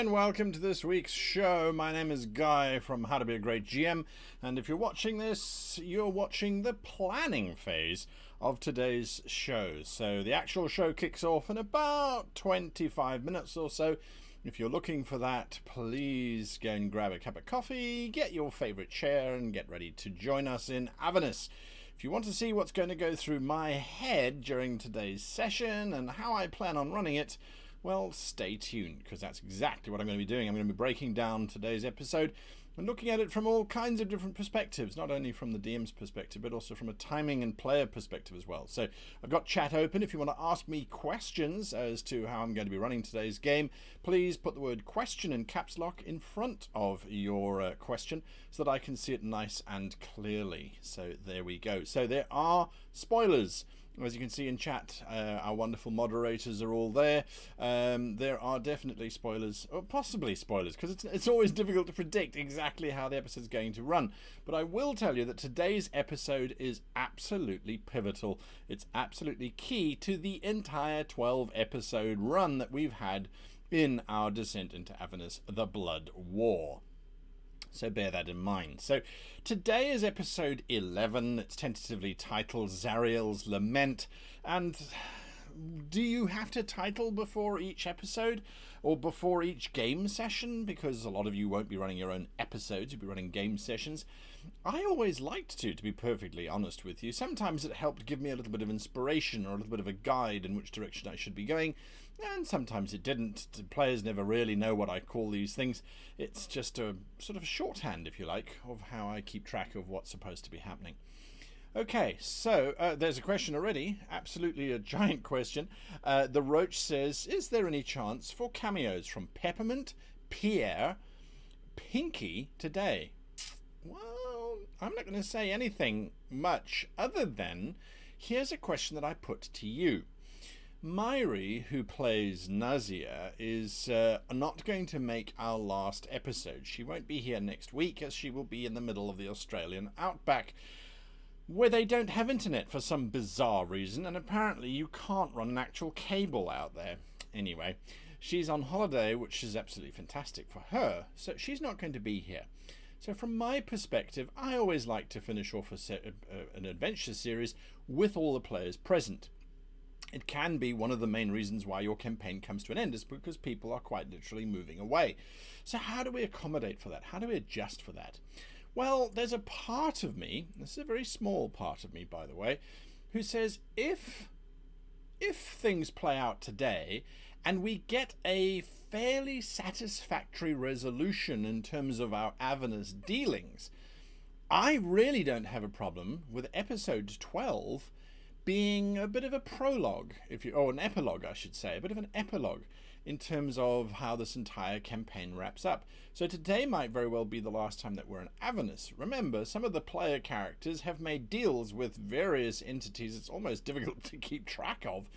and welcome to this week's show. My name is Guy from How to Be a Great GM, and if you're watching this, you're watching the planning phase of today's show. So the actual show kicks off in about 25 minutes or so. If you're looking for that, please go and grab a cup of coffee, get your favorite chair, and get ready to join us in Avernus. If you want to see what's going to go through my head during today's session and how I plan on running it, well, stay tuned, because that's exactly what I'm going to be doing. I'm going to be breaking down today's episode and looking at it from all kinds of different perspectives, not only from the DM's perspective, but also from a timing and player perspective as well. So I've got chat open. If you want to ask me questions as to how I'm going to be running today's game, please put the word question in caps lock in front of your question so that I can see it nice and clearly. So there we go. So there are spoilers. As you can see in chat, our wonderful moderators are all there. There are definitely spoilers, or possibly spoilers, because it's always difficult to predict exactly how the episode's going to run. But I will tell you that today's episode is absolutely pivotal. It's absolutely key to the entire 12-episode run that we've had in our Descent into Avernus, The Blood War. So bear that in mind. So today is episode 11. It's tentatively titled Zariel's Lament. And do you have to title before each episode or before each game session? Because a lot of you won't be running your own episodes, you'll be running game sessions. I always liked to be perfectly honest with you. Sometimes it helped give me a little bit of inspiration or a little bit of a guide in which direction I should be going. And sometimes it didn't. The players never really know what I call these things. It's just a sort of a shorthand, if you like, of how I keep track of what's supposed to be happening. Okay, so there's a question already. Absolutely a giant question. The Roach says, is there any chance for cameos from Peppermint, Pierre, Pinky today? Well, I'm not going to say anything much other than here's a question that I put to you. Myri, who plays Nazia, is not going to make our last episode. She won't be here next week, as she will be in the middle of the Australian outback, where they don't have internet for some bizarre reason, and apparently you can't run an actual cable out there. Anyway, she's on holiday, which is absolutely fantastic for her, so she's not going to be here. So from my perspective, I always like to finish off an adventure series with all the players present. It can be one of the main reasons why your campaign comes to an end, is because people are quite literally moving away. So how do we accommodate for that? How do we adjust for that? Well, there's a part of me, this is a very small part of me, by the way, who says if things play out today and we get a fairly satisfactory resolution in terms of our Avernus dealings, I really don't have a problem with episode 12 being a bit of a prologue, or an epilogue, I should say, a bit of an epilogue in terms of how this entire campaign wraps up. So today might very well be the last time that we're in Avernus. Remember, some of the player characters have made deals with various entities. It's almost difficult to keep track of,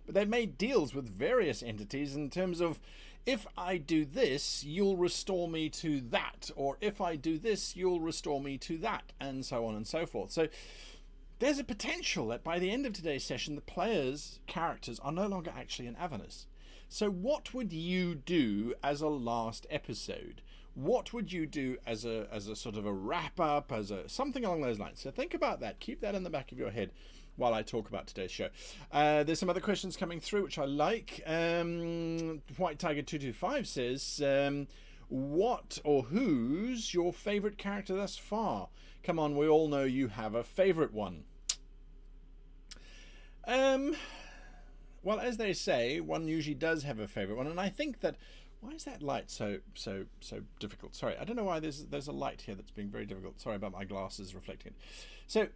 but they've made deals with various entities in terms of, if I do this, you'll restore me to that, or if I do this, you'll restore me to that, and so on and so forth. So there's a potential that by the end of today's session, the players' characters are no longer actually in Avernus. So what would you do as a last episode? What would you do as a sort of a wrap-up, something along those lines? So think about that. Keep that in the back of your head while I talk about today's show. There's some other questions coming through, which I like. White Tiger 225 says, what or who's your favourite character thus far? Come on, we all know you have a favourite one. Well, as they say, one usually does have a favourite one, and I think that, why is that light so difficult? Sorry, I don't know why there's a light here that's being very difficult. Sorry about my glasses reflecting it. So,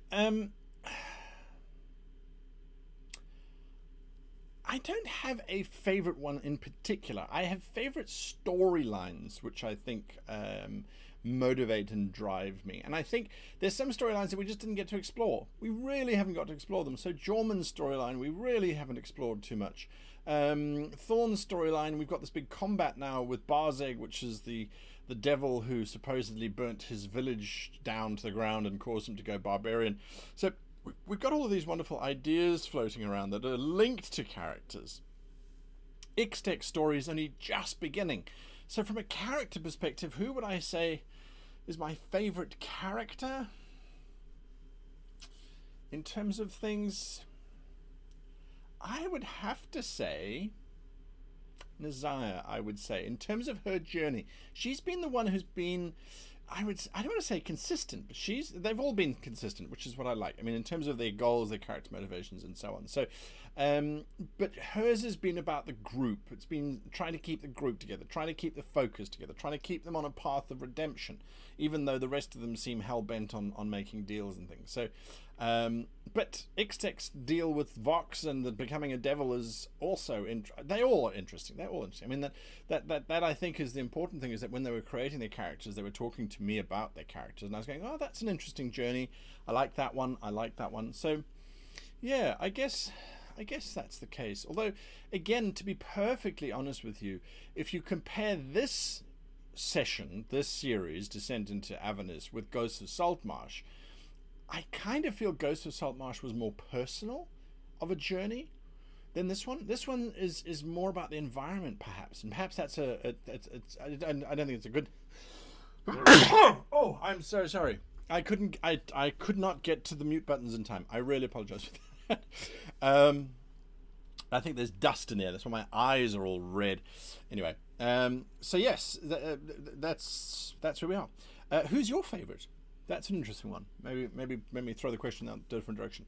I don't have a favourite one in particular. I have favourite storylines, which I think motivate and drive me. And I think there's some storylines that we just didn't get to explore. We really haven't got to explore them. So Jorman's storyline, we really haven't explored too much. Thorn's storyline, we've got this big combat now with Barzeg, which is the devil who supposedly burnt his village down to the ground and caused him to go barbarian. So we've got all of these wonderful ideas floating around that are linked to characters. Ixtec story is only just beginning. So from a character perspective, who would I say is my favorite character? In terms of things, I would have to say Nazaya, I would say. In terms of her journey, she's been the one who's been, I don't want to say consistent, but they've all been consistent, which is what I like. I mean, in terms of their goals, their character motivations, and so on. So, but hers has been about the group. It's been trying to keep the group together, trying to keep the focus together, trying to keep them on a path of redemption, even though the rest of them seem hell-bent on making deals and things. So, but Ixtec's deal with Vox and becoming a devil is also they all are interesting. They're all interesting. I mean, that I think is the important thing, is that when they were creating their characters, they were talking to me about their characters, and I was going, oh, that's an interesting journey. I like that one. I like that one. So, yeah, I guess that's the case. Although, again, to be perfectly honest with you, if you compare this session, this series, Descent into Avernus, with Ghosts of Saltmarsh, I kind of feel Ghosts of Saltmarsh was more personal of a journey than this one. This one is more about the environment, perhaps, and perhaps that's I don't think it's a good. Oh, I'm so sorry. I could not get to the mute buttons in time. I really apologize for that. I think there's dust in there. That's why my eyes are all red. Anyway, so yes, that's where we are. Who's your favourite? That's an interesting one. Maybe throw the question out a different direction.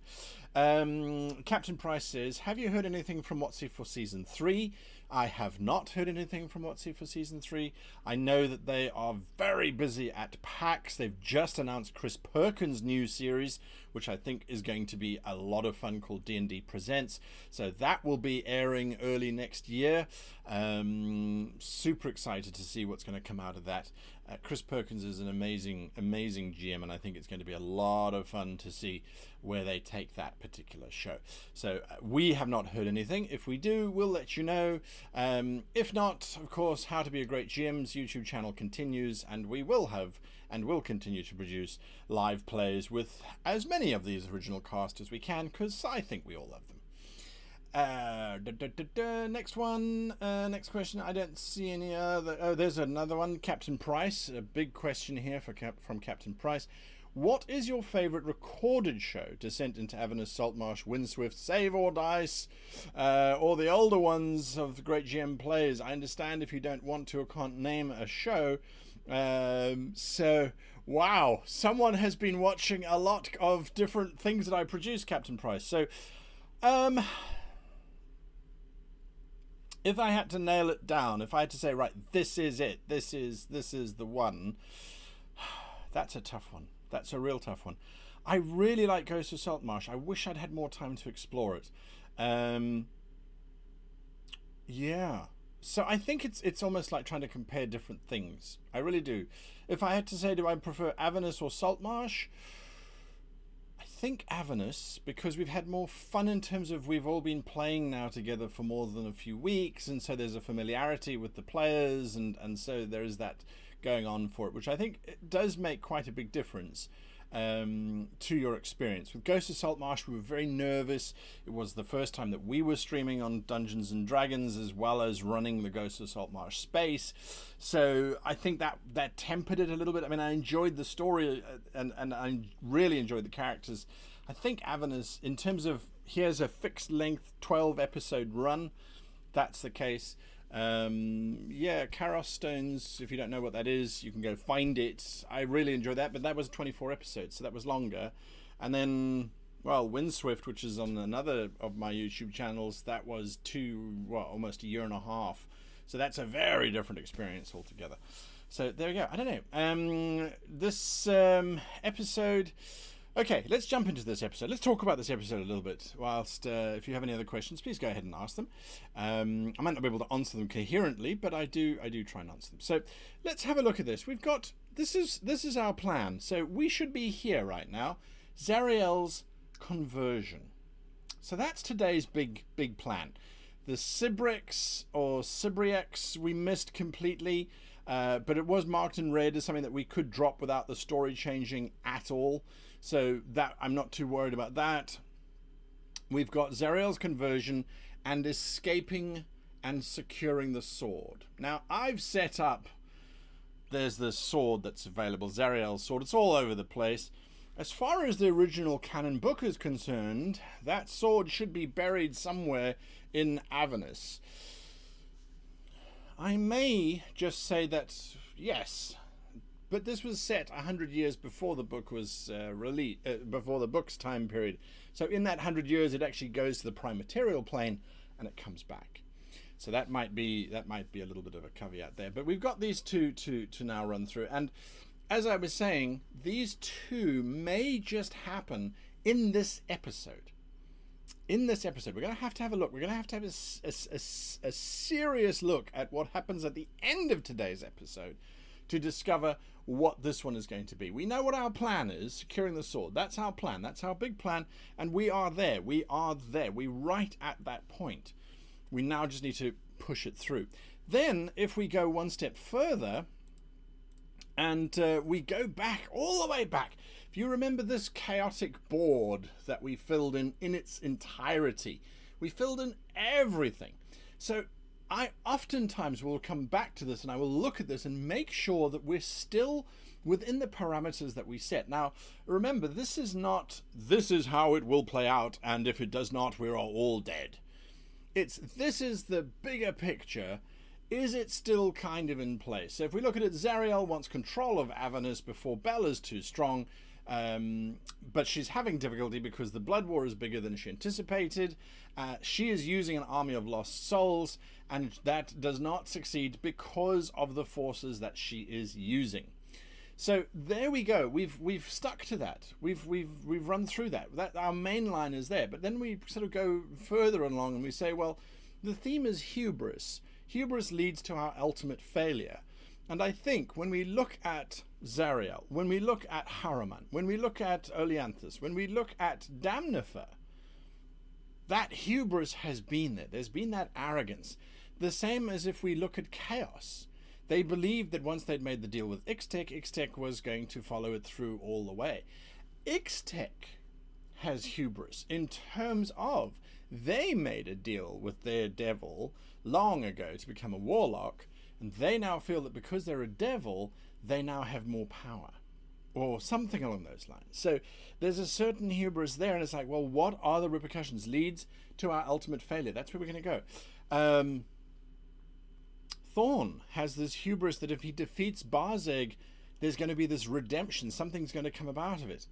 Captain Price says, have you heard anything from WotC for Season 3? I have not heard anything from WotC for Season 3. I know that they are very busy at PAX. They've just announced Chris Perkins' new series, which I think is going to be a lot of fun, called D&D Presents. So that will be airing early next year. Super excited to see what's going to come out of that. Chris Perkins is an amazing GM, and I think it's going to be a lot of fun to see where they take that particular show. So we have not heard anything. If we do, we'll let you know. If not, of course, How to Be a Great GM's YouTube channel continues, and we will have and will continue to produce live plays with as many of these original cast as we can, because I think we all love them. Next one. Next question. I don't see any other. Oh, there's another one. Captain Price. A big question here from Captain Price. What is your favourite recorded show? Descent into Avernus, Saltmarsh, Windswift, Save or Dice, or the older ones of the Great GM plays? I understand if you don't want to or can't name a show. So, wow, someone has been watching a lot of different things that I produce, Captain Price. So, if I had to nail it down, if I had to say, right, this is it, this is the one, that's a tough one. That's a real tough one. I really like Ghosts of Saltmarsh. I wish I'd had more time to explore it. Yeah. So I think it's almost like trying to compare different things. I really do. If I had to say, do I prefer Avernus or Saltmarsh? I think Avernus, because we've had more fun in terms of we've all been playing now together for more than a few weeks, and so there's a familiarity with the players, and so there is that going on for it, which I think it does make quite a big difference to your experience. With Ghosts of Saltmarsh, we were very nervous. It was the first time that we were streaming on Dungeons and Dragons as well as running the Ghosts of Saltmarsh space, so I think that tempered it a little bit. I mean, I enjoyed the story and I really enjoyed the characters. I think Avernus, in terms of here's a fixed length 12 episode run, that's the case. Yeah, Karos Stones, if you don't know what that is, you can go find it. I really enjoyed that, but that was 24 episodes, so that was longer. And then, well, Windswift, which is on another of my YouTube channels, that was almost a year and a half. So that's a very different experience altogether. So there we go. I don't know. This episode... Okay, let's jump into this episode. Let's talk about this episode a little bit. Whilst, if you have any other questions, please go ahead and ask them. I might not be able to answer them coherently, but I do try and answer them. So let's have a look at this. We've got this is our plan. So we should be here right now. Zariel's conversion. So that's today's big plan. The Cibrix or Cibriex we missed completely, but it was marked in red as something that we could drop without the story changing at all. So that I'm not too worried about that. We've got Zariel's conversion and escaping and securing the sword. Now, I've set up, there's the sword that's available, Zariel's sword. It's all over the place. As far as the original canon book is concerned, that sword should be buried somewhere in Avernus. I may just say that, yes, but this was set 100 years before the book was released, before the book's time period. So in that 100 years, it actually goes to the prime material plane and it comes back. So that might be a little bit of a caveat there. But we've got these two to now run through. And as I was saying, these two may just happen in this episode. In this episode, we're going to have a look. We're going to have a serious look at what happens at the end of today's episode to discover what this one is going to be. We know what our plan is, securing the sword. That's our plan. That's our big plan. And we are there. We are there. We're right at that point. We now just need to push it through. Then, if we go one step further, and we go back, all the way back. If you remember this chaotic board that we filled in its entirety, we filled in everything. So I oftentimes will come back to this and I will look at this and make sure that we're still within the parameters that we set. Now, remember, this is how it will play out, and if it does not, we're all dead. This is the bigger picture. Is it still kind of in place? So if we look at it, Zariel wants control of Avernus before Bella's too strong, but she's having difficulty because the blood war is bigger than she anticipated. She is using an army of lost souls, and that does not succeed because of the forces that she is using. So there we go. We've stuck to that. We've run through that. That our main line is there, but then we sort of go further along and we say, well, the theme is hubris. Hubris leads to our ultimate failure. And I think when we look at Zariel, when we look at Harriman, when we look at Oleanthus, when we look at Damnifer, that hubris has been there. There's been that arrogance. The same as if we look at Chaos. They believed that once they'd made the deal with Ixtec was going to follow it through all the way. Ixtec has hubris in terms of they made a deal with their devil long ago to become a warlock, and they now feel that because they're a devil, they now have more power, or something along those lines. So there's a certain hubris there, and it's like, well, what are the repercussions? Leads to our ultimate failure. That's where we're going to go. Thorn has this hubris that if he defeats Barzeg, there's going to be this redemption. Something's going to come about of it.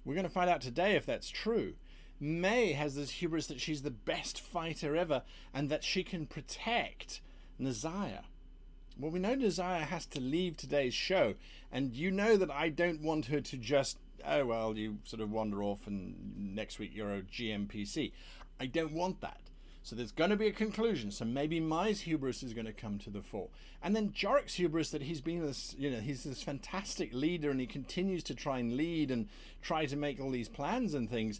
We're going to find out today if that's true. May has this hubris that she's the best fighter ever and that she can protect Nazaya. Well, we know Nazaya has to leave today's show, and you know that I don't want her to just, oh, well, you sort of wander off and next week you're a GMPC. I don't want that. So there's going to be a conclusion. So maybe Mai's hubris is going to come to the fore. And then Jorik's hubris that he's been this, he's this fantastic leader and he continues to try and lead and try to make all these plans and things.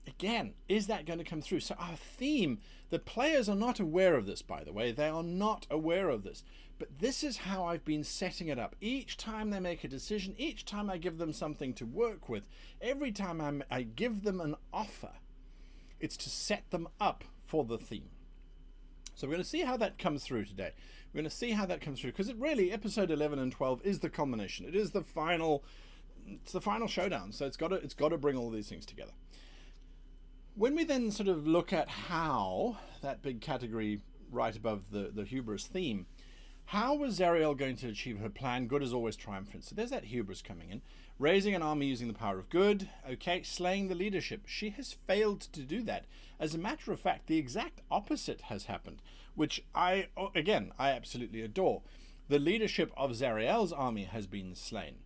Again, is that going to come through? So our theme, the players are not aware of this, by the way. They are not aware of this. But this is how I've been setting it up. Each time they make a decision, each time I give them something to work with, every time I give them an offer, it's to set them up for the theme. So we're going to see how that comes through today. We're going to see how that comes through, because it really, episode 11 and 12 is the culmination. It is the final, it's the final showdown. So it's got to bring all these things together. When we then sort of look at how that big category right above the hubris theme, how was Zariel going to achieve her plan? Good is always triumphant. So there's that hubris coming in. Raising an army using the power of good. Okay, slaying the leadership. She has failed to do that. As a matter of fact, the exact opposite has happened, which I absolutely adore. The leadership of Zariel's army has been slain.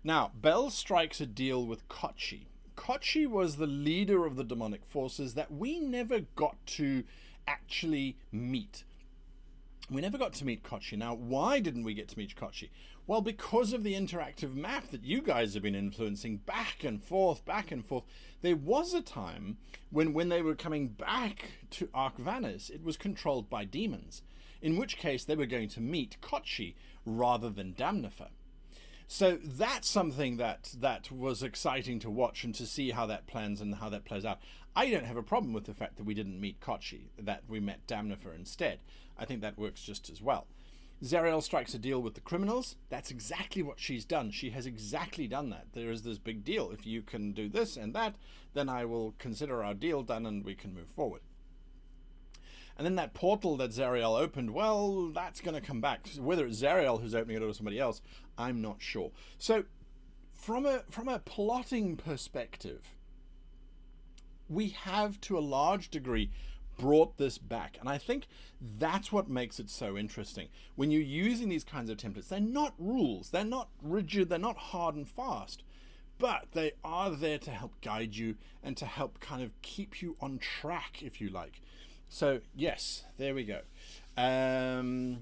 Now, Bel strikes a deal with Kochi. Kochi was the leader of the demonic forces that we never got to actually meet. We never got to meet Kochi. Now, why didn't we get to meet Kochi? Well, because of the interactive map that you guys have been influencing back and forth. There was a time when they were coming back to Avernus, it was controlled by demons, in which case they were going to meet Kochi rather than Damnifer. So that's something that was exciting to watch and to see how that plans and how that plays out. I don't have a problem with the fact that we didn't meet Kochi, that we met Damnifer instead. I think that works just as well. Zariel strikes a deal with the criminals. That's exactly what she's done. She has exactly done that. There is this big deal. If you can do this and that, then I will consider our deal done and we can move forward. And then that portal that Zariel opened, well, that's going to come back. Whether it's Zariel who's opening it or somebody else, I'm not sure. So from a plotting perspective, we have to a large degree brought this back. And I think that's what makes it so interesting. When you're using these kinds of templates, they're not rules. They're not rigid. They're not hard and fast. But they are there to help guide you and to help kind of keep you on track, if you like. So, yes, there we go. Bear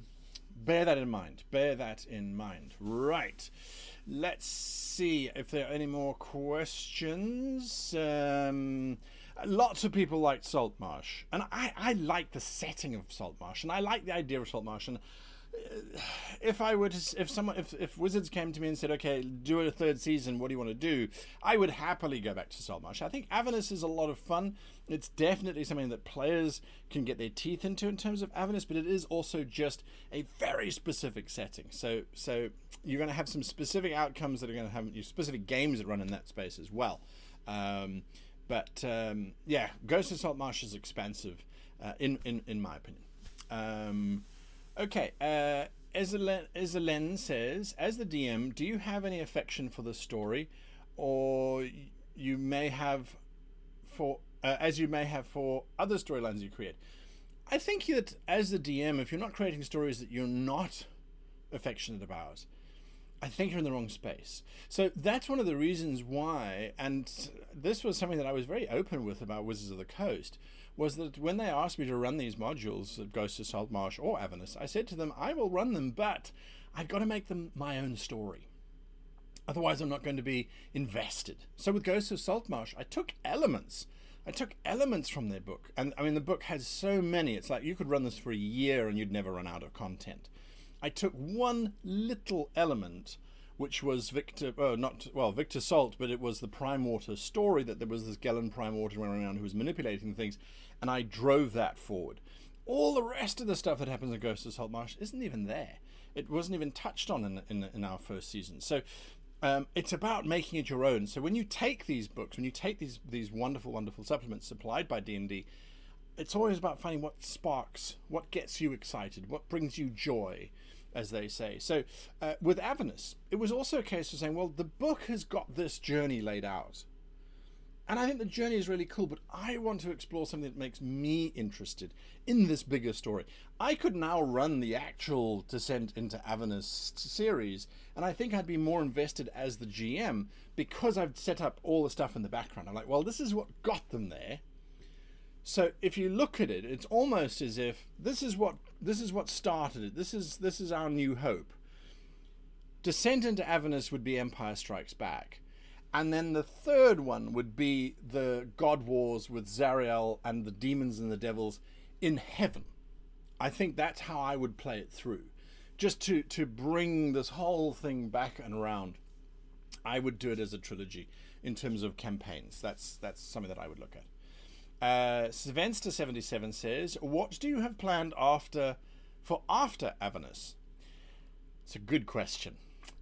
that in mind. Bear that in mind. Right. Let's see if there are any more questions. Lots of people liked Saltmarsh. And I like the setting of Saltmarsh. And I like the idea of Saltmarsh. And if Wizards came to me and said, okay, do a third season, what do you want to do? I would happily go back to Saltmarsh. I think Avernus is a lot of fun. It's definitely something that players can get their teeth into in terms of Avernus, but it is also just a very specific setting. So you're going to have some specific outcomes that are going to have specific games that run in that space as well. Yeah, Ghost of Saltmarsh is expansive, in my opinion. Okay, Ezelen says, as the DM, do you have any affection for the story, or you may have for as you may have for other storylines you create? I think that as the DM, if you're not creating stories that you're not affectionate about, I think you're in the wrong space. So that's one of the reasons why, and this was something that I was very open with about Wizards of the Coast, was that when they asked me to run these modules of Ghost of Saltmarsh or Avernus, I said to them, I will run them, but I've got to make them my own story. Otherwise, I'm not going to be invested. So with Ghost of Saltmarsh, I took elements from their book. And I mean, the book has so many. It's like you could run this for a year and you'd never run out of content. I took one little element, which was Victor Salt, but it was the Prime Water story, that there was this Gellin Prime Water running around who was manipulating things, and I drove that forward. All the rest of the stuff that happens in Ghost of Saltmarsh isn't even there. It wasn't even touched on in our first season. So it's about making it your own. So when you take these books, when you take these wonderful, wonderful supplements supplied by D&D, it's always about finding what sparks, what gets you excited, what brings you joy, as they say. So with Avernus, it was also a case of saying, well, the book has got this journey laid out. And I think the journey is really cool, but I want to explore something that makes me interested in this bigger story. I could now run the actual Descent into Avernus series, and I think I'd be more invested as the GM because I've set up all the stuff in the background. I'm like, well, this is what got them there. So if you look at it, it's almost as if this is what started it. This is our new hope. Descent into Avernus would be Empire Strikes Back. And then the third one would be the God Wars with Zariel and the demons and the devils in heaven. I think that's how I would play it through. Just to bring this whole thing back and around. I would do it as a trilogy in terms of campaigns. That's something that I would look at. Svenster77 says, what do you have planned after Avernus? It's a good question.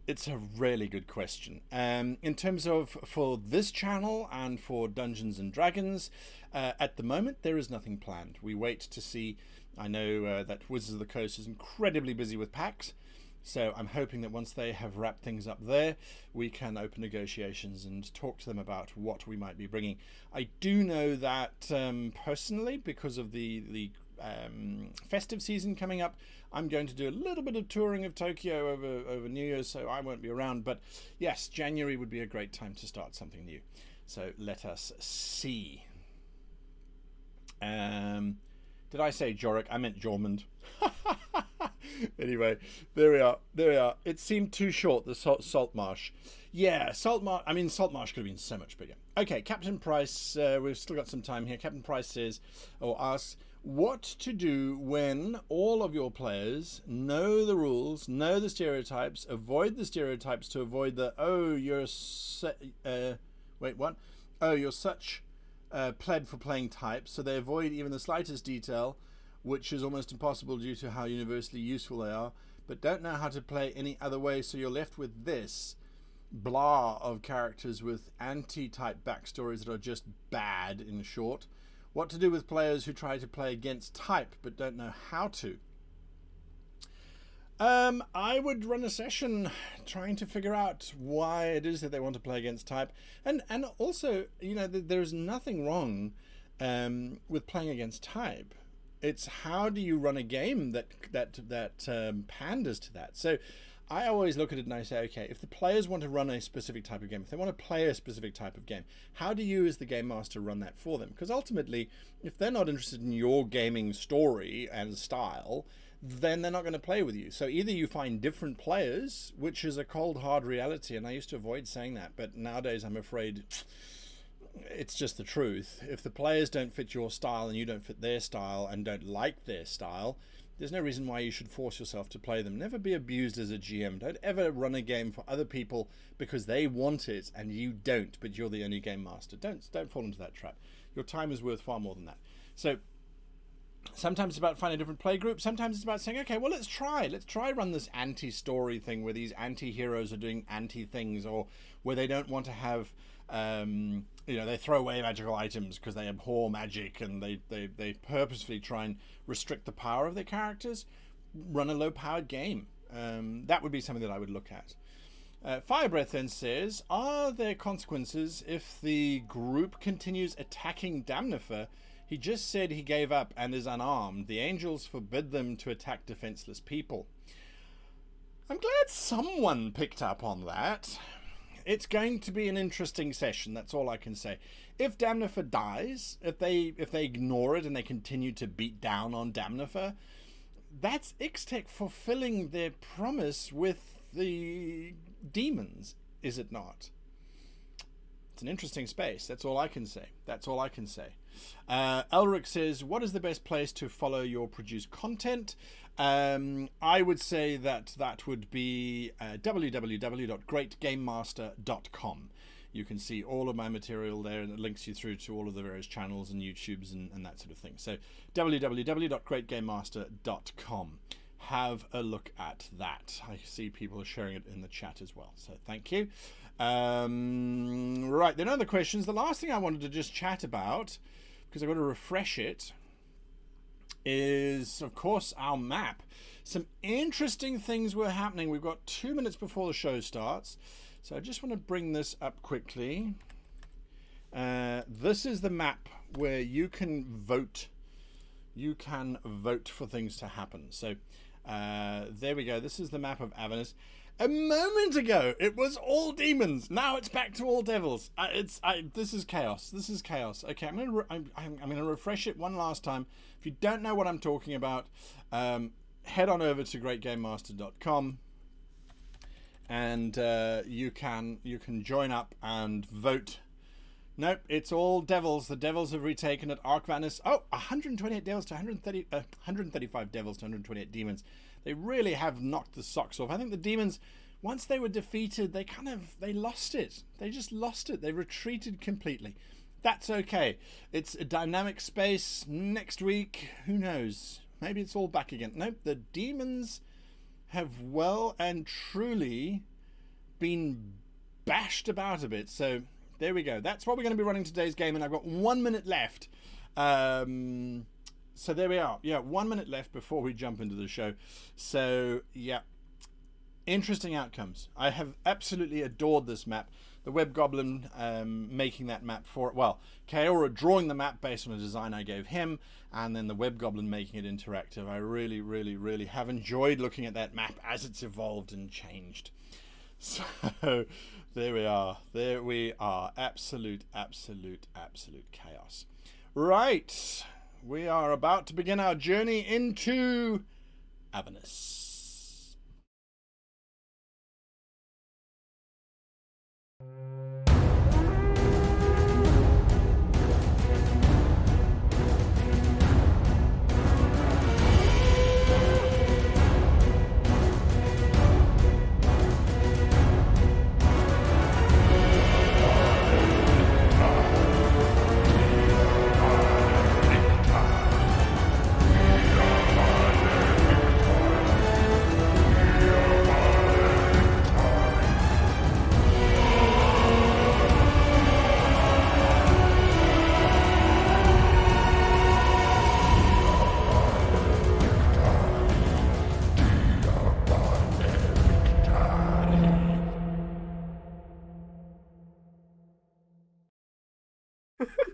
It's a really good question. In terms of for this channel and for Dungeons and Dragons, at the moment there is nothing planned. We wait to see. I know that Wizards of the Coast is incredibly busy with PAX, so I'm hoping that once they have wrapped things up there, we can open negotiations and talk to them about what we might be bringing. I do know that personally, because of the festive season coming up, I'm going to do a little bit of touring of Tokyo over New Year's, so I won't be around. But yes, January would be a great time to start something new. So let us see. Did I say Jorik? I meant Jormund. Anyway, there we are. It seemed too short, the Saltmarsh. Yeah, Saltmarsh could have been so much bigger. Okay, Captain Price, we've still got some time here. Captain Price says, or asks, what to do when all of your players know the rules, know the stereotypes, avoid the stereotypes to avoid the, oh, you're you're such pled for playing types, so they avoid even the slightest detail, which is almost impossible due to how universally useful they are, but don't know how to play any other way, so you're left with this blah of characters with anti-type backstories that are just bad, in short. What to do with players who try to play against type but don't know how to? I would run a session trying to figure out why it is that they want to play against type, and also, you know, there's nothing wrong with playing against type. It's how do you run a game that panders to that. So I always look at it and I say, okay, if the players want to run a specific type of game, if they want to play a specific type of game, how do you as the game master run that for them? Because ultimately, if they're not interested in your gaming story and style, then they're not going to play with you. So either you find different players, which is a cold, hard reality, and I used to avoid saying that, but nowadays I'm afraid it's just the truth. If the players don't fit your style and you don't fit their style and don't like their style, there's no reason why you should force yourself to play them. Never be abused as a GM. Don't ever run a game for other people because they want it and you don't, but you're the only game master. Don't fall into that trap. Your time is worth far more than that. So sometimes it's about finding a different play group. Sometimes it's about saying, okay, well, let's try run this anti-story thing where these anti-heroes are doing anti-things, or where they don't want to have, you know, they throw away magical items because they abhor magic, and they purposefully try and restrict the power of their characters. Run a low-powered game. That would be something that I would look at. Firebreath then says, are there consequences if the group continues attacking Damnifer? He just said he gave up and is unarmed. The angels forbid them to attack defenseless people. I'm glad someone picked up on that. It's going to be an interesting session, that's all I can say. If Damnifer dies, if they ignore it and they continue to beat down on Damnifer, that's Ixtec fulfilling their promise with the demons, is it not? It's an interesting space, that's all I can say. Elric says, what is the best place to follow your produced content? I would say that would be www.greatgamemaster.com. You can see all of my material there, and it links you through to all of the various channels and YouTubes and that sort of thing. So www.greatgamemaster.com. Have a look at that. I see people sharing it in the chat as well, so thank you. Right, then other questions. The last thing I wanted to just chat about, because I've got to refresh it, is of course our map. Some interesting things were happening. We've got 2 minutes before the show starts, so I just want to bring this up quickly. This is the map where you can vote. You can vote for things to happen. So there we go. This is the map of Avernus. A moment ago, it was all demons. Now it's back to all devils. This is chaos. This is chaos. Okay, I'm gonna refresh it one last time. If you don't know what I'm talking about, head on over to greatgamemaster.com, and you can join up and vote. Nope, it's all devils. The devils have retaken it. Avernus. Oh, 128 devils to 135 devils to 128 demons. They really have knocked the socks off. I think the demons, once they were defeated, they lost it. They just lost it. They retreated completely. That's okay. It's a dynamic space. Next week, who knows? Maybe it's all back again. Nope, the demons have well and truly been bashed about a bit. So there we go. That's what we're going to be running today's game, and I've got 1 minute left. So there we are. Yeah, 1 minute left before we jump into the show. So yeah, interesting outcomes. I have absolutely adored this map. The Web Goblin making that map for it. Well, Kaora drawing the map based on a design I gave him, and then the Web Goblin making it interactive. I really, really, really have enjoyed looking at that map as it's evolved and changed. So there we are. There we are. Absolute chaos. Right. We are about to begin our journey into Avernus. The 1 minute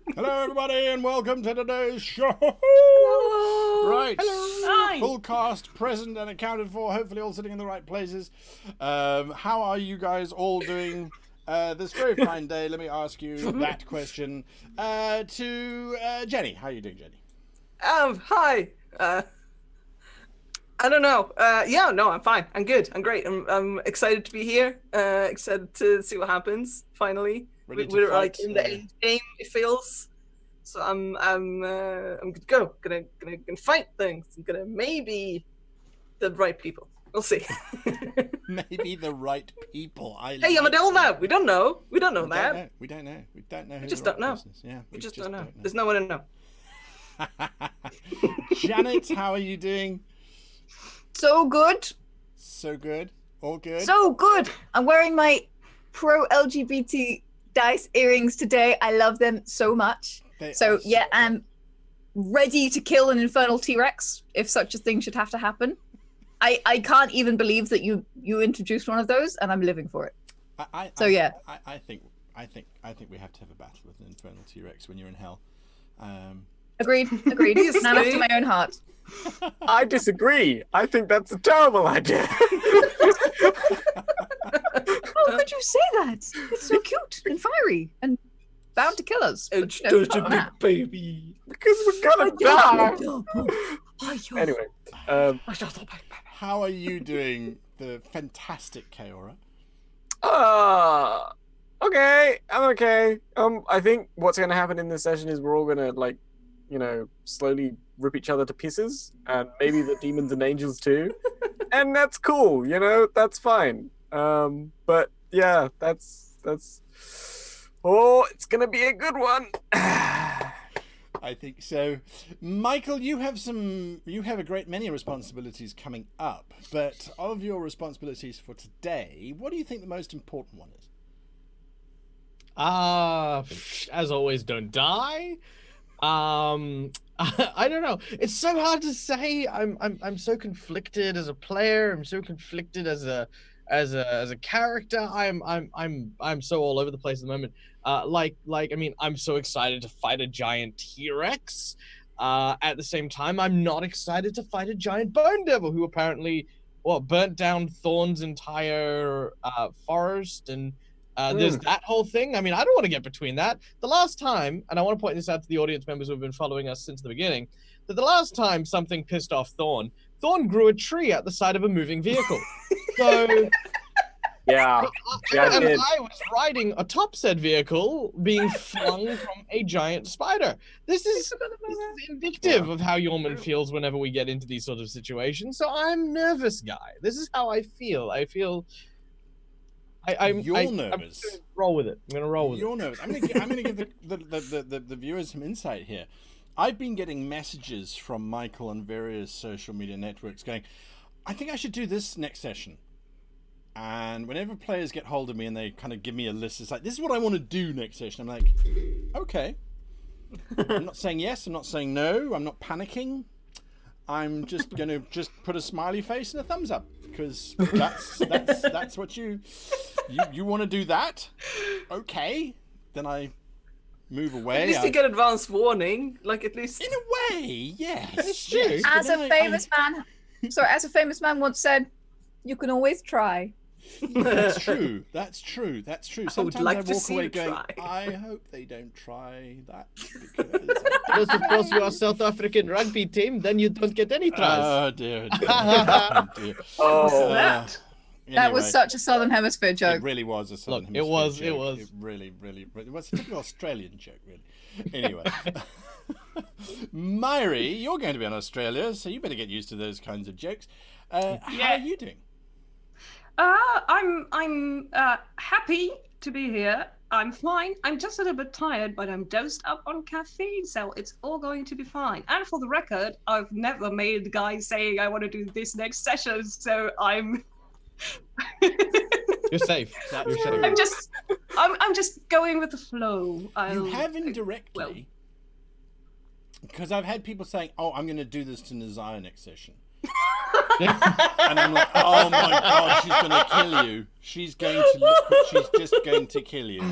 Hello, everybody, and welcome to today's show. Hello. Right. Hello. Hi. Full cast present and accounted for, hopefully all sitting in the right places. How are you guys all doing this very fine day? Let me ask you that question. To Jenny. How are you doing, Jenny? Hi. I don't know. I'm fine. I'm good. I'm great. I'm excited to be here. Excited to see what happens. Finally, we're fight, like in the end game. It feels. So I'm good to go. Gonna fight things. I'm gonna maybe the right people. We'll see. Maybe the right people. Hey, I'm an elf now. We don't know. We don't know that. We don't know. We don't know. We just don't know. Yeah, we just don't know. There's no one to know. Janet, how are you doing? So good. So good. All good. So good. I'm wearing my pro LGBT dice earrings today. I love them so much. I'm ready to kill an infernal T-Rex if such a thing should have to happen. I can't even believe that you introduced one of those, and I'm living for it. I think we have to have a battle with an infernal T-Rex when you're in hell. Agreed. Man after my own heart. I disagree. I think that's a terrible idea. How could you say that? It's so cute and fiery and bound to kill us. It's just a big baby. Because we're gonna die. Anyway, how are you doing, the fantastic Kaora? Okay, I'm okay. I think what's gonna happen in this session is we're all gonna slowly rip each other to pieces, and maybe the demons and angels too, and that's cool. That's fine. But yeah, that's. Oh, it's gonna be a good one. I think so. Michael, you have a great many responsibilities coming up, but of your responsibilities for today, what do you think the most important one is? As always, don't die. I don't know. It's so hard to say. I'm so conflicted as a player. I'm so conflicted as a character. I'm so all over the place at the moment. I'm so excited to fight a giant T-Rex. At the same time, I'm not excited to fight a giant bone devil who apparently burnt down Thorn's entire forest, and there's that whole thing. I mean, I don't want to get between that. The last time, and I want to point this out to the audience members who have been following us since the beginning, that the last time something pissed off Thorn grew a tree at the side of a moving vehicle. So yeah, I was riding atop said vehicle being flung from a giant spider. This is indicative of how Yeoman feels whenever we get into these sort of situations. So I'm nervous, guy. This is how I feel. I'm nervous. I'm gonna roll with it. You're nervous. I'm gonna give the viewers some insight here. I've been getting messages from Michael on various social media networks going, I think I should do this next session. And whenever players get hold of me and they kind of give me a list, it's like, this is what I want to do next session. I'm like, okay. I'm not saying yes. I'm not saying no. I'm not panicking. I'm just gonna put a smiley face and a thumbs up, because that's what you want to do that. Okay, then I move away. At least you get advance warning, like at least in a way, yes. It's true. Yes, As a famous man once said, you can always try. That's true. Sometimes I walk away going, try. I hope they don't try that, because Unless, of course, you are South African rugby team, then you don't get any tries. Oh dear. That was such a Southern Hemisphere joke. It really was a Southern Hemisphere joke. It was. It really it was a typical Australian joke, really. Anyway. Myri, you're going to be in Australia, so you better get used to those kinds of jokes. How are you doing? I'm happy to be here. I'm fine. I'm just a little bit tired, but I'm dosed up on caffeine, so it's all going to be fine. And for the record, I've never made the guy saying I want to do this next session, so I'm. You're safe. You're safe. I'm just going with the flow. You have indirectly, because I've had people saying, "Oh, I'm going to do this to Nazaya next session." And I'm like, oh my god, she's going to kill you. She's going to look, she's just going to kill you.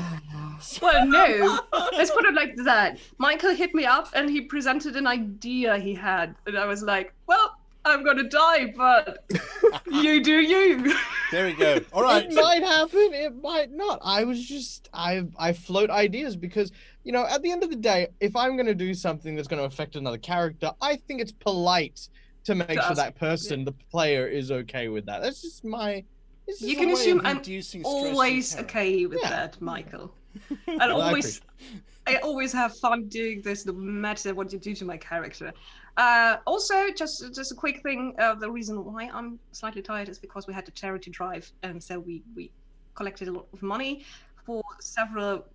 Well, no. Let's put it like that. Michael hit me up and he presented an idea he had. And I was like, well, I'm going to die, but you do you. There we go. All right. It might happen, it might not. I float ideas because, you know, at the end of the day, if I'm going to do something that's going to affect another character, I think it's polite to make sure that person, the player, is okay with that. That's just my... You can assume I'm always okay with that, Michael. And I always have fun doing this, no matter what you do to my character. Also, just a quick thing. The reason why I'm slightly tired is because we had a charity drive, and so we collected a lot of money for several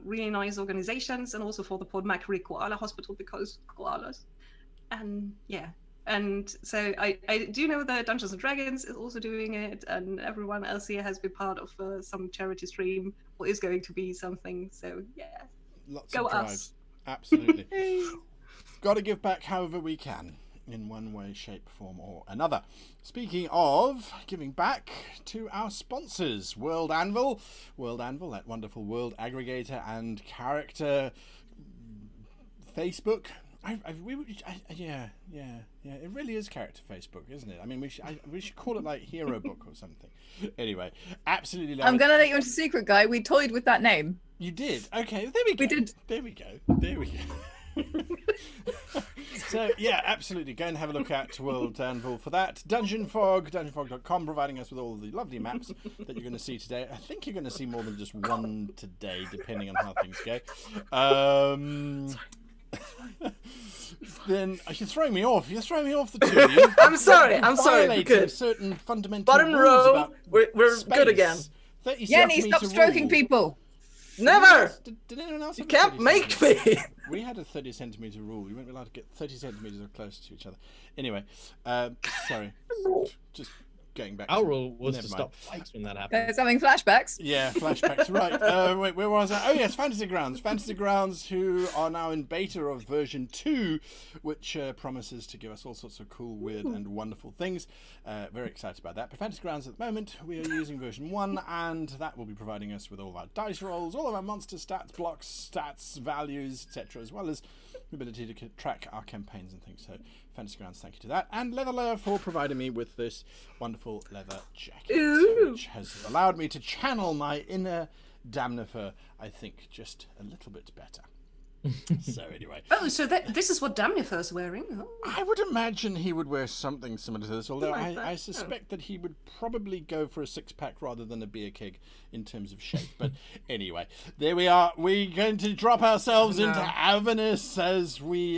really nice organizations, and also for the Port Macquarie Koala Hospital because koalas. And yeah. And so I do know that Dungeons & Dragons is also doing it, and everyone else here has been part of some charity stream, or is going to be something. So, yeah. Lots Go of drives. us. Absolutely. Got to give back however we can, in one way, shape, form, or another. Speaking of giving back to our sponsors, World Anvil, that wonderful world aggregator and character Facebook. Yeah. It really is character Facebook, isn't it? I mean, we should call it like Hero Book or something. Anyway, absolutely love I'm it. gonna let you into a secret, Guy. We toyed with that name. You did? Okay, there we go. We did. There we go. So yeah, absolutely. Go and have a look at World Anvil for that. dungeonfog.com, providing us with all the lovely maps that you're going to see today. I think you're going to see more than just one today, depending on how things go. Then you're throwing me off. You're throwing me off the two of you. I'm sorry. I'm sorry. Violating Good. certain fundamental Bottom rules row. about We're space. good again. 30 Yenny, centimetre stop stroking rule. people. Never. Did anyone else You have a can't 30 make centimetre? me. We had a 30 centimetre rule. You weren't allowed to get 30 centimetres or closer to each other. Anyway, sorry. Just going back. Our rule was Never to mind. stop fights when that happened. There's something flashbacks. Yeah, flashbacks. Right. Wait, where was I? Oh, yes, Fantasy Grounds. Fantasy Grounds, who are now in beta of version 2, which promises to give us all sorts of cool, weird, and wonderful things. Very excited about that. But Fantasy Grounds at the moment, we are using version 1, and that will be providing us with all of our dice rolls, all of our monster stats, blocks, stats, values, etc., as well as the ability to track our campaigns and things. So, Fantasy Grounds, thank you to that. And Leather Layer for providing me with this wonderful leather jacket, Ooh. which has allowed me to channel my inner Damnifer, I think, just a little bit better. So anyway, Oh, so this is what Damnifer's wearing. Oh. I would imagine he would wear something similar to this, although Like that, I suspect that he would probably go for a six-pack rather than a beer keg in terms of shape. But anyway, there we are. We're going to drop ourselves into Avernus as we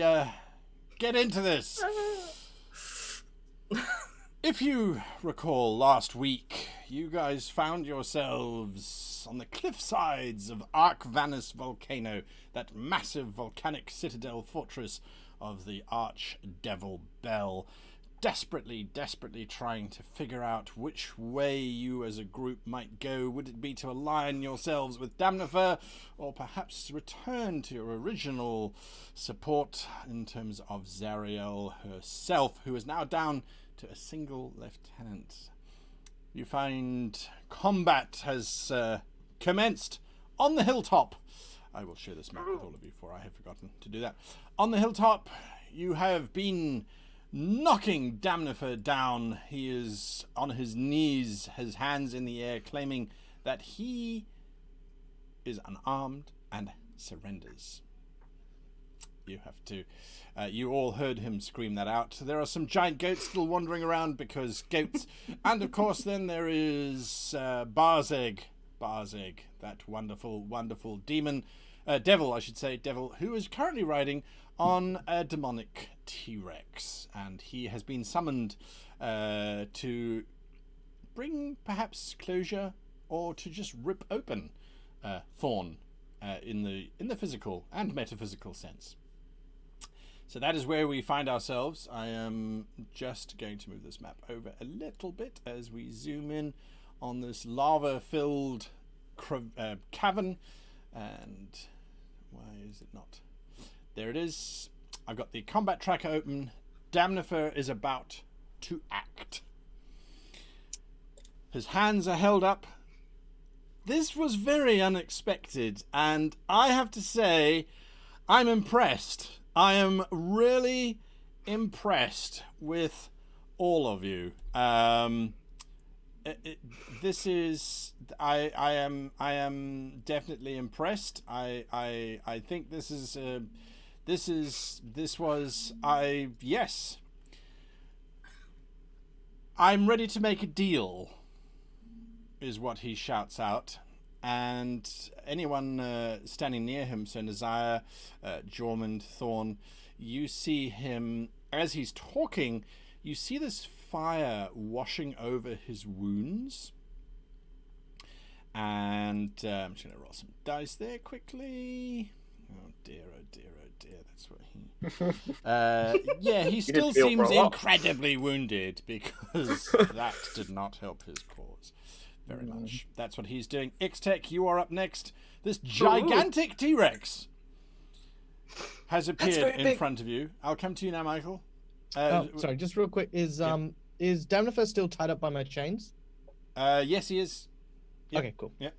get into this. If you recall last week, you guys found yourselves on the cliff sides of Avernus volcano, that massive volcanic citadel fortress of the Archdevil Bell, desperately trying to figure out which way you as a group might go. Would it be to align yourselves with Damnifer, or perhaps return to your original support in terms of Zariel herself, who is now down to a single lieutenant? You find combat has commenced on the hilltop. I will share this map with all of you, for I have forgotten to do that. On the hilltop, you have been knocking Damnifer down. He is on his knees, his hands in the air, claiming that he is unarmed and surrenders. You have to... you all heard him scream that out. There are some giant goats still wandering around because goats. And of course then there is Barzeg, that wonderful demon, devil, who is currently riding on a demonic T-Rex. And he has been summoned to bring perhaps closure, or to just rip open Thorn in the physical and metaphysical sense. So that is where we find ourselves. I am just going to move this map over a little bit as we zoom in on this lava-filled cavern. And why is it not? There it is. I've got the combat tracker open. Damnifer is about to act. His hands are held up. This was very unexpected, and I have to say, I'm impressed. I am really impressed with all of you. This is I am definitely impressed. I think yes. I'm ready to make a deal, is what he shouts out. And anyone standing near him, so Nazaya, Jormund, Thorn, you see him, as he's talking, you see this fire washing over his wounds. And I'm just going to roll some dice there quickly. Oh dear, that's what he... yeah, he still seems incredibly wounded, because that did not help his cause very much. That's what he's doing. Ixtec, you are up next. This gigantic T-Rex has appeared in front of you. I'll come to you now, Michael. Sorry, just real quick. Is Damnifer still tied up by my chains? Yes, he is. Yep. Okay, cool. Yeah.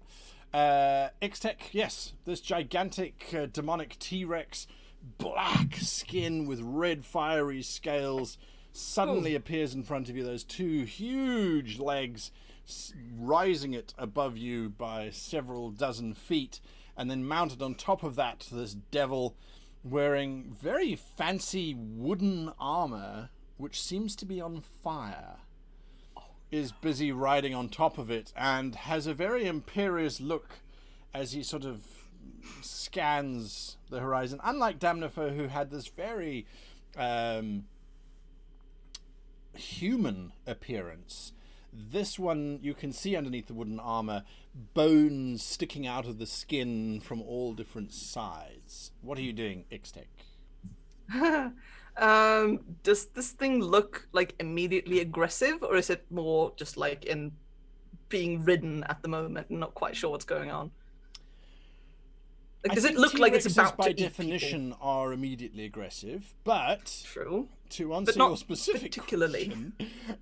Ixtec, yes. This gigantic demonic T-Rex, black skin with red fiery scales, suddenly appears in front of you. Those two huge legs rising it above you by several dozen feet, and then mounted on top of that, this devil wearing very fancy wooden armor, which seems to be on fire, is busy riding on top of it, and has a very imperious look as he sort of scans the horizon. Unlike Damnifer, who had this very human appearance, this one, you can see underneath the wooden armor, bones sticking out of the skin from all different sides. What are you doing, Ixtec? Does this thing look like immediately aggressive, or is it more just like in being ridden at the moment and not quite sure what's going on? Like, does it look like it's about to eat people? By definition are immediately aggressive, but true. To answer your specific question,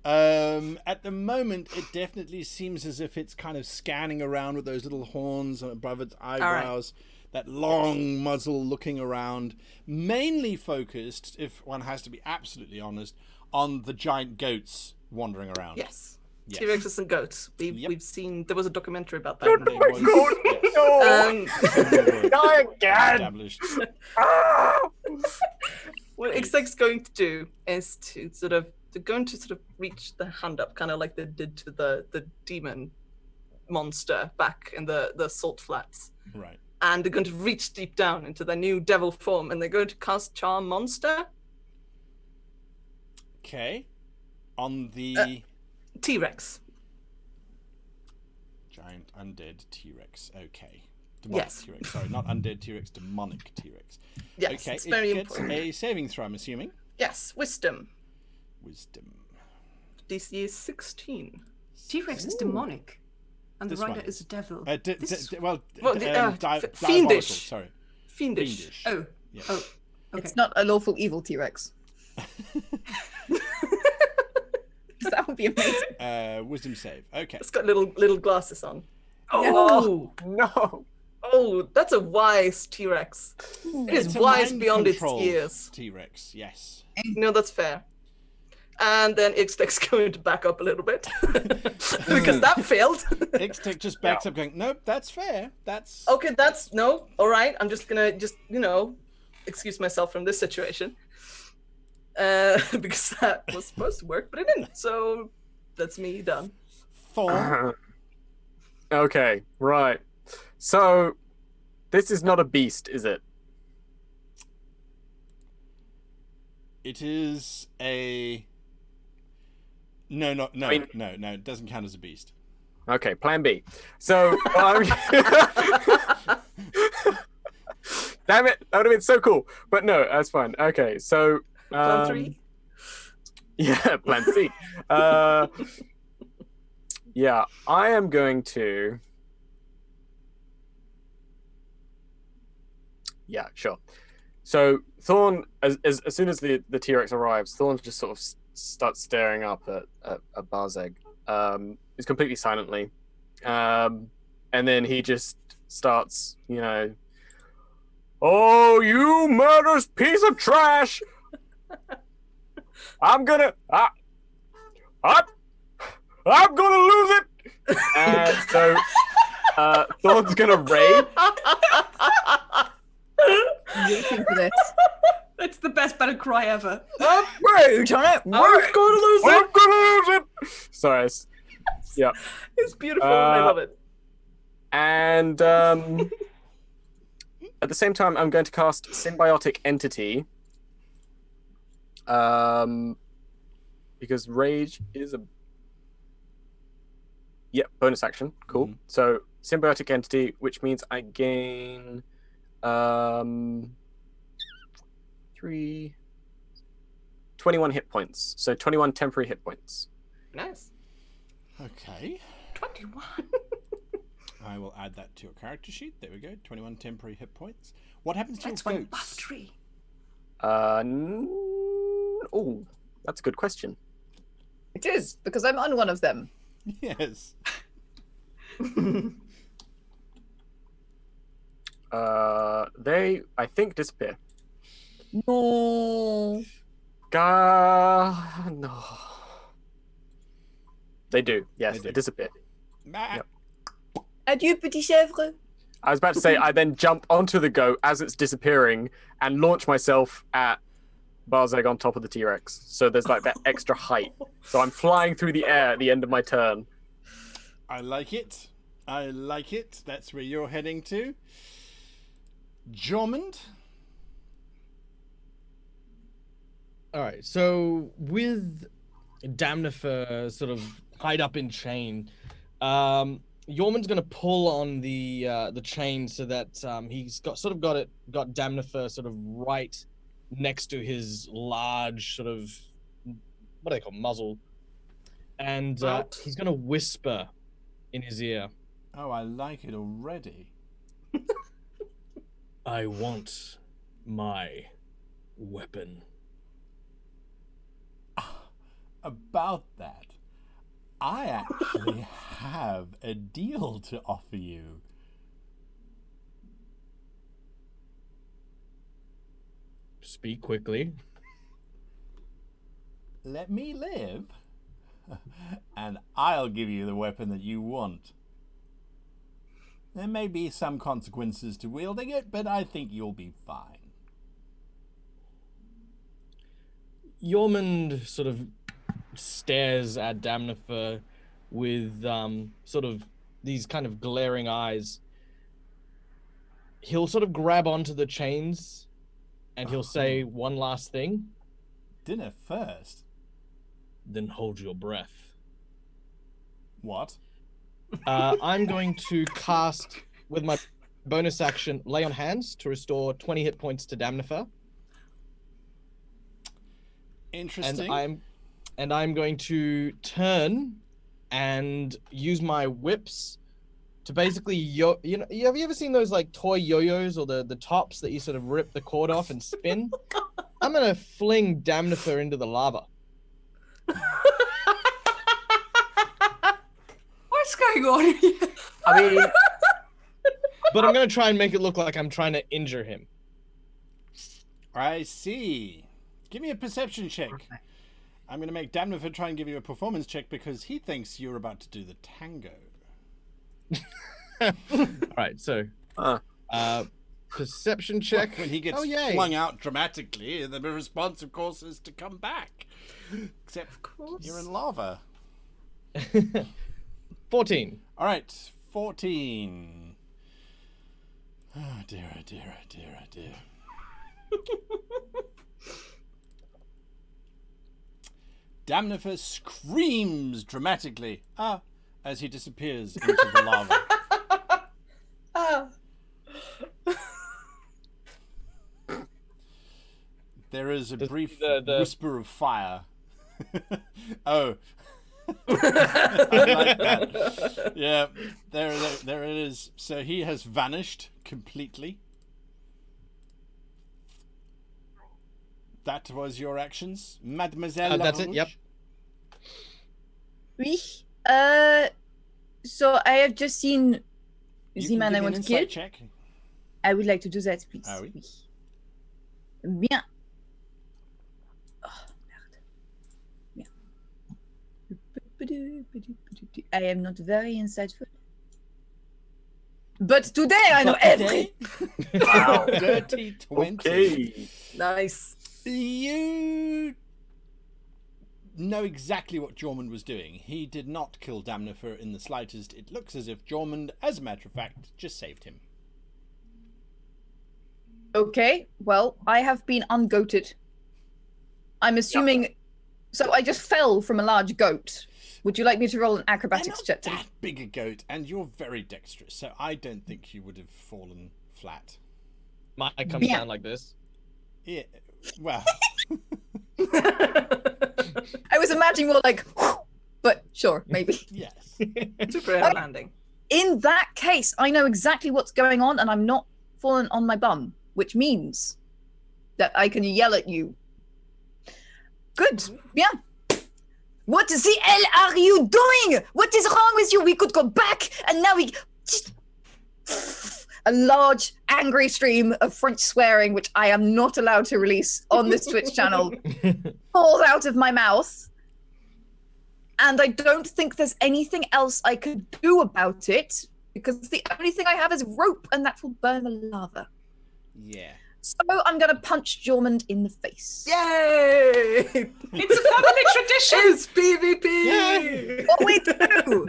at the moment it definitely seems as if it's kind of scanning around with those little horns above its eyebrows. That long muzzle looking around, mainly focused, if one has to be absolutely honest, on the giant goats wandering around. Yes. T-Rexes and goats. We've seen, there was a documentary about that. Established. What Ixtec's going to do is they're going to reach the hand up, kind of like they did to the demon monster back in the salt flats. Right. And they're going to reach deep down into their new devil form, and they're going to cast Charm Monster. Okay. On the... T-Rex. Giant undead T-Rex. Okay. Demonic T-Rex. Sorry, not undead T-Rex, demonic T-Rex. Yes, okay. it's very gets important. A saving throw, I'm assuming. Yes, Wisdom. Wisdom. DC is 16. T-Rex is demonic. And the This rider one is a devil. Fiendish. Sorry. Fiendish. Oh. Yeah. Oh. Okay. It's not a lawful evil T-Rex. That would be amazing. Wisdom save. Okay. It's got little glasses on. Oh no! Oh, that's a wise T-Rex. It is wise beyond its years. T-Rex, yes. No, that's fair. And then Ixtec's going to back up a little bit because that failed. Ixtec just backs up, going, "Nope, that's fair. That's okay. All right. I'm just gonna excuse myself from this situation because that was supposed to work, but it didn't. So that's me done. Thor." Okay, right. So this is not a beast, is it? It is a. No, it doesn't count as a beast. Okay, plan B. So, damn it, that would have been so cool. But no, that's fine. Okay, so... Plan 3? Yeah, plan C. Yeah, I am going to... Yeah, sure. So, Thorn, as soon as the T-Rex arrives, Thorn just sort of starts staring up at Barzeg. It's completely silently. And then he just starts, oh, you murderous piece of trash! I'm gonna lose it! And so Thorn's gonna rage. Waiting for this. It's the best battle cry ever. Rude on it. I'm gonna lose it. I'm gonna lose it! Sorry. Yeah. It's beautiful. I love it. And at the same time, I'm going to cast Symbiotic Entity. Because Rage is a... Yeah, bonus action. Cool. Mhm. So, Symbiotic Entity, which means I gain... 21 hit points. So 21 temporary hit points. Nice. Okay. 21. I will add that to your character sheet. There we go. 21 temporary hit points. What happens to That's your one buff goats? tree. Oh, that's a good question. It is, because I'm on one of them. Yes. They, I think, disappear. No. No. They do. Yes, They do. they disappear. Yep. Adieu, petit chèvre. I was about to say, I then jump onto the goat as it's disappearing and launch myself at Barzeg on top of the T-Rex. So there's like that extra height. So I'm flying through the air at the end of my turn. I like it. I like it. That's where you're heading to. Jormund? All right, so with Damnifer sort of tied up in chain, Yorman's gonna pull on the chain so that he's got Damnifer sort of right next to his large sort of what do they call muzzle, and Mouth. he's gonna whisper in his ear. Oh, I like it already. I want my weapon. About that, I actually have a deal to offer you. Speak quickly. Let me live, and I'll give you the weapon that you want. There may be some consequences to wielding it, but I think you'll be fine. Yormund sort of stares at Damnifer with sort of these kind of glaring eyes. He'll sort of grab onto the chains and he'll say one last thing. Dinner first? Then hold your breath. What? I'm going to cast with my bonus action Lay on Hands to restore 20 hit points to Damnifer. Interesting. And I'm going to turn and use my whips to basically have you ever seen those like toy yo-yos or the tops that you sort of rip the cord off and spin? I'm gonna fling Damnifer into the lava. What's going on here? I mean, But I'm gonna try and make it look like I'm trying to injure him. I see. Give me a perception check. I'm going to make Damnifer try and give you a performance check because he thinks you're about to do the tango. Alright, so perception check. When he gets Oh, yay. flung out dramatically, the response, of course, is to come back. Except you're in lava. 14. All right, 14. Oh dear, oh dear, oh dear, oh dear. Damnifer screams dramatically as he disappears into the lava. There is a brief whisper of fire. Oh. I like that. Yeah, there it is. So he has vanished completely. That was your actions, Mademoiselle. That's it, Larouche? yep. Oui. So I have just seen You the can man give I me want an to kill. insight check. I would like to do that, please. Ah oui. Bien. Oh, merde. Bien. I am not very insightful. But today I know everything. Wow. Dirty 20. Okay. Nice. You know exactly what Jormund was doing. He did not kill Damnifer in the slightest. It looks as if Jormund, as a matter of fact, just saved him. Okay, well, I have been ungoated. I'm assuming. So I just fell from a large goat. Would you like me to roll an They're acrobatics not check? that big a goat, and you're very dexterous, so I don't think you would have fallen flat. Mine comes Yeah. down like this. Yeah, well, I was imagining more like, but sure, maybe. yes. Super air landing. In that case, I know exactly what's going on, and I'm not fallen on my bum, which means that I can yell at you. Good. Bien. What the hell are you doing? What is wrong with you? We could go back, and now we just a large angry stream of French swearing, which I am not allowed to release on this Twitch channel, falls out of my mouth. And I don't think there's anything else I could do about it, because the only thing I have is rope, and that will burn the lava. Yeah. So I'm gonna punch Jormund in the face. Yay! It's a family tradition. It's PvP! What we do?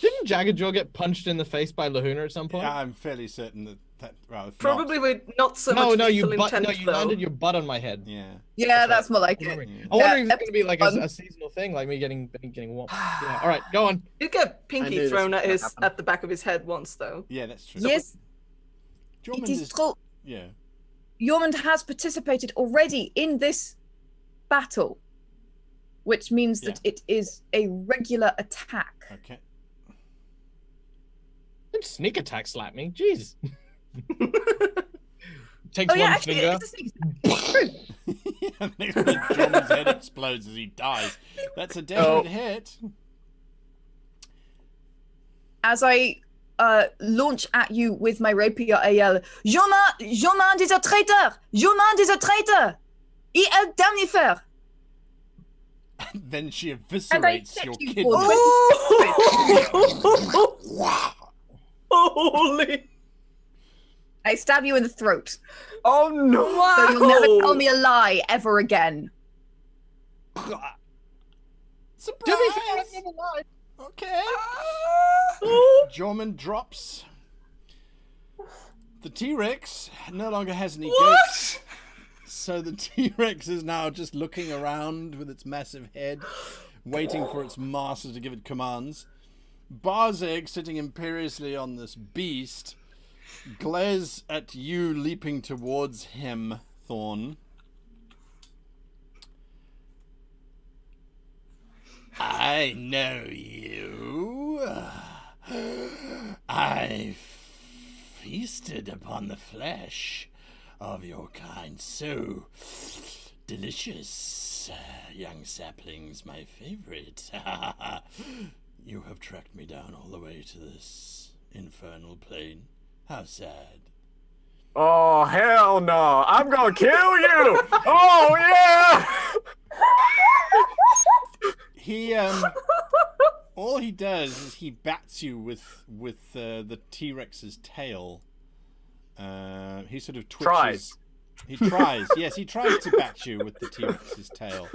Didn't Jaggedjaw get punched in the face by Lahuna at some point? I'm fairly certain that well, if Probably not, with not so no, much no, you lethal intent, you though. landed your butt on my head. yeah. Yeah, That's that's more like I it. wonder if Yeah, it's gonna be like fun. a seasonal thing, like me getting whooped. Yeah. All right, go on. Did get I pinky knew this thrown was at gonna his happen. at the back of his head once, though. Yeah, that's true. Yes, Jormund it is true. Yeah. Jormund has participated already in this battle, which means that it is a regular attack. Okay. Don't sneak attack slap me. Jeez. Takes Oh yeah, one actually, finger. it's a sneak attack. And then Jormund's head explodes as he dies. That's a definite hit. As I launch at you with my rapier, I yell, Jormund is a traitor! Jormund is a traitor! He helped Damnifer! And then she And I eviscerates hit your you kidney. for Holy! I stab you in the throat. Oh no! So you'll never tell me a lie ever again. Surprise! To be fair, I've never lied. Okay. Jormund drops. The T-Rex no longer has any gates. So the T-Rex is now just looking around with its massive head, waiting for its master to give it commands. Barzeg, sitting imperiously on this beast, glares at you leaping towards him, Thorn. I know you. I feasted upon the flesh of your kind. So delicious, young saplings, my favorite. You have tracked me down all the way to this infernal plane. How sad. Oh hell no! I'm gonna kill you! Oh yeah! He all he does is he bats you with the T-Rex's tail. He sort of twitches. Tries. He tries. Yes, he tries to bat you with the T-Rex's tail.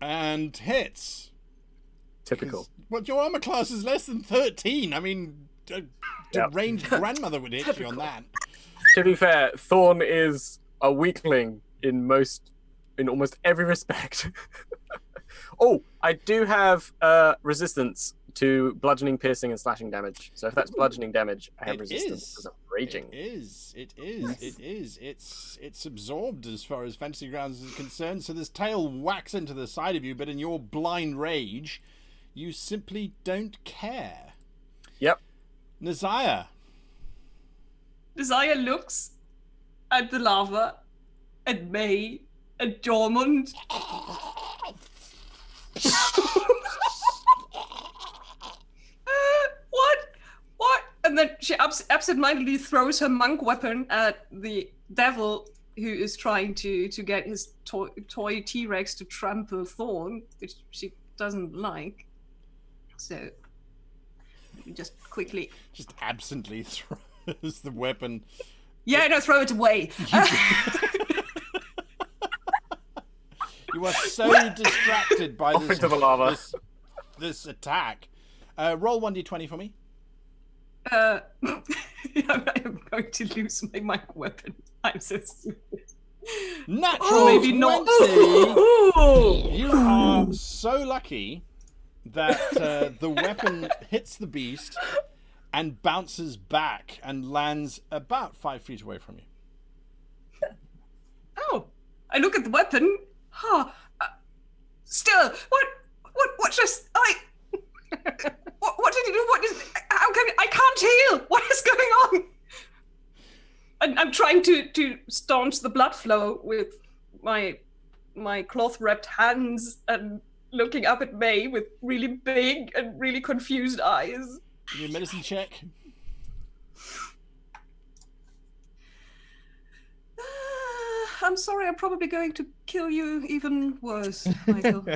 And hits. Typical. Well, your armor class is less than 13. I mean, a deranged grandmother would hit you on that. To be fair, Thorn is a weakling in almost every respect. Oh, I do have resistance to bludgeoning, piercing, and slashing damage. So if that's bludgeoning damage, I have It resistance is. because I'm raging. It is. It's absorbed as far as Fantasy Grounds is concerned. So this tail whacks into the side of you, but in your blind rage, you simply don't care. Yep. Nazaya. Desire looks at the lava, at May, at Jormund. And then she absentmindedly throws her monk weapon at the devil who is trying to get his toy T-Rex to trample Thorn, which she doesn't like. So you just quickly... Just absently throws the weapon. Yeah, no, throw it away. You are so distracted by Off into the lava. this attack. Roll 1d20 for me. I am going to lose my mic weapon. I'm so stupid. Natural maybe 20. not. You are so lucky that the weapon hits the beast and bounces back and lands about 5 feet away from you. Oh, I look at the weapon. Still, what just, what did he do? How can, I can't heal. What is going on? And I'm trying to staunch the blood flow with my cloth-wrapped hands and looking up at May with really big and really confused eyes. Give me a medicine check. I'm sorry, I'm probably going to kill you even worse, Michael.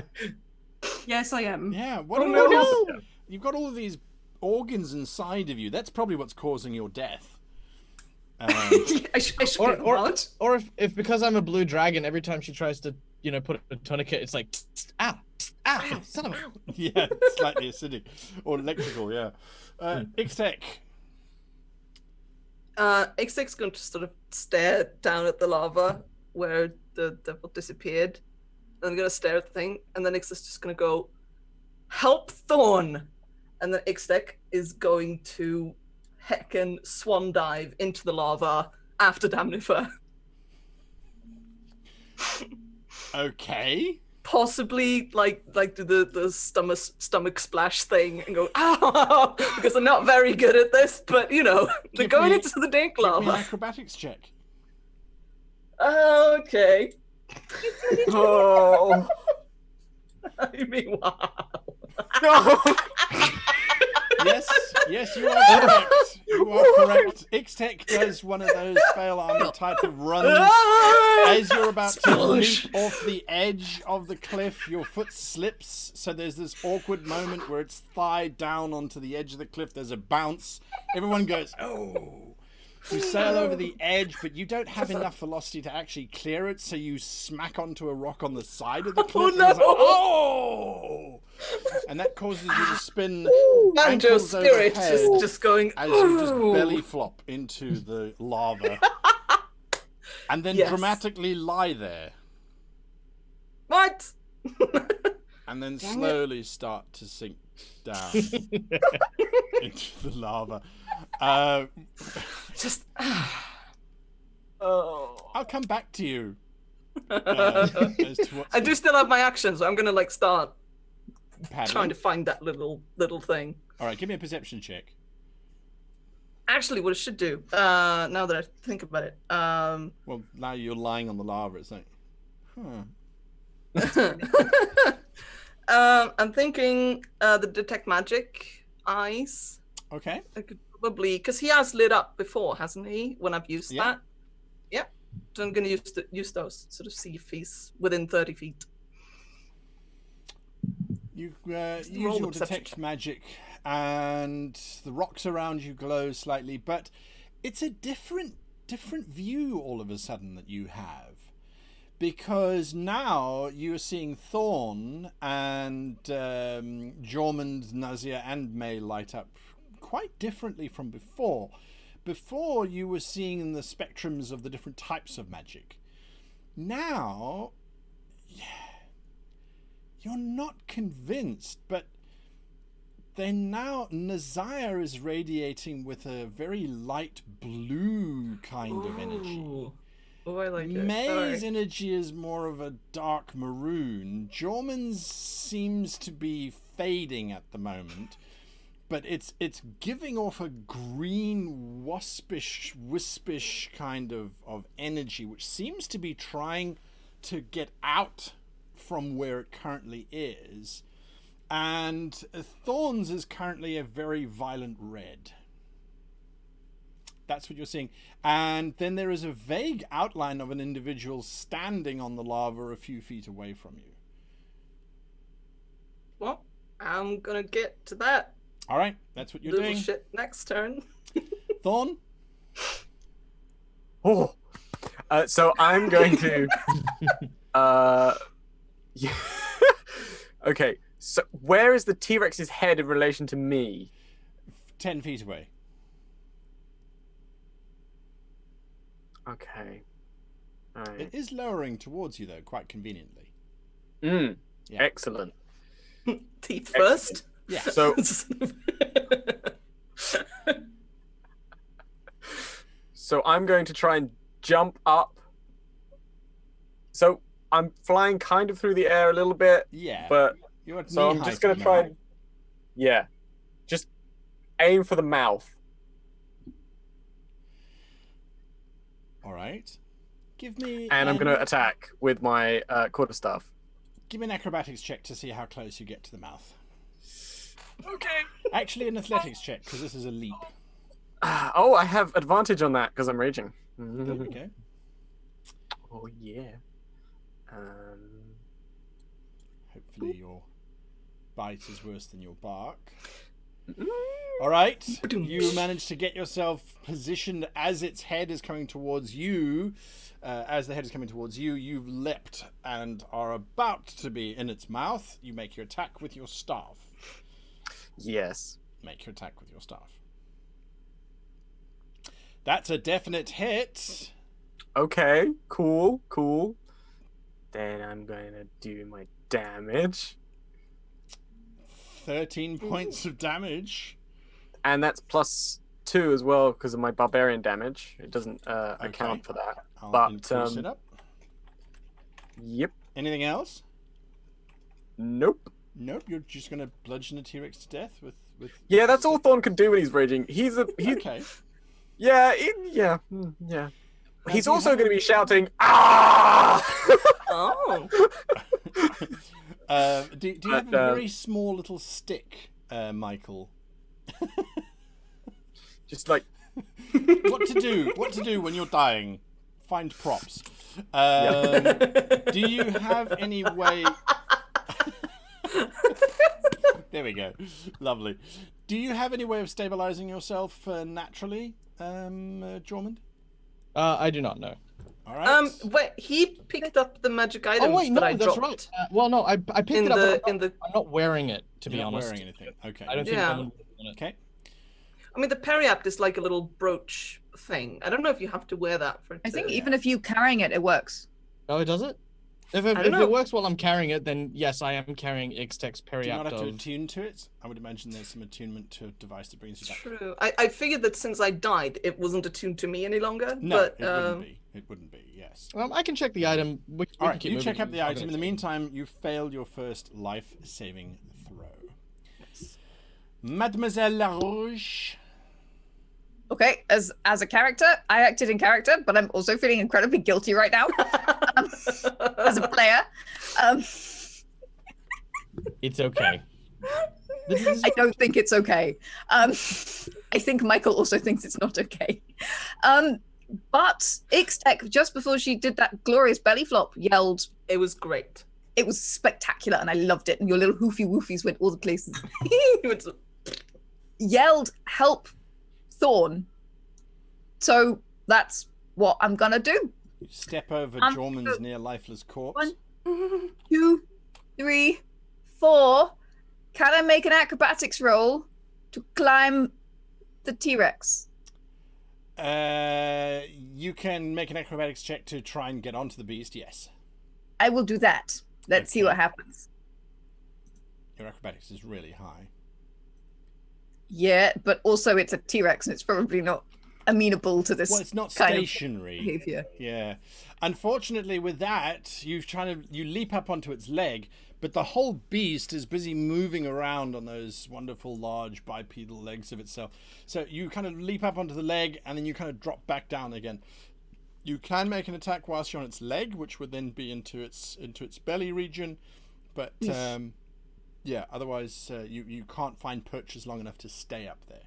Yes, I am. Yeah, you've got all of these organs inside of you. That's probably what's causing your death. I should get them out. Or if because I'm a blue dragon, every time she tries to, put a tourniquet, it's like, ow, son of a... Yeah, slightly acidic. Or electrical, yeah. Ixtec. Ixtec's going to sort of stare down at the lava where the devil disappeared. And I'm going to stare at the thing, and then Ixtec's just going to go, help Thorn! And then Ixtec is going to heckin' swan dive into the lava after Damnifer. Okay. Possibly like do the stomach splash thing and go, ow, because I'm not very good at this, but they're going into the dank Give me an lava. acrobatics check. Okay. Oh. I mean, wow. Yes, you are correct. You are correct. Ixtec does one of those fail armor type of runs. As you're about to leap off the edge of the cliff, your foot slips, so there's this awkward moment where it's thigh down onto the edge of the cliff. There's a bounce. Everyone goes, oh. You sail over the edge, but you don't have enough velocity to actually clear it, so you smack onto a rock on the side of the cliff. Oh, no. And, oh! And that causes you to spin And your ankles spirit overhead is just going, as you just belly flop into the lava. And then Yes. dramatically lie there. what? And then slowly start to sink down into the lava. Just, Oh. I'll come back to you. As to what's I do still have my action, so I'm going to start paddling. trying to find that little thing. All right, give me a perception check. Actually, what I should do, now that I think about it, Well, now you're lying on the lava. It's like, I'm thinking the detect magic eyes. okay. I could probably, because he has lit up before, hasn't he? When I've used Yeah. that. Yep. So I'm going to use those, sort of see if he's within 30 feet. You roll use the your perception detect check. magic, and the rocks around you glow slightly, but it's a different view all of a sudden that you have, because now you are seeing Thorn and Jormund, Nazir, and May light up quite differently from before. Before you were seeing the spectrums of the different types of magic. Now, you're not convinced, but then now Nazir is radiating with a very light blue kind of energy. Oh, I like it. May's Alright. energy is more of a dark maroon. Jorman's seems to be fading at the moment, but it's giving off a green wispish kind of energy, which seems to be trying to get out from where it currently is. And Thorns is currently a very violent red. That's what you're seeing. And then there is a vague outline of an individual standing on the lava a few feet away from you. Well, I'm gonna get to that All right, that's what you're little doing. shit next turn. Thorn? Oh. So I'm going to. Yeah. Okay. So where is the T-Rex's head in relation to me? 10 feet away. Okay. All It right. is lowering towards you, though, quite conveniently. Yeah. Yeah. Excellent. Teeth first. Yeah. So So I'm going to try and jump up. So I'm flying kind of through the air a little bit, Yeah. but You're at so I'm knee-height just going at to the try moment. and, yeah, just aim for the mouth. All right. Give me And I'm going to attack with my quarterstaff. give me an acrobatics check to see how close you get to the mouth. Okay. Actually, an athletics check, because this is a leap. Oh, I have advantage on that because I'm raging. There we go. Oh, yeah. Hopefully your bite is worse than your bark. All right. You manage to get yourself positioned as its head is coming towards you. As the head is coming towards you, you've leapt and are about to be in its mouth. You make your attack with your staff. Yes. Make your attack with your staff. That's a definite hit. Okay, cool. Then I'm going to do my damage. 13 points of damage. And that's +2 as well because of my barbarian damage. It doesn't account for that. I'll But, increase it up. Yep. Anything else? Nope. Nope. You're just going to bludgeon a T-Rex to death with... Yeah, that's all Thorn can do when he's raging. He's Okay. yeah. He's Now, also going to be shouting, "Ah!" Oh. Do you have a very small little stick, Michael? Just like, What to do when you're dying? Find props. Do you have any way? There we go. Lovely. Do you have any way of stabilizing yourself naturally, Jormund? I do not know. All right. Wait, he picked up the magic items Oh wait, no, that I that's dropped. right. Well, no, I picked In it up. the But in the I'm not wearing it, to be You're not honest. wearing anything. Okay. I don't think Yeah. I'm on it. Okay. I mean, the periapt is like a little brooch thing. I don't know if you have to wear that for. I think even if you carrying it, it works. Oh, it does it? If don't it know. works while I'm carrying it, then yes, I am carrying Ixtec's Do you not periapt have to of... attune to it? I would imagine there's some attunement to a device that brings you back. True. I figured that since I died, it wasn't attuned to me any longer. No, but, it wouldn't be. It wouldn't be. Yes. I can check the item. We All can right, keep you moving. check up the I'm item. In the gonna- meantime, you failed your first life-saving throw. Mademoiselle Larouche. Okay, as a character, I acted in character, but I'm also feeling incredibly guilty right now as a player. It's okay. This is- I don't think it's okay. I think Michael also thinks it's not okay. But Ixtec, just before she did that glorious belly flop, yelled, It was great. it was spectacular and I loved it. And your little hoofy woofies went all the places. It was- Yelled, help Thorn. So that's what I'm gonna do. You step over Um, Jormund's near lifeless corpse. One. 2, 3, 4. Can I make an acrobatics roll to climb the T-Rex? You can make an acrobatics check to try and get onto the beast. Yes. I will do that. Let's see Okay. what happens. Your acrobatics is really high. Yeah, but also it's a T-Rex and it's probably not amenable to this Well, it's not kind of stationary. behavior. Yeah. Unfortunately, with that, you leap up onto its leg, but the whole beast is busy moving around on those wonderful large bipedal legs of itself. So you kind of leap up onto the leg and then you kind of drop back down again. You can make an attack whilst you're on its leg, which would then be into its belly region, but yeah, otherwise you can't find perches long enough to stay up there.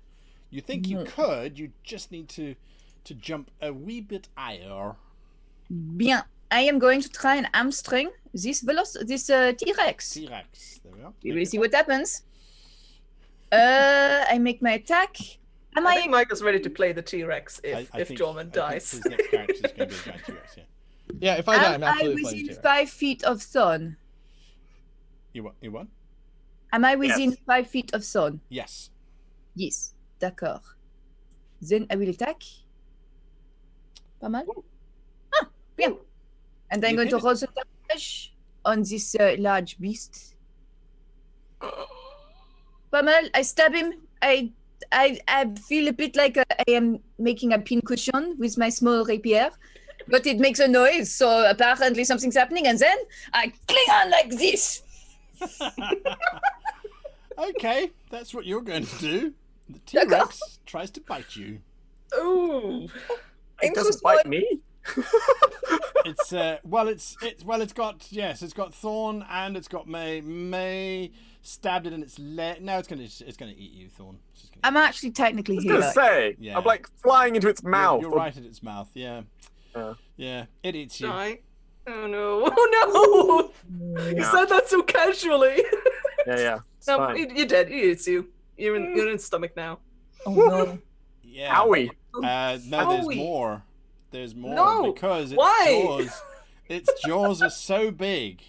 You think you could, you just need to jump a wee bit higher. Bien. I am going to try and hamstring this T-Rex. T-Rex. There we are. We will see what happens. I make my attack. I think Michael's ready to play the T-Rex if Jorman dies. His next character is going to be a giant T-Rex, yeah. Yeah, if I die, I'm absolutely within playing 5 feet of Thorn? You what? Am I within 5 feet of Thorn? Yes. Yes. D'accord. Then I will attack. Pas mal. Ah, bien. And I'm going to roll some damage on this large beast. Pas mal. I stab him. I feel a bit like I am making a pincushion with my small rapier, but it makes a noise, so apparently something's happening, and then I cling on like this. Okay, that's what you're going to do. The T-Rex tries to bite you. Ooh. It doesn't bite me. It's got Thorn and it's got May. May stabbed it in its leg. No, it's gonna eat you, Thorn. I'm actually technically here. I was gonna say, Yeah. I'm like flying into its mouth. You're right at its mouth. Yeah. Yeah. It eats you. Die. Oh no! Oh no! You said that so casually. Yeah. It's No, fine. you're dead. It eats you. You're in its stomach now. Oh no. Yeah. Owie. No, there's more. There's more No, because its why? jaws are so big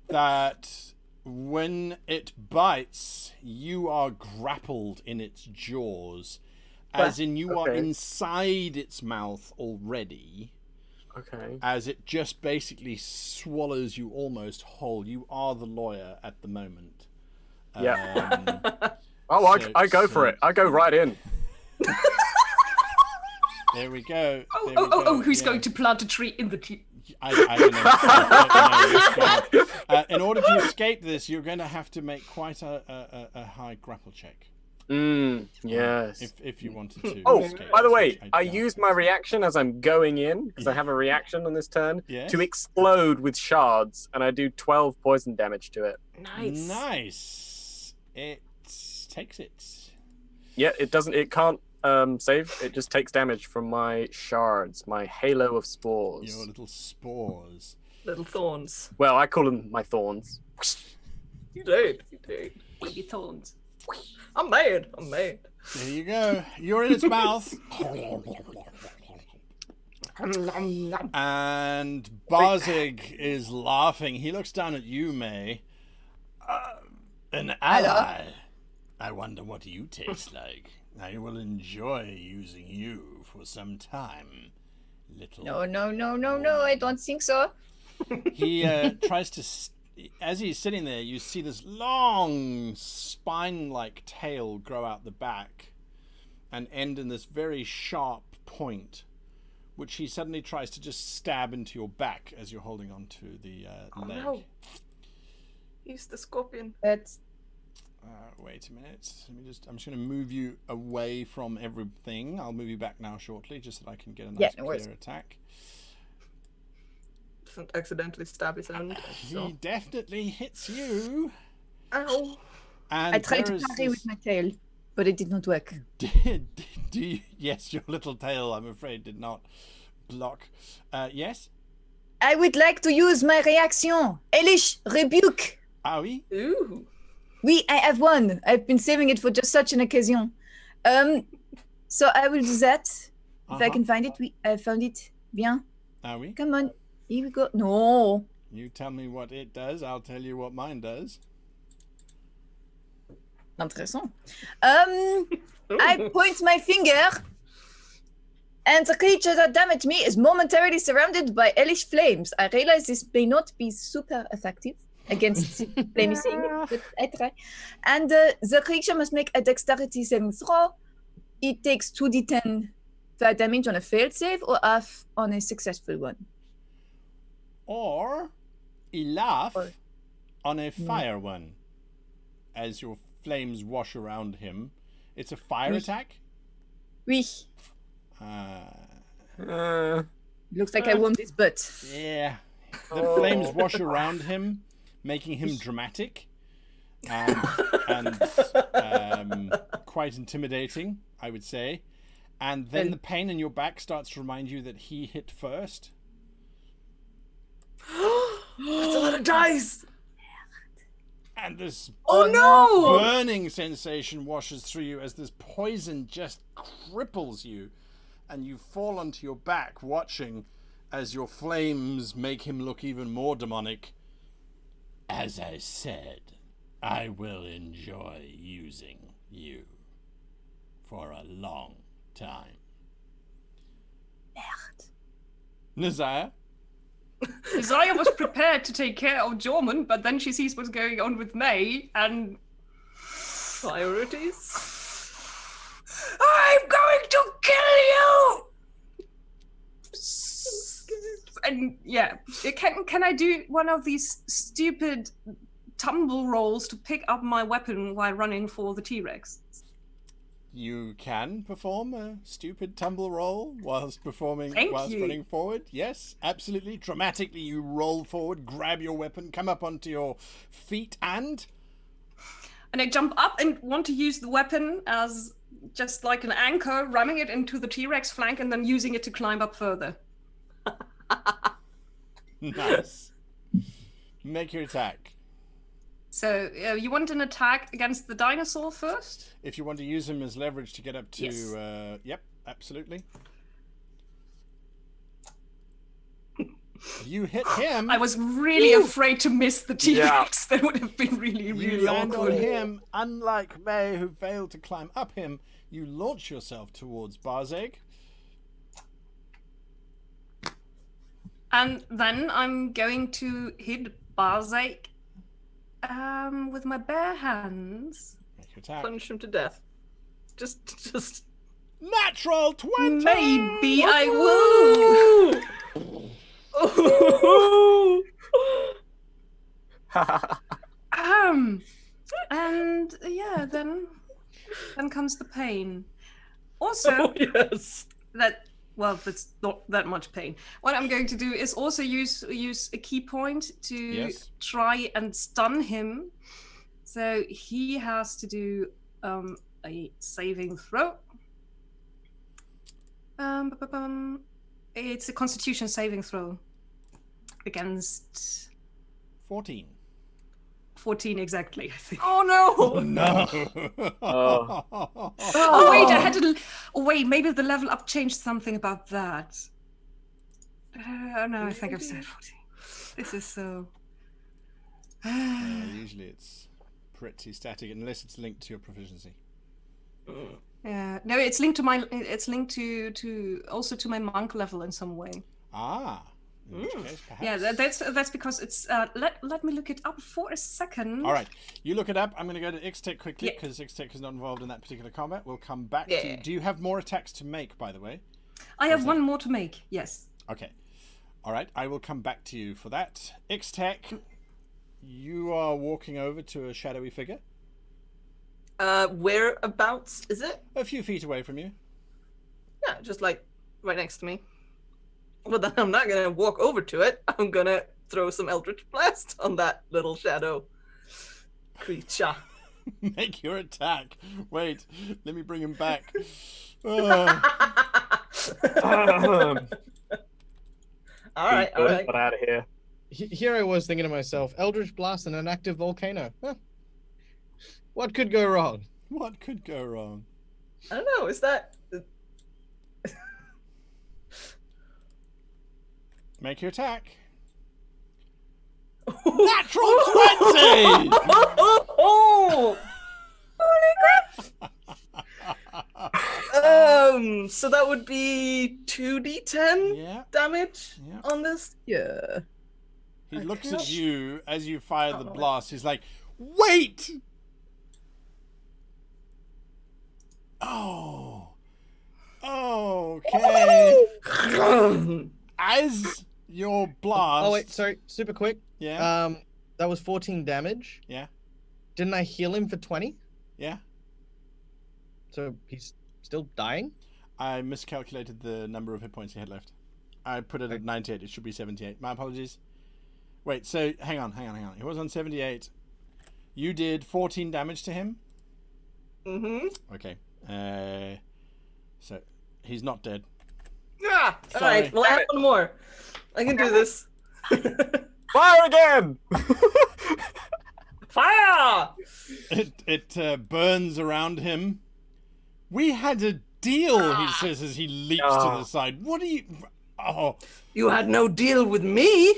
that when it bites, you are grappled in its jaws, as in you are inside its mouth already. Okay. As it just basically swallows you almost whole. You are the lawyer at the moment. Yeah. I go for it. I go right in. There we go. Who's going to plant a tree in the tree? I don't know. In order to escape this, you're going to have to make quite a high grapple check. Yes. If you wanted to. Oh, escape by the this, way, which I doubt. used my reaction as I'm going in, because I have a reaction on this turn, Yes? to explode with shards, and I do 12 poison damage to it. Nice. It takes it. Yeah, it can't save, it just takes damage from my shards, my halo of spores. Your little spores. Little thorns. Well, I call them my thorns. You did. Baby thorns. I'm mad. There you go. You're in its mouth. And Barzig is laughing. He looks down at you, May. An ally. I wonder what you taste like. I will enjoy using you for some time, little. No, I don't think so. He tries to. As he's sitting there, you see this long spine-like tail grow out the back and end in this very sharp point, which he suddenly tries to just stab into your back as you're holding onto the leg. No. He's the scorpion. That's Wait a minute. I'm just going to move you away from everything. I'll move you back now shortly, just so that I can get a nice clear attack. Doesn't accidentally stab his own. He definitely hits you. Ow. And I tried to parry with my tail, but it did not work. Yes, your little tail, I'm afraid, did not block. Yes? I would like to use my reaction. Elish, rebuke. Ah oui? Ooh. Oui, I have one. I've been saving it for just such an occasion. So I will do that. If I can find it. Oui, I found it. Bien. Ah oui? Come on. Here we go. No. You tell me what it does, I'll tell you what mine does. Intéressant. I point my finger, and the creature that damaged me is momentarily surrounded by hellish flames. I realize this may not be super effective against flamey thing, but I try. And the creature must make a dexterity saving throw. It takes 2d10 fire damage on a failed save or half on a successful one. Or he laugh on a fire one as your flames wash around him. It's a fire attack? Oui. Looks like I warmed his butt. Yeah. The flames wash around him, making him dramatic and quite quite intimidating, I would say. And then the pain in your back starts to remind you that he hit first. That's a lot of dice. And this Oh no! burning sensation washes through you as this poison just cripples you. And you fall onto your back, watching as your flames make him look even more demonic. As I said, I will enjoy using you for a long time. Nazaya? Zaya was prepared to take care of Jorman, but then she sees what's going on with May, and Priorities? I'm going to kill you! And yeah, can I do one of these stupid tumble rolls to pick up my weapon while running for the T-Rex? You can perform a stupid tumble roll whilst Thank you. running forward. Yes, absolutely. Dramatically, you roll forward, grab your weapon, come up onto your feet, and I jump up and want to use the weapon as just like an anchor, ramming it into the T-Rex flank and then using it to climb up further. nice. Make your attack. So you want an attack against the dinosaur first? If you want to use him as leverage to get up to... Yes. Yep, absolutely. You hit him. I was really afraid to miss the T-Rex. That would have been really, You really land awkward. on him. Unlike May, who failed to climb up him, you launch yourself towards Barzeg. And then I'm going to hit Barzeg with my bare hands. Make your attack. Punch him to death. Just. Natural 20! Maybe I will. And yeah, then comes the pain. Also, Oh, yes. that's not that much pain. What I'm going to do is also use a key point to Yes. try and stun him. So he has to do a saving throw. It's a Constitution saving throw against 14. 14 exactly, I think. Oh no! No! Oh wait, I had to. Oh wait, maybe the level up changed something about that. No, I think I've said 14. This is so. Usually it's pretty static unless it's linked to your proficiency. Yeah, no, it's linked to my. It's linked to also to my monk level in some way. Ah, in which case, perhaps. Yeah, that's because it's. Let me look it up for a second. All right, you look it up. I'm going to go to Ixtec quickly Yeah. because Ixtec is not involved in that particular combat. We'll come back to you. Yeah. Do you have more attacks to make, by the way? I have one more to make. Yes. Okay. All right, I will come back to you for that. Ixtec, you are walking over to a shadowy figure Whereabouts is it? a few feet away from you. Yeah, just like right next to me. Well, then I'm not gonna walk over to it. I'm gonna throw some Eldritch Blast on that little shadow creature. Make your attack. Wait, let me bring him back. All right, all right. Get out of here. Here I was thinking to myself, Eldritch Blast and an active volcano. Huh. What could go wrong? What could go wrong? I don't know. Is that? Make your attack. Natural Natural 20! Oh! So that would be 2d10 Yeah, damage yeah. on this. Yeah. He I looks can't- at you as you fire the Oh. blast. He's like, wait! Oh. Okay. As your blast... Oh wait, sorry, super quick. Yeah, That was 14 damage. yeah, Didn't I heal him for 20? yeah. So he's still dying? I miscalculated the number of hit points he had left. I put it at 98. It should be 78. My apologies. Wait, so hang on. He was on 78. You did 14 damage to him? Mm-hmm. Okay. So he's not dead. Yeah. All Sorry. right. Well, I have one more. I can do this. Fire again! Fire! It burns around him. We had a deal, he says as he leaps to the side. What are you... Oh. You had no deal with me.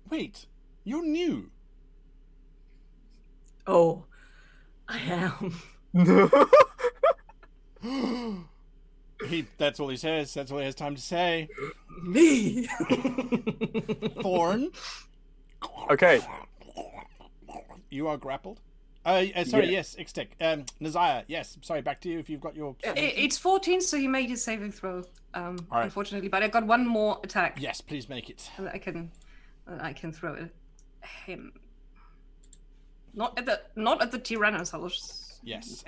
Wait. You're new. Oh, I am. That's all he says. That's all he has time to say. Me. Thorn. Okay. You are grappled. Sorry, Yeah. yes, Ixtec. Nazaya, yes. Sorry, back to you if you've got your... It's 14, so he made his saving throw. right. Unfortunately, but I got one more attack. Yes, please make it. And I can throw it at him. Not at the Tyrannosaurus. Yes,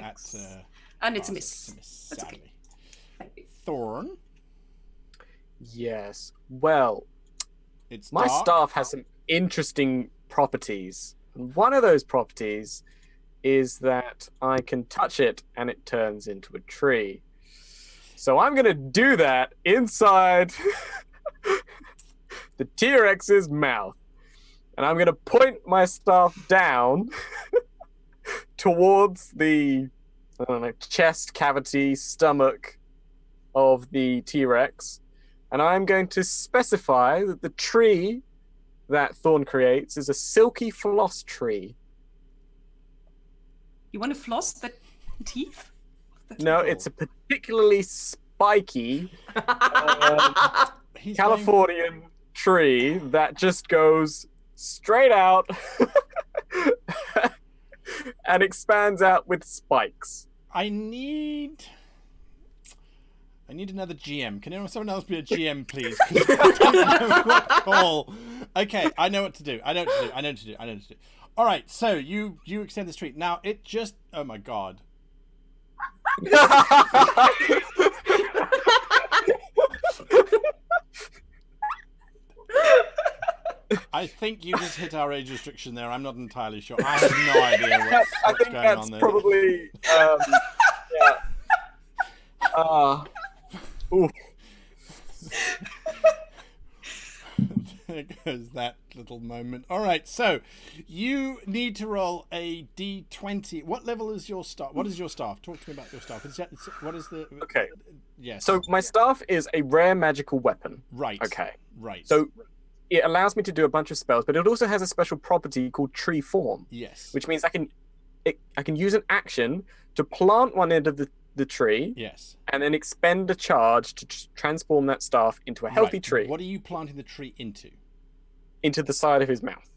and it's a it's miss. a miss, That's sadly. okay. Thank you. Thorn. Yes. Well, It's my dark. staff has some interesting properties. And one of those properties is that I can touch it and it turns into a tree. So I'm going to do that inside the T-Rex's mouth. And I'm going to point my staff down towards the chest cavity, stomach of the T-Rex. And I'm going to specify that the tree that Thorn creates is a silky floss tree. You want to floss the teeth? No, it's a particularly spiky He's Californian tree that just goes straight out and expands out with spikes. I need another GM. Can someone else be a GM, please? 'Cause I don't know what call. Okay, I know what to do. I know what to do. All right, so you extend the street. Now it just... Oh my god. I think you just hit our age restriction there. I'm not entirely sure. I have no idea I what's think going that's on there. probably oof. There goes that little moment. All right, so you need to roll a d20. What level is your staff? What is your staff? Talk to me about your staff. What is the... Okay. Yes. So my staff is a rare magical weapon. Right. Okay. Right. So it allows me to do a bunch of spells, but it also has a special property called tree form, Yes. which means I can use an action to plant one end of the tree Yes. and then expend a charge to transform that staff into a healthy Right. tree What are you planting the tree into? into the side of his mouth.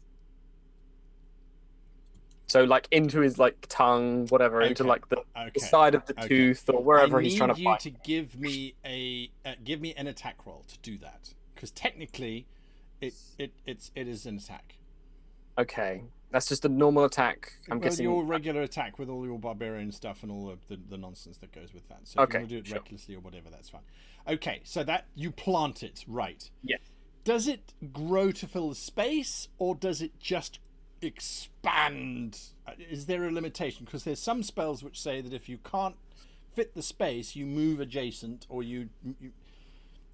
So like into his like tongue, whatever, into Okay. like the Okay. side of the Okay. tooth or wherever he's trying to I bite. need you to give me an attack roll to do that, because technically, it is an attack. Okay, that's just a normal attack. I'm Well, guessing. your regular attack with all your barbarian stuff and all of the nonsense that goes with that. So if Okay, you want to do it sure. recklessly or whatever, that's fine. Okay, so that you plant it, right? Yeah. Does it grow to fill the space, or does it just expand? Is there a limitation? Because there's some spells which say that if you can't fit the space, you move adjacent, or you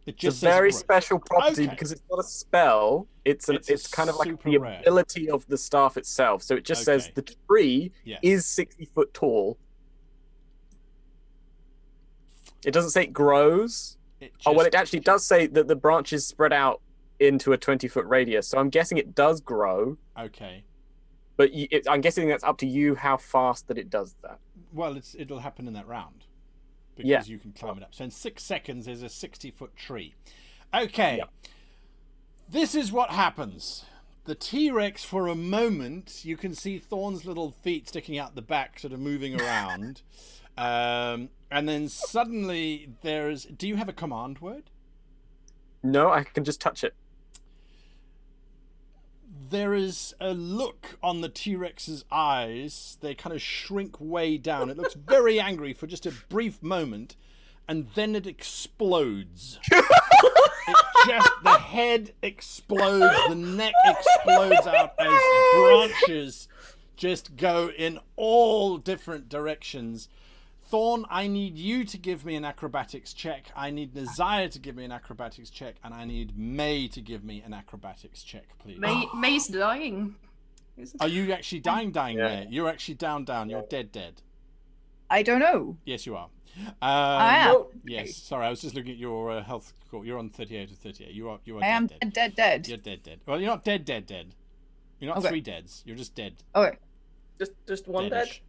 it just It's a says it very grows. special property Okay. because it's not a spell. It's kind of like super the rare. ability of the staff itself. So it just says Okay. the tree Yes. is 60 foot tall. It doesn't say it grows. Oh, well, it actually does say that the branches spread out into a 20-foot radius. So I'm guessing it does grow, Okay. but I'm guessing that's up to you how fast that it does that. Well, it'll happen in that round. Because Yeah. you can climb it up. So in 6 seconds, there's a 60-foot tree. Okay. Yeah. This is what happens. The T-Rex, for a moment, you can see Thorn's little feet sticking out the back, sort of moving around. And then suddenly there's... Do you have a command word? No, I can just touch it. There is a look on the T-Rex's eyes. They kind of shrink way down. It looks very angry for just a brief moment, and then it explodes. The head explodes, the neck explodes out as branches just go in all different directions. Thorn, I need you to give me an acrobatics check. I need Nazaya to give me an acrobatics check, and I need May to give me an acrobatics check, please. May's dying. Are you actually dying, Yeah. May? You're actually down. You're dead. I don't know. Yes, you are. I am. Yes. Sorry, I was just looking at your health score. You're on 38 or 38. You are I am dead. dead. You're dead. Well, you're not dead. You're not Okay. 3 deads. You're just dead. Okay. Just one dead. Deadish.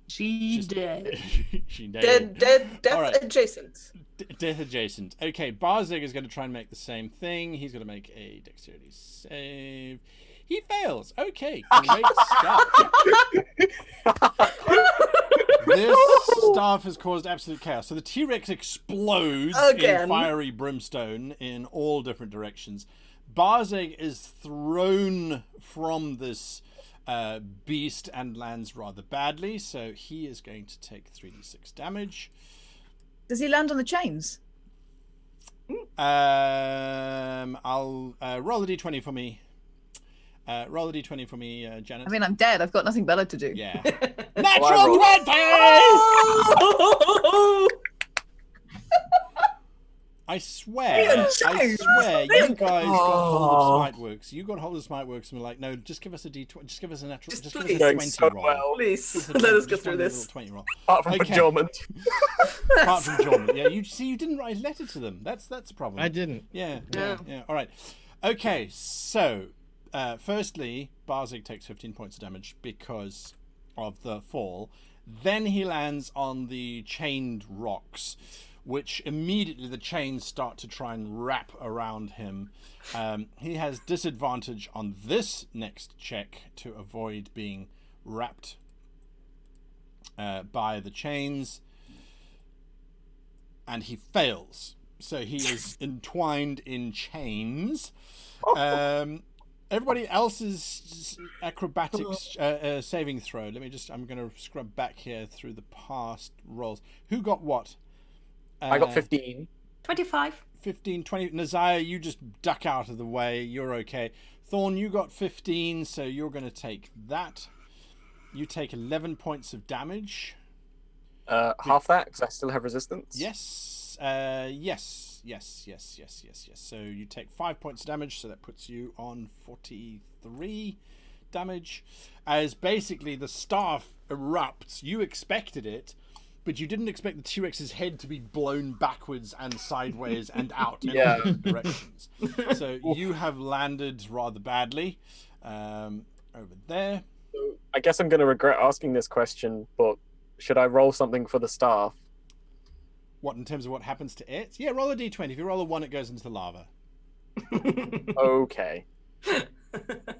She Just- dead. She dead. Death All right. adjacent. Death adjacent. Okay, Barzeg is going to try and make the same thing. He's going to make a dexterity save. He fails. Okay, great stuff. This staff has caused absolute chaos. So the T-Rex explodes Again. in fiery brimstone in all different directions. Barzeg is thrown from this beast and lands rather badly. So he is going to take 3d6 damage. Does he land on the chains? I'll roll a d20 for me. Roll a d20 for me, Janet. I mean, I'm dead. I've got nothing better to do. Yeah. I Natural roll. 20! I swear, you guys got hold of Smiteworks. You got hold of Smiteworks and were like, no, just give us a d20. Just give us a natural. Just Just give us please. a Going 20 so roll. well. Please, Just a let us 20 get through just one this. little 20 roll. Apart from Okay. procurement. Apart from Jordan. Yeah, you didn't write a letter to them. That's a problem. I didn't. Yeah. Yeah. All right. Okay, so firstly, Barzeg takes 15 points of damage because of the fall. Then he lands on the chained rocks, which immediately the chains start to try and wrap around him. He has disadvantage on this next check to avoid being wrapped by the chains. And he fails. So he is entwined in chains. Everybody else's acrobatics saving throw. I'm going to scrub back here through the past rolls. Who got what? I got 15. 25. 15, 20. Nazaya, you just duck out of the way. You're okay. Thorn, you got 15, so you're going to take that. You take 11 points of damage. Half that, because I still have resistance. Yes. Yes. So you take 5 points of damage, so that puts you on 43 damage. As basically the staff erupts. You expected it, but you didn't expect the T-Rex's head to be blown backwards and sideways and out in all different directions. So you have landed rather badly over there. I guess I'm going to regret asking this question, but should I roll something for the staff? What, in terms of what happens to it? Yeah, roll a d20. If you roll a 1, it goes into the lava. Okay.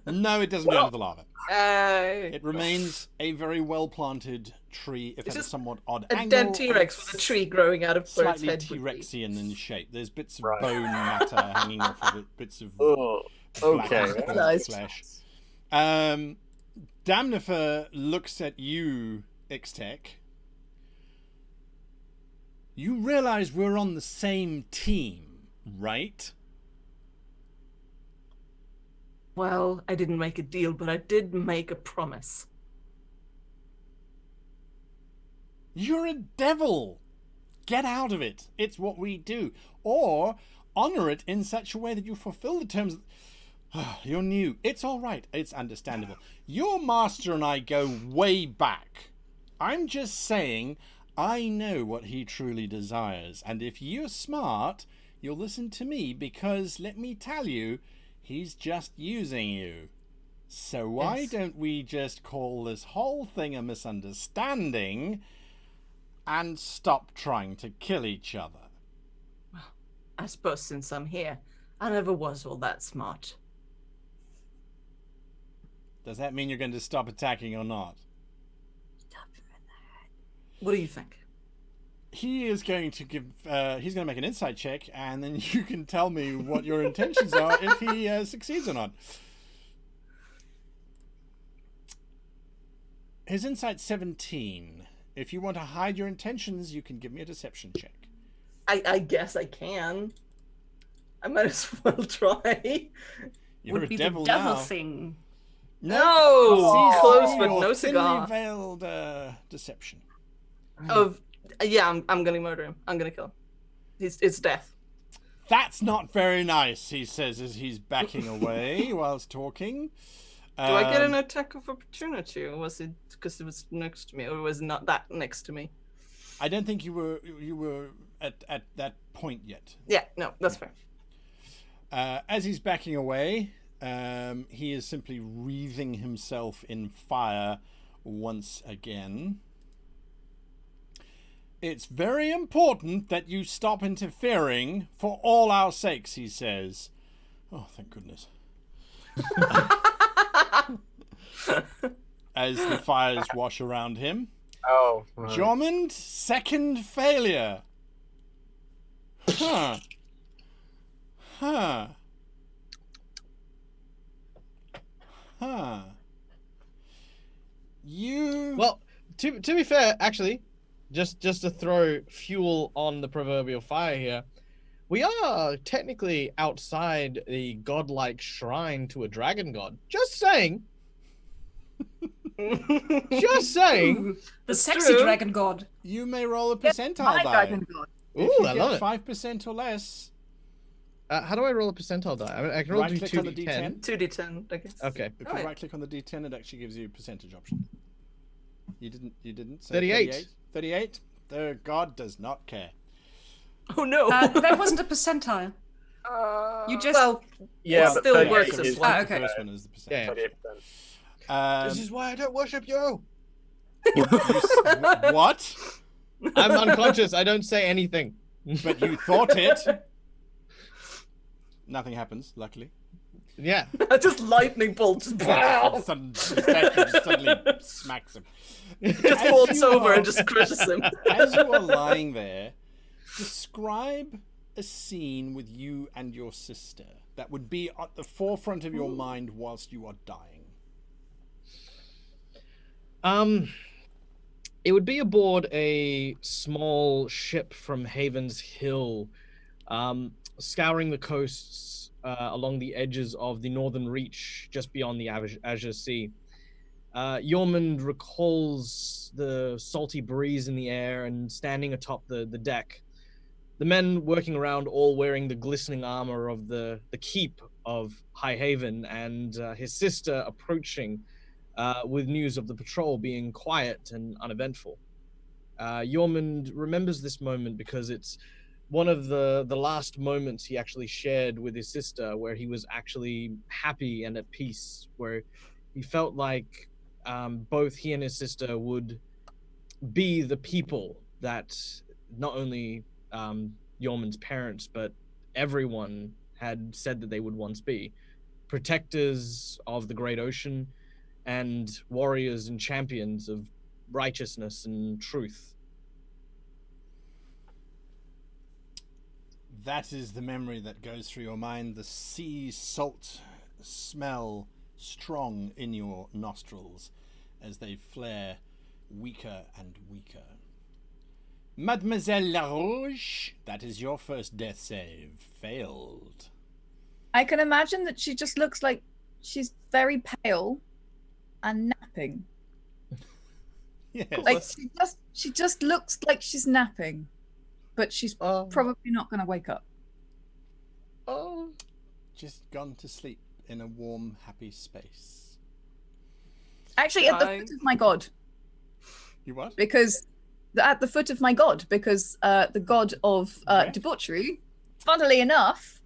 No, it doesn't go into the lava. Hey. It remains a very well-planted tree, if It's at a just somewhat odd A angle. dead T-Rex and with a tree growing out of where its slightly head would be. T-Rexian in shape. There's bits of Right. bone matter hanging off of it, bits of Oh, black okay. and Nice. flesh. Damnifer looks at you, Ixtec. You realize we're on the same team, right? Well, I didn't make a deal, but I did make a promise. You're a devil. Get out of it. It's what we do. Or honor it in such a way that you fulfill the terms. You're new. It's all right. It's understandable. Your master and I go way back. I'm just saying I know what he truly desires. And if you're smart, you'll listen to me because, let me tell you, he's just using you. So why Yes. don't we just call this whole thing a misunderstanding and stop trying to kill each other? I suppose since I'm here, I never was all that smart. Does that mean you're going to stop attacking or not? What do you think? He is going to give. He's going to make an insight check, and then you can tell me what your intentions are if he succeeds or not. His insight's 17. If you want to hide your intentions, you can give me a deception check. I guess I can. I might as well try. You're Would a be devil the devil now. thing. No! Cease Close, but your no thinly cigar. veiled deception. Yeah, I'm gonna murder him. I'm gonna kill him. It's death. That's not very nice, he says as he's backing away whilst talking. Do I get an attack of opportunity, or was it because it was next to me, or was it not that next to me? I don't think you were at that point yet. Yeah, no, that's fair. As he's backing away, he is simply wreathing himself in fire once again. It's very important that you stop interfering for all our sakes, he says. Oh, thank goodness. As the fires wash around him. Oh. Right. Jormund, second failure. Huh. You... Well, to be fair, actually, just to throw fuel on the proverbial fire here, we are technically outside the godlike shrine to a dragon god. Just saying. Just saying. The sexy true. dragon god. You may roll a Yes, percentile my die. dragon god. If Ooh, you I get love it. 5% or less, How do I roll a percentile die? I mean, I can roll right-click do on the 2d10. 2d10, I guess. Okay. if Right. you right-click on the D10, it actually gives you a percentage option. You didn't say 38. 38? The god does not care. Oh no. That wasn't a percentile. You just. well, Yeah, it but still 38 works is as The one. okay. first one is the percentage. Yeah. 38%. This is why I don't worship you. What? I'm unconscious. I don't say anything. But you thought it. Nothing happens, luckily. Yeah. Just lightning bolts. Just Suddenly smacks him. falls you over are- and just crushes him. As you are lying there, describe a scene with you and your sister that would be at the forefront of your mind whilst you are dying. It would be aboard a small ship from Haven's Hill, scouring the coasts along the edges of the northern reach, just beyond the Azure Sea. Jormund recalls the salty breeze in the air and standing atop the deck. The men working around all wearing the glistening armor of the keep of High Haven, and his sister approaching with news of the patrol being quiet and uneventful. Jormund remembers this moment because it's one of the last moments he actually shared with his sister, where he was actually happy and at peace, where he felt like both he and his sister would be the people that not only Jormund's parents, but everyone had said that they would once be. Protectors of the great ocean and warriors and champions of righteousness and truth. That is the memory that goes through your mind. The sea salt smell strong in your nostrils as they flare weaker and weaker. Mademoiselle Larouche, that is your first death save. Failed. I can imagine that she just looks like she's very pale and napping. Yes. Like she just looks like she's napping, but she's probably not going to wake up. Just gone to sleep in a warm, happy space. Actually, at the foot of my god, You what? because at the foot of my god, because the god of debauchery, funnily enough,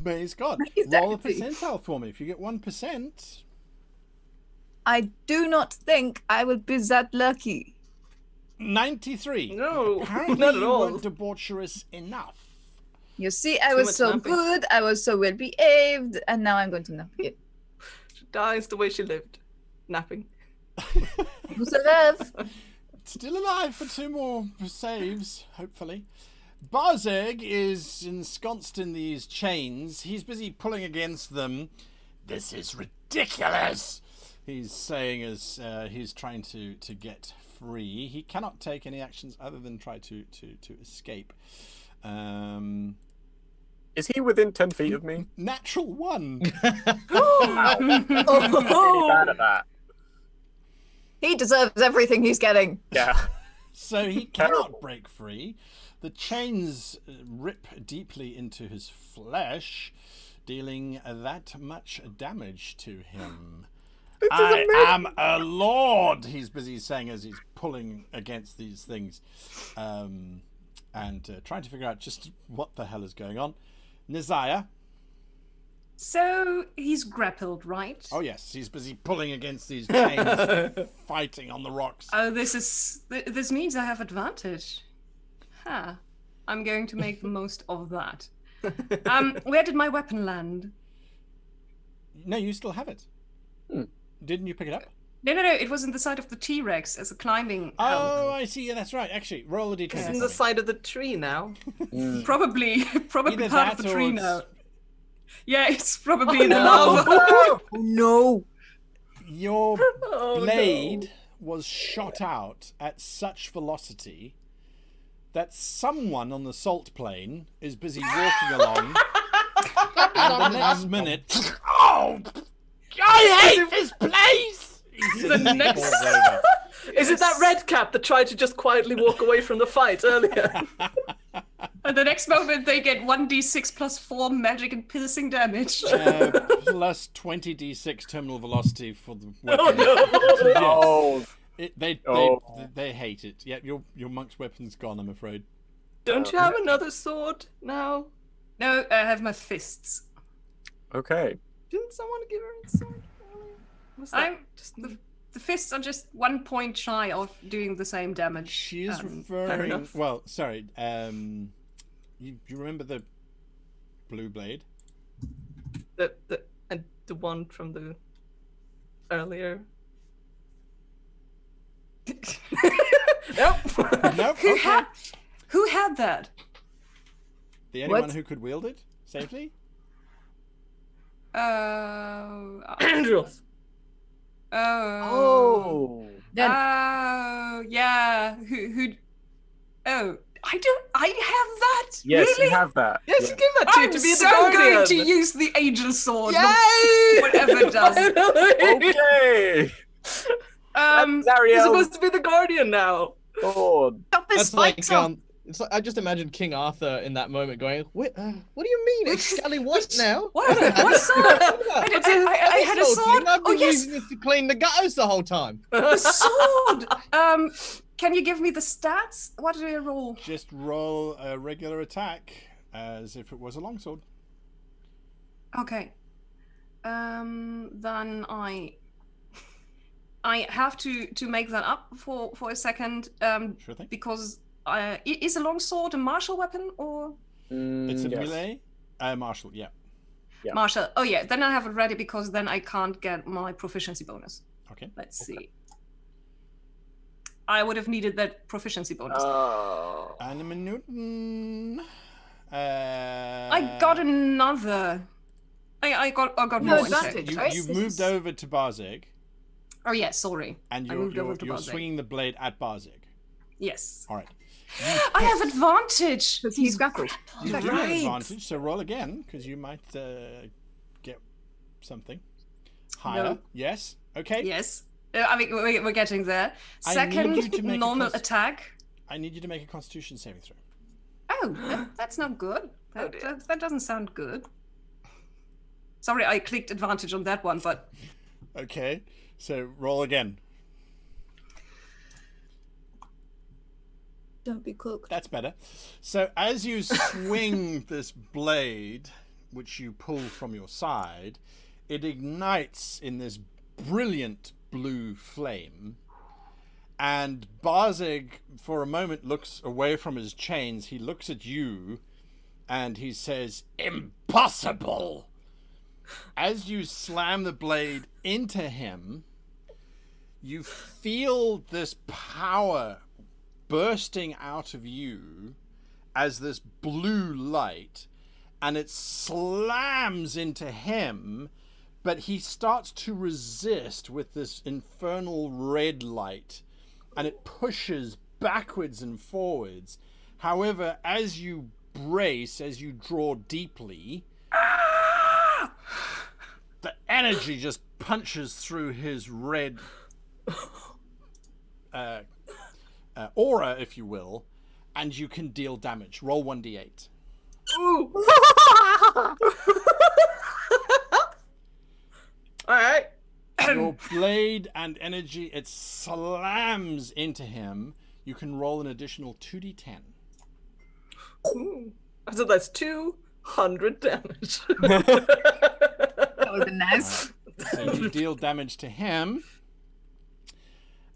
May's God. Exactly. Roll a percentile for me. If you get 1%. I do not think I would be that lucky. 93. No, Apparently not at you all. weren't debaucherous enough. You see, I Too was much so napping. good, I was so well behaved, and now I'm going to nap again. She dies the way she lived, napping. You survive. Still alive for 2 more saves, hopefully. Barzeg is ensconced in these chains. He's busy pulling against them. This is ridiculous, he's saying as he's trying to get free. He cannot take any actions other than try to escape. Is he within 10 feet of me? Natural 1. Really bad at that. He deserves everything he's getting. Yeah. So he cannot break free. The chains rip deeply into his flesh, dealing that much damage to him. I am a lord, he's busy saying as he's pulling against these things and trying to figure out just what the hell is going on. Nizaya. So he's grappled, right? Oh yes, he's busy pulling against these chains, fighting on the rocks. Oh, this means I have advantage. Huh. I'm going to make the most of that. Where did my weapon land? No, you still have it. Didn't you pick it up? No. It was in the side of the T-Rex as a climbing. Oh, I see. Yeah, that's right. Actually, roll a d20. It's in the side of the tree now. Probably Either part of that the or tree it's- now. Yeah, it's probably the no. lava. Oh no! Your Oh, blade was shot out at such velocity that someone on the salt plain is busy walking along, and the next minute, oh, I hate this place! The next- Falls over. Is it that red cap that tried to just quietly walk away from the fight earlier? And the next moment they get 1d6 plus 4 magic and piercing damage. Plus 20d6 terminal velocity for the weapon. Oh, They hate it. Yeah, your monk's weapon's gone, I'm afraid. Don't you have another sword now? No, I have my fists. okay. Didn't someone give her a sword earlier? Was that I'm just the fists are just 1 point shy of doing the same damage. She is fair referring. enough. Well, sorry. You remember the blue blade? the one from the earlier? Nope. Nope. Who Okay. had that? The only What? one who could wield it safely? Andrews. Oh. Then Yeah. Who? Oh, I have that. Yes, really? you have that. Yes, Yeah. give that to you I'm to be so the guardian. going to use the angel sword. Yay! Whatever it does. Finally! Okay. You're Zariel. supposed to be the guardian now. Lord. stop his That's like spikes off. it's like I just imagine King Arthur in that moment going, what do you mean? It's Scully what now? What? What sword? I had a sword. I've Oh been yes, using this to clean the gutters the whole time. the sword. Can you give me the stats? What do I roll? Just roll a regular attack as if it was a longsword. Okay. Then I have to make that up for a second. Sure thing. Because is a longsword a martial weapon or It's a Yes. melee. Martial, yeah. Yeah. martial? Oh yeah, then I have it ready because then I can't get my proficiency bonus. Okay. Let's see. I would have needed that proficiency bonus. Oh. And a minute. I got another. I got No more. advantage. instead. right? You've This moved is- over to Barzeg, Oh yeah, sorry. and I you're, moved over to you're Barzeg. swinging the blade at Barzeg. Yes. All right. I have advantage. Because he's grappled. You That's do have right. advantage, so roll again, because you might get something. Higher. No. Yes. Okay. Yes. I mean, we're getting there. I need you to Second make a normal const- attack. I need you to make a Constitution saving throw. Oh, that's not good. Oh, That, dear. that doesn't sound good. Sorry, I clicked advantage on that one, but Okay. So roll again. Don't be cloaked. That's better. So as you swing this blade, which you pull from your side, it ignites in this brilliant blue flame. And Barzeg, for a moment, looks away from his chains. He looks at you, and he says, "Impossible!" As you slam the blade into him, you feel this power bursting out of you as this blue light, and it slams into him, but he starts to resist with this infernal red light, and it pushes backwards and forwards. However, as you brace as you draw deeply. The energy just punches through his red aura, if you will, and you can deal damage. Roll 1d8. Ooh. All right. Your blade and energy, it slams into him. You can roll an additional 2d10. Ooh. So that's 200 damage. That would have been nice. So you deal damage to him.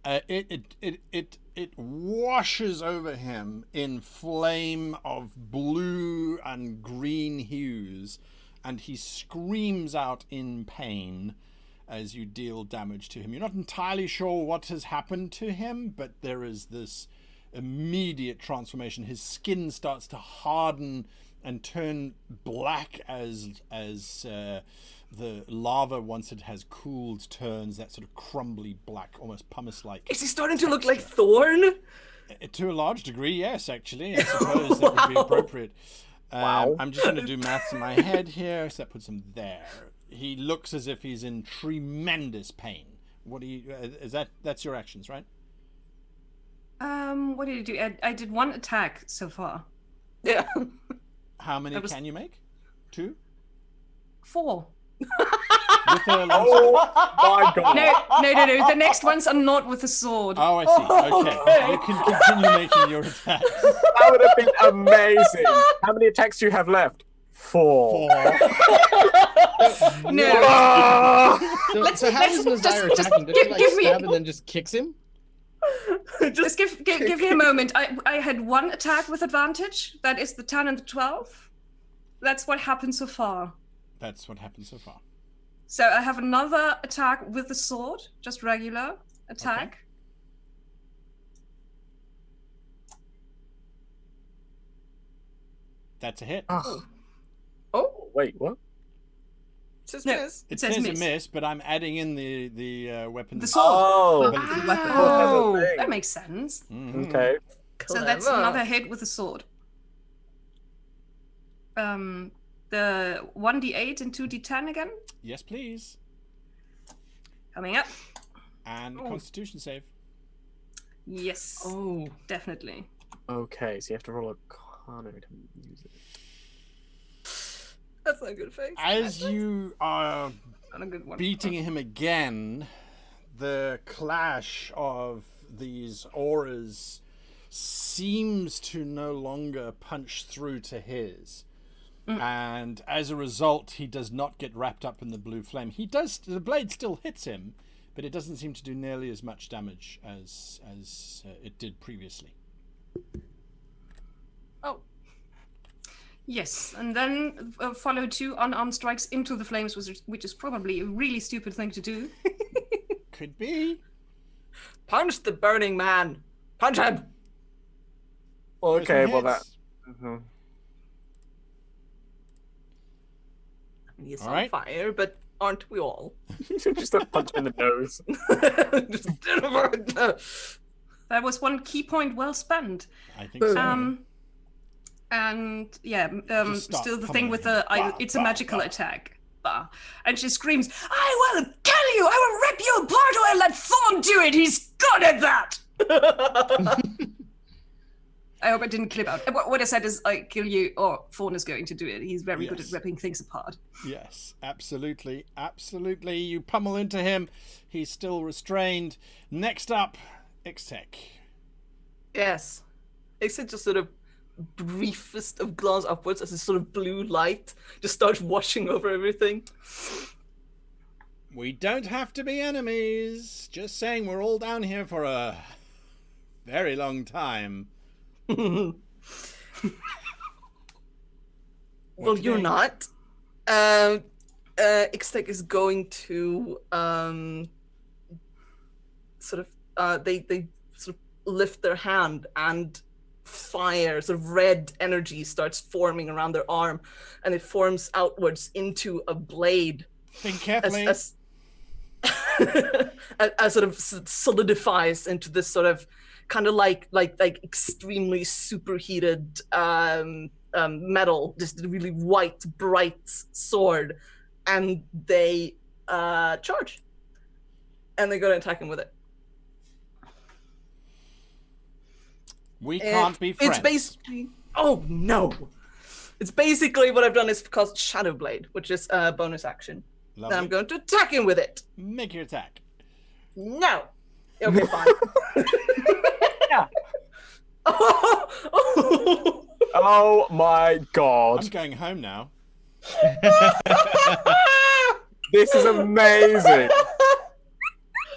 It washes over him in flame of blue and green hues, and he screams out in pain as you deal damage to him. You're not entirely sure what has happened to him, but there is this immediate transformation. His skin starts to harden and turn black as the lava, once it has cooled, turns that sort of crumbly black, almost pumice-like. Is he starting to look like Thorn? To a large degree, yes, actually. I suppose that would be appropriate. Wow. I'm just going to do maths in my head here, so that puts him there. He looks as if he's in tremendous pain. What do you? That's your actions, right? What did you do? I did 1 attack so far. Yeah. How many can you make? 2? 4. With a Oh my god. No. The next ones are not with the sword. Oh, I see. Okay. You can continue making your attacks. That would have been amazing. How many attacks do you have left? 4. No. So how does Nazire attacking? Does he stab and then just kicks him? Just give me a moment. I had 1 attack with advantage. That is the 10 and the 12. That's what happened so far. That's what happened so far. So I have another attack with the sword, just regular attack. Okay. That's a hit. Oh, Wait, what? it says No. miss. It says says a miss. miss, but I'm adding in the weapon. The sword. Oh, Ability weapon. Oh, thing. that makes sense. Mhm. okay. So that's Clever. another hit with the sword. The 1d8 and 2d10 again, Yes, please. coming up. And Oh. Constitution save. Yes, Oh. definitely. Okay, so you have to roll a Arcana to use it. That's not a good face. As you are Not a good one. beating him again, the clash of these auras seems to no longer punch through to his. And as a result, he does not get wrapped up in the blue flame. The blade still hits him, but it doesn't seem to do nearly as much damage as it did previously. Oh. Yes, and then follow 2 unarmed strikes into the flames, which is probably a really stupid thing to do. Could be. Punch the burning man. Punch him. Well, Throw some okay, well that. hits. Mhm. He's All on right. fire, but aren't we all? Just a punch in the nose. That was 1 key point well spent. I think so. And yeah, Just start still the thing with the pummeling him. it's a magical attack. Bah. And she screams, "I will kill you! I will rip you apart, or I let Thorn do it! He's good at that!" I hope I didn't clip out. What I said is, I kill you, or Thorn is going to do it. He's very good at Yes. ripping things apart. Yes, absolutely. Absolutely. You pummel into him. He's still restrained. Next up, Ixtec. Yes. Except just sort of briefest of glance upwards as this sort of blue light just starts washing over everything. We don't have to be enemies. Just saying we're all down here for a very long time. Well, What you're today? not. Ixtec is going to sort of they sort of lift their hand, and fire, sort of red energy, starts forming around their arm, and it forms outwards into a blade. Think carefully. As sort of solidifies into this sort of kind of like extremely superheated metal, just a really white, bright sword, and they charge, and they go to attack him with it. We can't be friends. It's basically. Oh no! It's basically what I've done is called Shadow Blade, which is a bonus action. Lovely. Then I'm going to attack him with it. Make your attack. No. Okay, fine. Yeah. Oh. Oh my god. I'm going home now. This is amazing.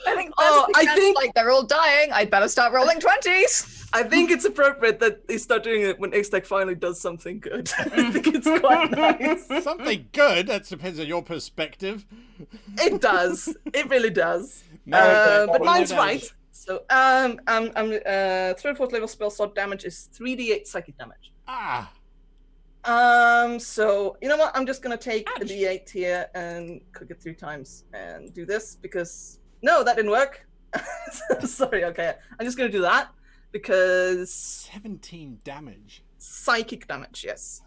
I think I think like they're all dying. I'd better start rolling 20s. I think it's appropriate that they start doing it when Ixtec finally does something good. I think it's quite nice. Something good? That depends on your perspective. It does. It really does. No, But no mine's damage. right. So, third and fourth level spell slot damage is 3d8 psychic damage. Ah, So you know what? I'm just gonna take Ouch. the d8 here and click it 3 times and do this because no, that didn't work. Sorry. Okay, I'm just gonna do that because 17 damage. psychic damage. Yes.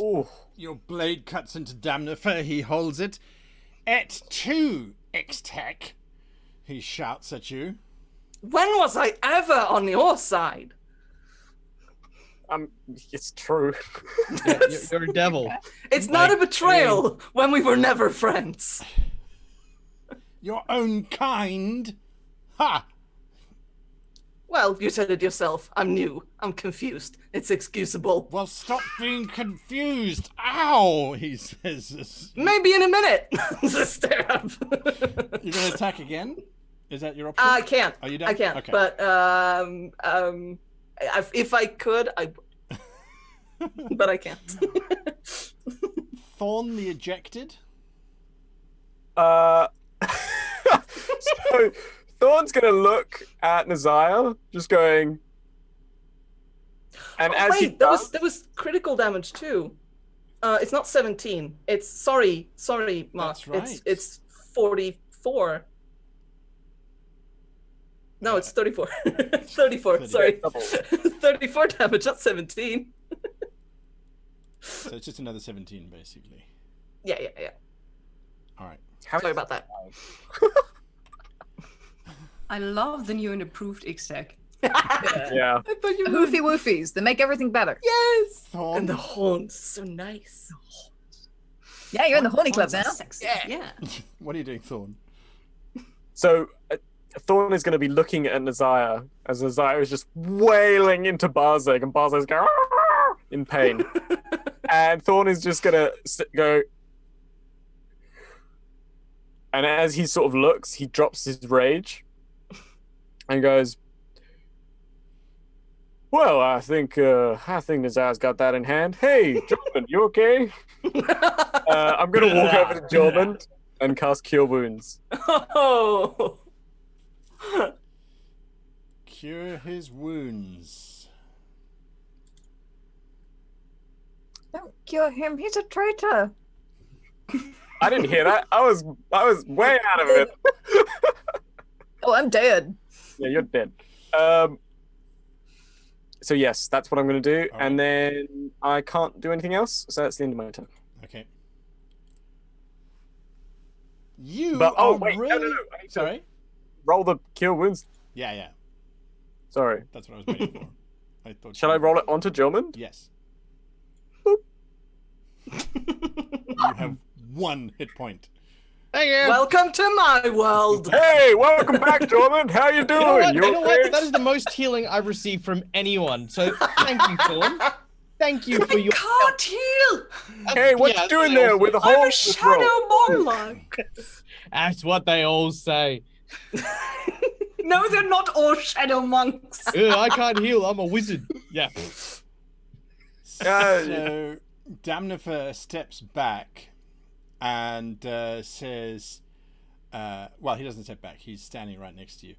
Ooh. Your blade cuts into Damnifer. He holds it. Et tu, Ixtec. He shouts at you. When was I ever on your side? It's true. Yeah, you're a devil. It's not a Like, betrayal when we were never friends. Your own kind. Ha! Well, you said it yourself. I'm new. I'm confused. It's excusable. Well, stop being confused. Ow! He says. Maybe in a minute. Stare up. You're going to attack again? Is that your option? I can't. Are you done? I can't. Okay. But if I could, I would. But I can't. Thorn the Ejected. So Thorn's gonna look at Nazaya, just going. And as he Wait, does, that was critical damage too. It's not 17. It's sorry, Mark. That's right. It's 44. No, it's 34. 34. Sorry. double. 34 damage. Not 17. So it's just another 17, basically. Yeah. All right. Sorry about that. I love the new and improved Ixtec. Yeah. I thought you were. Hoofy woofies. They make everything better. Yes. Thorn. And the horns, so nice. Yeah, you're in the horny club now. Sexy. Yeah. What are you doing, Thorn? So Thorn is going to be looking at Nazaya as Nazaya is just wailing into Barzeg, and Barzeg's going "Arr!" in pain. And Thorn is just going to go. And as he sort of looks, he drops his rage and goes, "Well, I think Nazaya's got that in hand. Hey, Jordan, you okay?" I'm going to walk over to Jordan and cast Cure Wounds. Oh. Cure his wounds. Don't cure him. He's a traitor. I didn't hear that. I was way out of it. Oh, I'm dead. Yeah, you're dead. So yes, that's what I'm going to do, All and then I can't do anything else. So that's the end of my turn. Okay. You But are wait, really... no. I need to Sorry? roll the Cure Wounds. Yeah. Sorry. That's what I was waiting for. I thought. Shall I roll it onto Jomond? Yes. Boop. You have 1 hit point. Thank you. Welcome to my world. Hey, welcome back, Jomond. How you doing? You know what? You You know okay? what? That is the most healing I've received from anyone. So thank you, Thorn. Thank you for your. Can't heal. Hey, what Yeah, you doing that's there what with a they all hole in I'm a your throat? shadow monarch. That's what they all say. No, they're not all shadow monks. Ugh, I can't heal. I'm a wizard. Yeah. So Damnifer steps back and says, well, he doesn't step back. He's standing right next to you.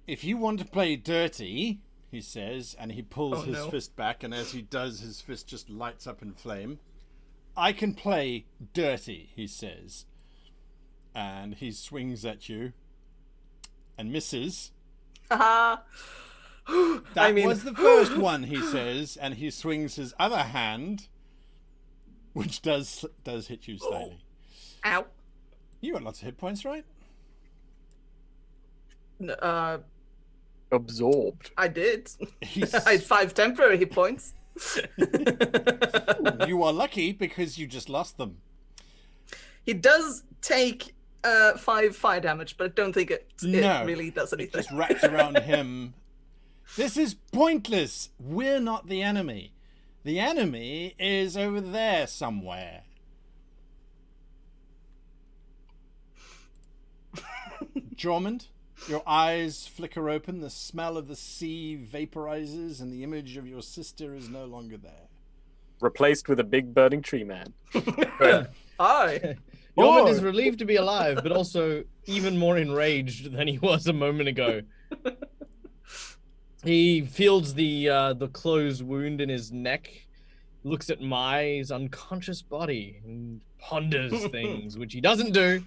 If you want to play dirty, he says, and he pulls his fist back, and as he does, his fist just lights up in flame. I can play dirty, he says. And he swings at you and misses. That was the first one, he says, and he swings his other hand, which does hit you slightly. Ow. You got lots of hit points, right? Absorbed. I did. He's- I had 5 temporary hit points. You are lucky because you just lost them. He does take 5 fire damage, but I don't think it No, really does It anything. just wraps around him. This is pointless. We're not the enemy. The enemy is over there somewhere. Jormund, your eyes flicker open, the smell of the sea vaporizes, and the image of your sister is no longer there. Replaced with a big burning tree man. Hi. Yormund is relieved to be alive, but also even more enraged than he was a moment ago. He feels the closed wound in his neck, looks at Mai's unconscious body, and ponders things, which he doesn't do,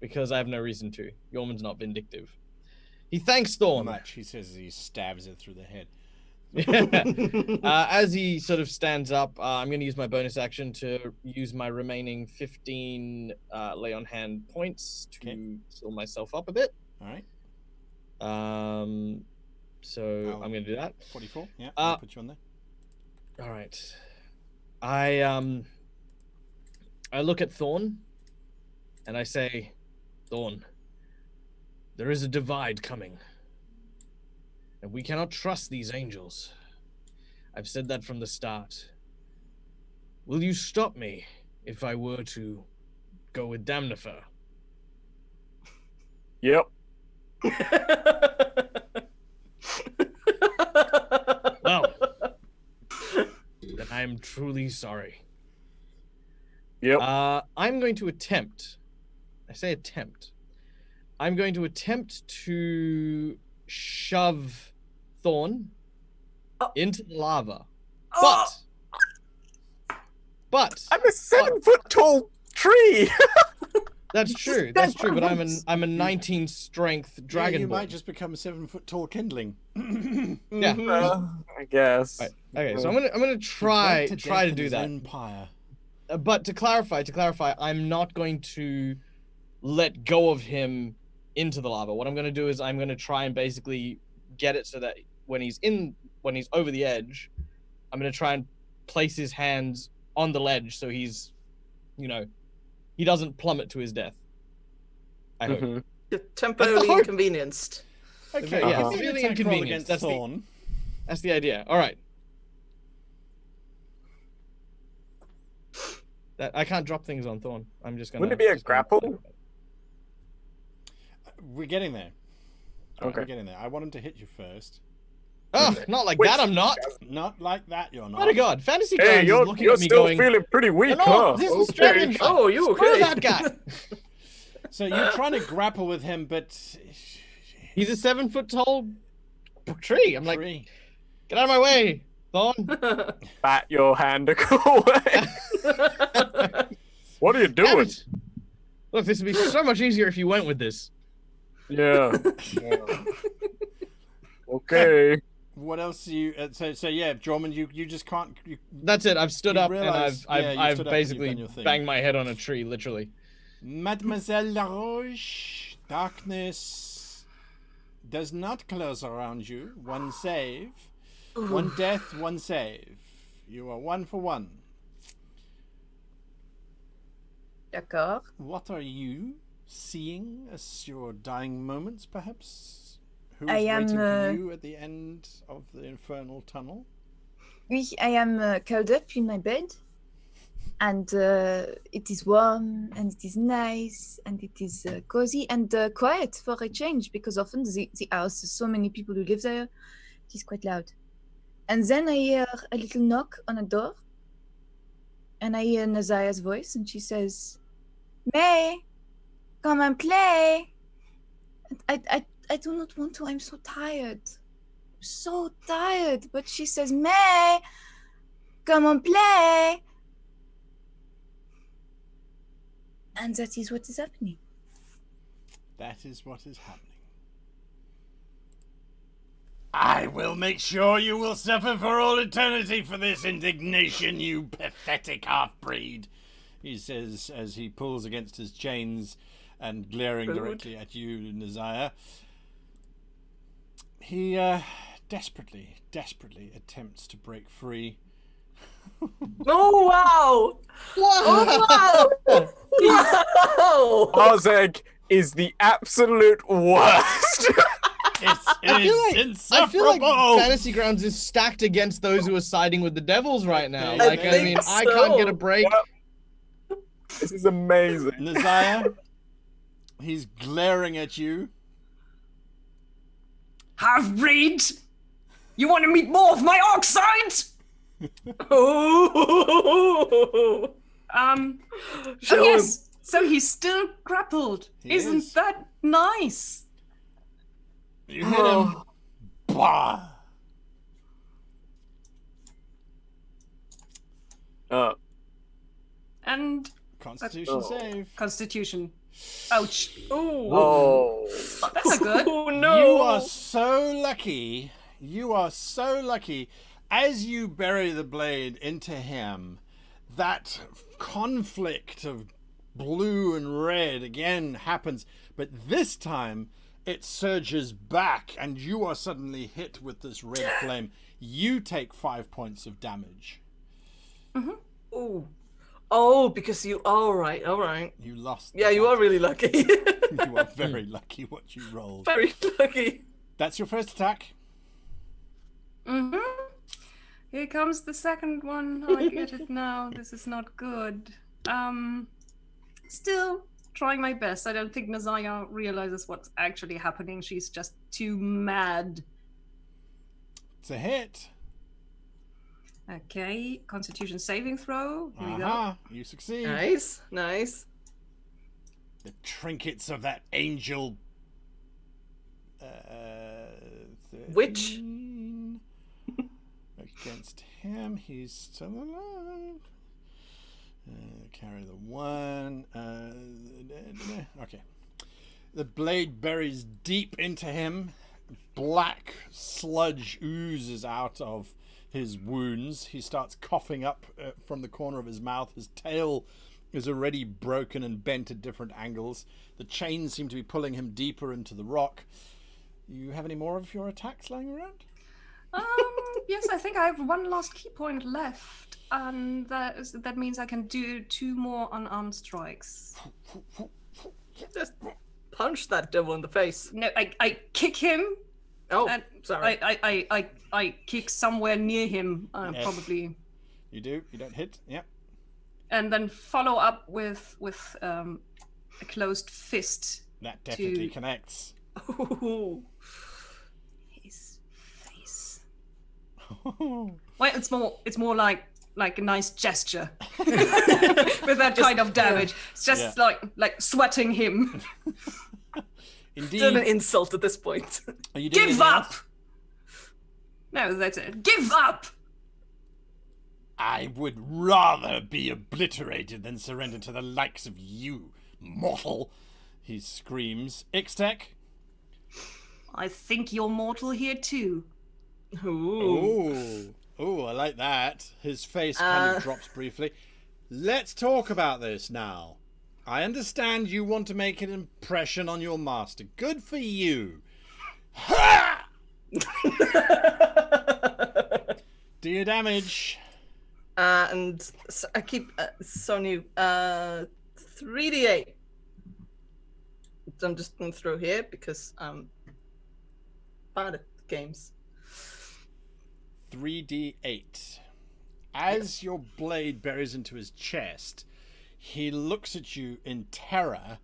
because I have no reason to. Yormund's not vindictive. He thanks Thorn. Much, he says as he stabs it through the head. As he sort of stands up, I'm going to use my bonus action to use my remaining 15 lay on hand points to heal myself up a bit. All right. So I'm going to do that. 44. Yeah. I'll put you on there. All right. I look at Thorn, and I say, Thorn, there is a divide coming. And we cannot trust these angels. I've said that from the start. Will you stop me if I were to go with Damnifer? Yep. Well, then I am truly sorry. Yep. I'm going to attempt. I say attempt. I'm going to attempt to shove Thorn into the lava. But I'm a 7-foot tall tree. that's true. That's true. But I'm a 19 strength dragon. You might just become a 7-foot tall kindling. Yeah. I guess. Right. Okay, so I'm gonna try to do that. Empire. But to clarify, I'm not going to let go of him into the lava. What I'm going to do is I'm going to try and basically get it so that when he's over the edge, I'm going to try and place his hands on the ledge so he's, he doesn't plummet to his death. I hope. Mm-hmm. You're temporarily inconvenienced. Okay, Yeah, give me an really attack roll inconvenienced. against Thorn. That's the idea. All right. I can't drop things on Thorn. I'm just gonna. Wouldn't it be a grapple? We're getting there. Okay. We're getting there. I want him to hit you first. Oh, not like Which- that. I'm not. Not like that, you're not. Oh my God, Fantasy Hey, Grounds is you're looking at me still going. feeling pretty weak, No, huh? this is Okay. Dragon. Oh, you Screw okay? that guy. So you're trying to grapple with him, but He's a 7-foot tall tree. I'm like, Tree. get out of my way, Thorn. Bat your hand to go away. What are you Damn doing? it. Look, this would be so much easier if you went with this. Yeah. Okay. What else do you? So yeah, Jormund, you just can't. That's it. I've stood You up realize- and yeah, you I've stood up and you've basically done your thing. banged my head on a tree, literally. Mademoiselle Laroche, darkness does not close around you. One save, one death, one save. You are 1 for 1. D'accord. What are you seeing as your dying moments, perhaps? Who is I am, waiting for you at the end of the infernal tunnel? Oui, I am curled up in my bed, and it is warm, and it is nice, and it is cozy and quiet for a change, because often the house, so many people who live there, it is quite loud. And then I hear a little knock on a door, and I hear Nazaya's voice, and she says, "May, come and play." I do not want to. I'm so tired. So tired. But she says, "May, come and play." And that is what is happening. That is what is happening. I will make sure you will suffer for all eternity for this indignation, you pathetic half-breed, he says as he pulls against his chains and glaring directly at you, Nazaya. He desperately attempts to break free. Oh wow! Oh wow! Wow! Ozeg is the absolute worst. It's insufferable. I feel like Fantasy Grounds is stacked against those who are siding with the devils right now. I Like, I mean, think I can't get a so. break. This is amazing. Nazaya, he's glaring at you. Half-breed! You want to meet more of my oxide? Oh! Oh Show yes, so he's still grappled. He Isn't is. that nice? You hit him. Bah! And Constitution Oh. save. Constitution. Ouch. Oh! That's not good. Oh no! You are so lucky. You are so lucky. As you bury the blade into him, that conflict of blue and red again happens, but this time it surges back and you are suddenly hit with this red flame. You take 5 points of damage. Oh. Oh, because you. All right. You lost. Yeah, you are really lucky. You are very lucky what you rolled. Very lucky. That's your first attack. Here comes the second one. I get it now. This is not good. Still trying my best. I don't think Nazaya realizes what's actually happening. She's just too mad. It's a hit. Okay, Constitution saving throw. Here we go. You succeed. Nice. The trinkets of that angel. Witch? 13. Against him, he's still alive. Carry the 1. Okay. The blade buries deep into him. Black sludge oozes out of his wounds. He starts coughing up from the corner of his mouth. His tail is already broken and bent at different angles. The chains seem to be pulling him deeper into the rock. You have any more of your attacks lying around? Yes, I think I have one last key point left, and that means I can do 2 more unarmed strikes. Just punch that devil in the face. No, I kick him. Oh, And sorry. I kick somewhere near him, Yes. probably, You do? You don't hit? Yep. and then follow up with a closed fist. That definitely To- connects. Ooh. His face. Well, it's more like a nice gesture with that kind of damage. It's just like sweating him. Indeed. Still an insult at this point. Are you doing Give anything up! else? No, that's it. Give up! I would rather be obliterated than surrender to the likes of you, mortal. He screams. Ixtec? I think you're mortal here too. Ooh. Oh, I like that. His face kind of drops briefly. Let's talk about this now. I understand you want to make an impression on your master. Good for you. Ha! Do your damage. And so I keep Sonu 3d8. So I'm just going to throw here because I'm bad at games. 3d8. As your blade buries into his chest, he looks at you in terror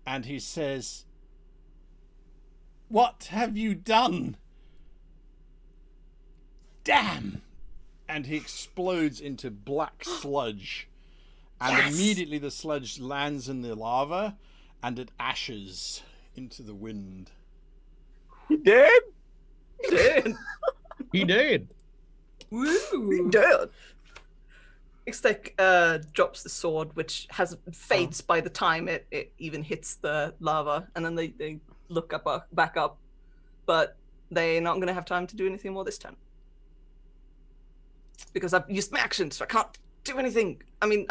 and he says, "What have you done?" Damn! And he explodes into black sludge. And Yes! immediately the sludge lands in the lava and it ashes into the wind. He did? Dude. He did. Woo! Dude. Ixtec drops the sword, which fades by the time it even hits the lava, and then they look back up. But they're not going to have time to do anything more this turn. Because I've used my action, so I can't do anything. I mean,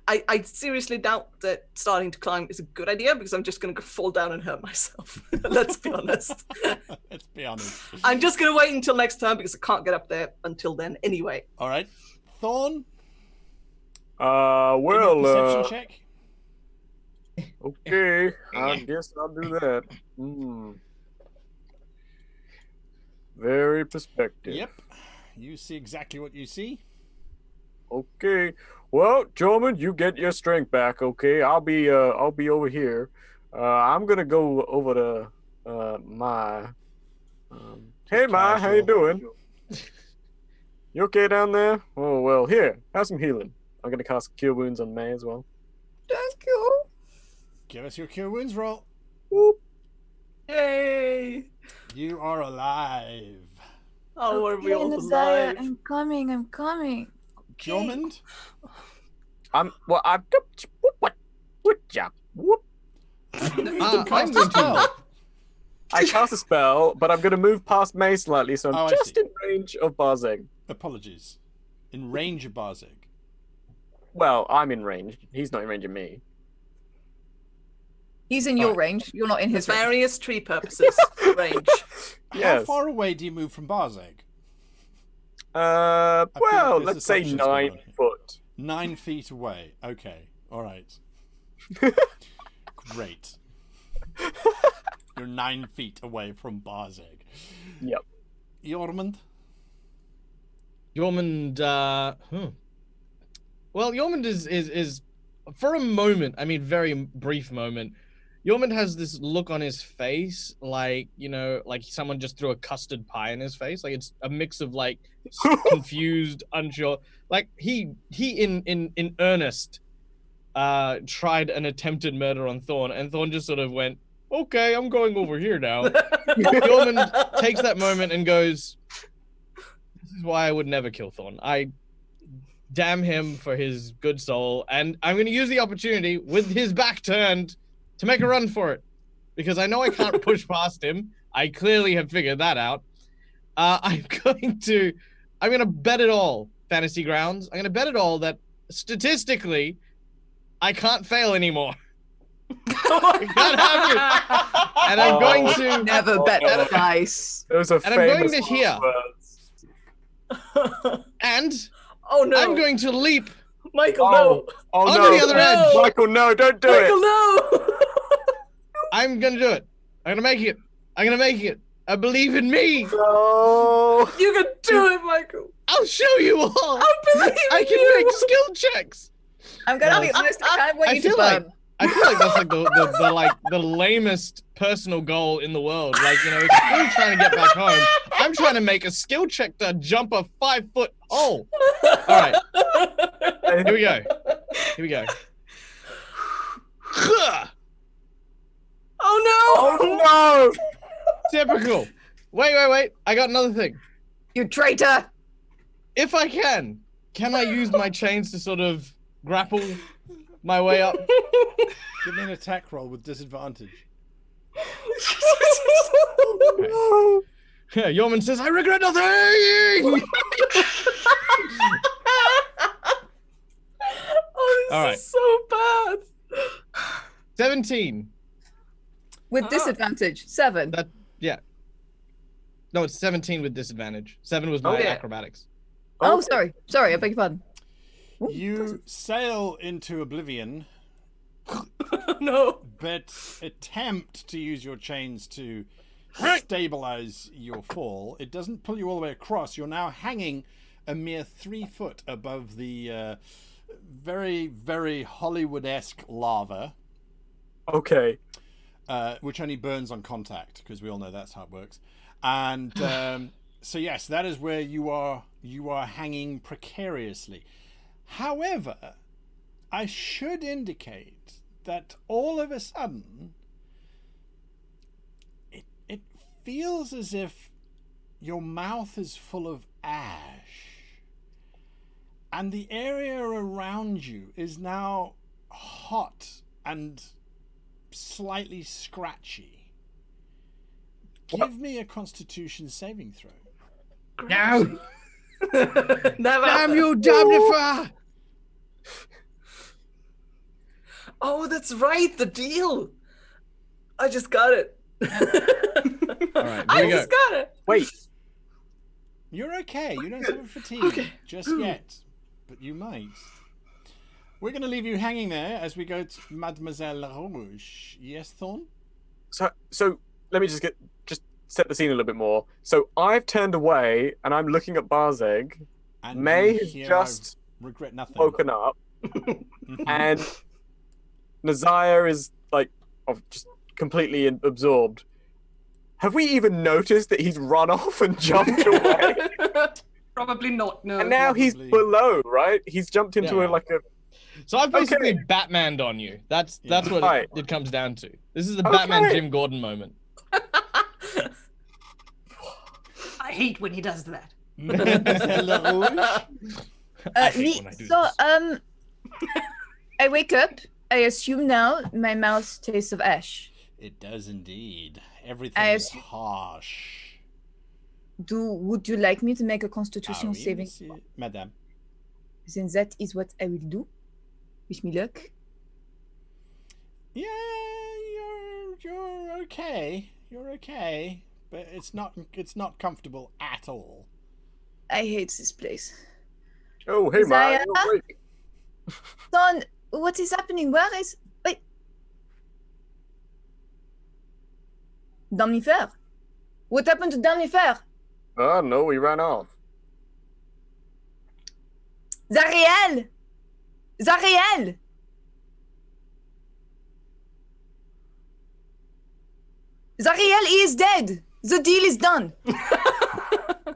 I seriously doubt that starting to climb is a good idea because I'm just going to go fall down and hurt myself. Let's be honest. Let's be honest. I'm just going to wait until next turn because I can't get up there until then anyway. All right. Thorn? Well, perception check? okay, I guess I'll do that. Very perspective. Yep. You see exactly what you see. Okay. Well, Jorman, you get your strength back. Okay, I'll be over here. I'm gonna go over to Mai. Hey, Mai, how you doing? You okay down there? Oh well, here, have some healing. I'm gonna cast Cure Wounds on Mai as well. Thank you. Give us your Cure Wounds roll. Whoop. Yay! You are alive. Oh, are we all Nazaya, alive? I'm coming. Jormund? I'm what job? Whoop. I'm Cast a going to. spell. I cast a spell, but I'm gonna move past May slightly, so I'm Oh, I just see. in range of Barzeg. Apologies. In range of Barzeg. Well, I'm in range. He's not in range of me. He's in your Alright. range. You're not in For his range. various tree purposes, range. How Yes. far away do you move from Barzeg? Well, like this let's say assumption's going 9 on here. foot. 9 feet away. Okay. All right. Great. You're 9 feet away from Barzeg. Yep. Jormund? Yormund, well, Yormund is for a moment, I mean, very brief moment, Yormund has this look on his face, like, you know, like someone just threw a custard pie in his face. Like, it's a mix of, like, confused, unsure. Like, he in earnest tried an attempted murder on Thorn, and Thorn just sort of went, okay, I'm going over here now. Yormund takes that moment and goes, this is why I would never kill Thorn. I damn him for his good soul, and I'm going to use the opportunity with his back turned to make a run for it, because I know I can't push past him. I clearly have figured that out. I'm going to bet it all, Fantasy Grounds. I'm going to bet it all that statistically, I can't fail anymore. I can't have it. And I'm going to Never bet the price. Those are And I'm going famous to hear. words. And Oh no! I'm going to leap Michael, no! Oh onto no! the other edge. Michael, no! Don't do Michael, it! no! I'm gonna do it. I'm gonna make it. I'm gonna make it. I believe in me. No! You can do it, Michael. I'll show you all. I believe I in can you. make skill checks. I'm gonna No, be honest. I kind of want I you to feel like- burn. I feel like that's like the lamest personal goal in the world. Like, you know, if you're trying to get back home, I'm trying to make a skill check to jump a 5-foot hole. All right, here we go. Here we go. Oh no! Oh no! Typical. Wait. I got another thing. You traitor! If I can I use my chains to sort of grapple my way up? Give me an attack roll with disadvantage. Yeah, Yeoman says, I regret nothing! Oh, this All right. is so bad. 17. With disadvantage. 7. Yeah. No, it's 17 with disadvantage. 7 was my Okay. acrobatics. Oh, sorry. Sorry, I beg your pardon. Ooh, You sail into oblivion, No. but attempt to use your chains to stabilize your fall. It doesn't pull you all the way across. You're now hanging a mere 3 foot above the very, very Hollywood-esque lava, Okay. which only burns on contact, because we all know that's how it works. And so yes, that is where you are hanging precariously. However, I should indicate that all of a sudden it feels as if your mouth is full of ash, and the area around you is now hot and slightly scratchy. Give me a Constitution saving throw. No! Never. Damn you, Damnifer! Oh, that's right. The deal. I just got it. All right, I here we just go. got it. Wait. You're okay. You don't suffer fatigue just yet, but you might. We're going to leave you hanging there as we go to Mademoiselle Rouge. Yes, Thorn? So let me just set the scene a little bit more. So I've turned away and I'm looking at Barzeg. And May you has hear just I regret nothing. woken up, Mhm. and Nazaya is like just completely absorbed. Have we even noticed that he's run off and jumped away? Probably not. No. And now he's Probably. below, right? He's jumped into Yeah. a So I've basically Batmaned on you. That's what Right. it comes down to. This is the Batman Jim Gordon moment. I hate when he does that. Mademoiselle Rouge? I hate when I do so this. I wake up. I assume now my mouth tastes of ash. It does indeed. Everything I is assume- harsh. Would you like me to make a Constitution Ah, oui, saving? monsieur. Madame. Then that is what I will do. Wish me luck. Yeah, you're okay. You're okay, but it's not comfortable at all. I hate this place. Oh, hey, man. Nazaya? Son, what is happening? Where is... Wait. Damnifer? What happened to Damnifer? Oh, no, we ran off. Zariel! Zariel! Zariel, he is dead! The deal is done! The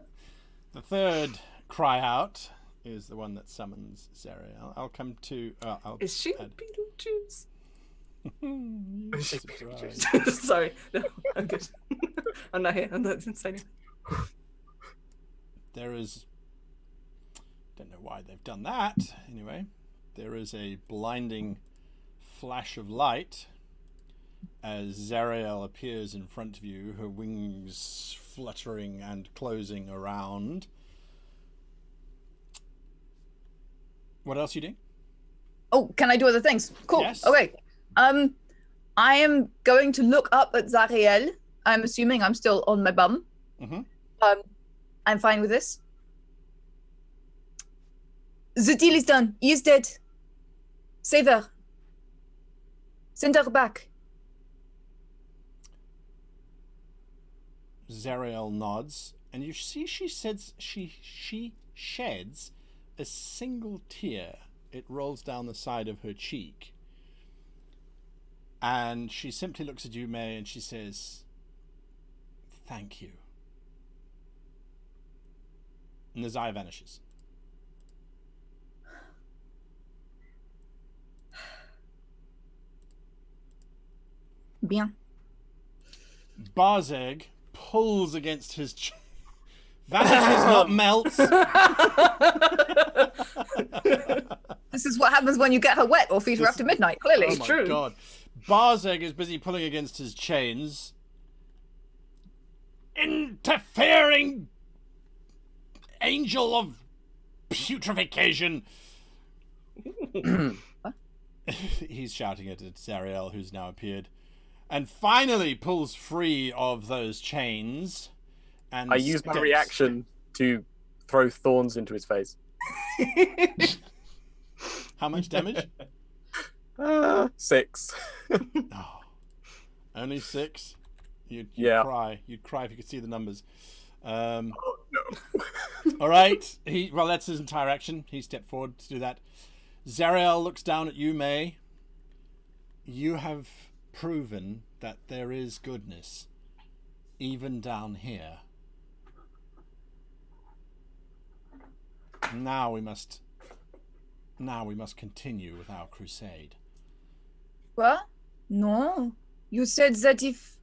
third cry out is the one that summons Zariel. I'll come to. Is she add- Beetlejuice? You Is she surprise. Sorry, no, I'm good. I'm not here. I'm not inside. There is. Don't know why they've done that. Anyway, there is a blinding flash of light as Zariel appears in front of you, her wings fluttering and closing around. What else are you doing? Oh, can I do other things? Cool. Yes. Okay. I am going to look up at Zariel. I'm assuming I'm still on my bum. Mhm. I'm fine with this. The deal is done. He is dead. Save her. Send her back. Zariel nods, and you see she sheds a single tear. It rolls down the side of her cheek. And she simply looks at you, May, and she says, "Thank you." And Nazaya vanishes. Bien. Barzeg pulls against his vanishes, not melts. This is what happens when you get her wet or feed her after midnight, clearly. Oh my true. god. Barzeg is busy pulling against his chains. Interfering angel of putrefaction. He's shouting it at Zariel, who's now appeared. And finally pulls free of those chains. And I use my steps- reaction to throw thorns into his face. How much damage? 6. Oh, only 6. You'd Yeah. cry. You'd cry if you could see the numbers. No. All right. Well, that's his entire action. He stepped forward to do that. Zariel looks down at you, May. You have proven that there is goodness, even down here. Now we must continue with our crusade. What? No. You said that if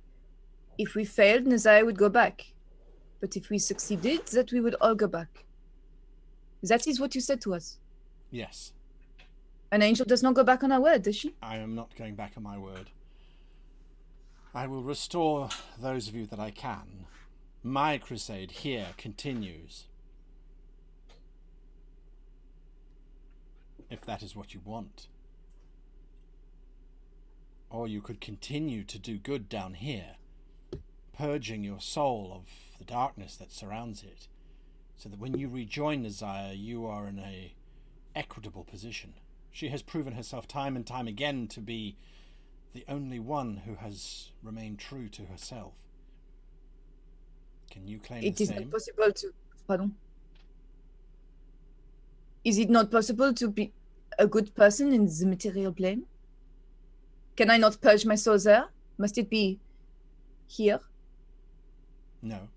we failed, Nazaya would go back. But if we succeeded, that we would all go back. That is what you said to us. Yes, An angel does not go back on her word, does she? I am not going back on my word. I will restore those of you that I can. My crusade here continues. If that is what you want. Or you could continue to do good down here, purging your soul of the darkness that surrounds it, so that when you rejoin Nazaya, you are in a equitable position. She has proven herself time and time again to be the only one who has remained true to herself. Can you claim It the is same? not possible to... Pardon? Is it not possible to be a good person in the material plane? Can I not purge my soul there? Must it be here? No.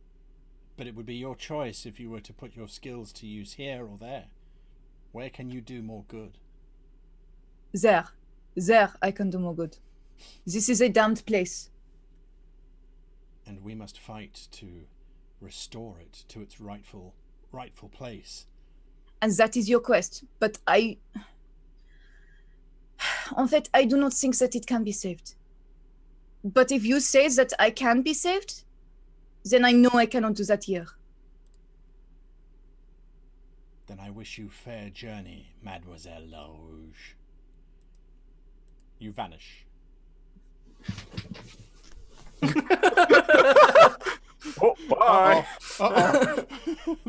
But it would be your choice if you were to put your skills to use here or there. Where can you do more good? There. There I can do more good. This is a damned place. And we must fight to restore it to its rightful place. And that is your quest. But en fait, I do not think that it can be saved. But if you say that I can be saved, then I know I cannot do that here. Then I wish you fair journey, Mademoiselle LaRouge. You vanish. Oh, bye. Uh-oh.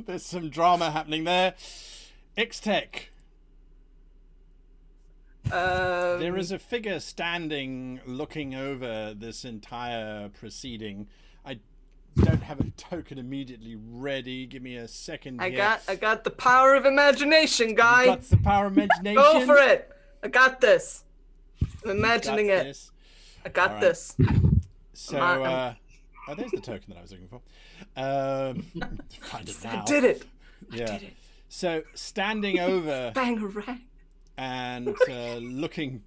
There's some drama happening there. Ixtech. There is a figure standing looking over this entire proceeding. I don't have a token immediately ready. Give me a second here. I got the power of imagination, guy. You got the power of imagination? Go for it. I got this. I'm You imagining got it. this. I got All right. this. So, oh, there's the token that I was looking for. Find it now. I did it. Yeah. I did it. So, standing over Bangarang. and looking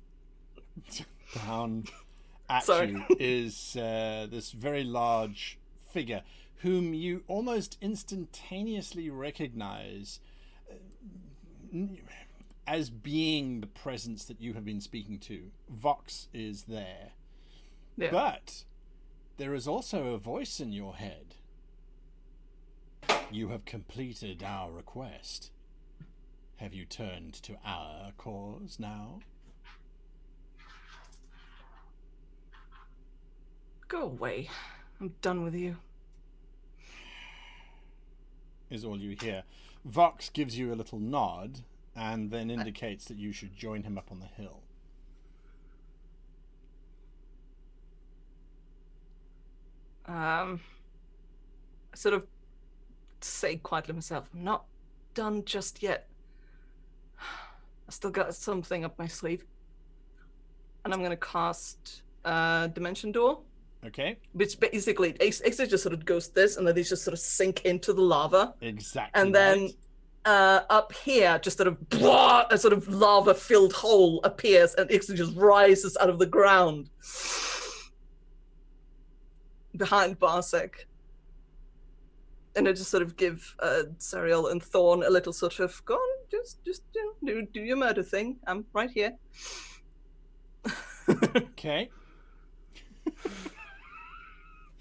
down at Sorry. you is this very large figure whom you almost instantaneously recognize as being the presence that you have been speaking to. Vox is there. Yeah. But there is also a voice in your head. You have completed our request. Have you turned to our cause now? Go away. I'm done with you. Is all you hear. Vox gives you a little nod and then indicates that you should join him up on the hill. I sort of say quietly myself, I'm not done just yet. I still got something up my sleeve. And I'm going to cast Dimension Door. Okay? Which basically, Ace just sort of goes this, and then these just sort of sink into the lava. Exactly. And then up here, just sort of blah, a sort of lava-filled hole appears, and Ixta just rises out of the ground behind Barsek. And I just sort of give Zariel and Thorn a little sort of, go on, just do your murder thing. I'm right here. Okay.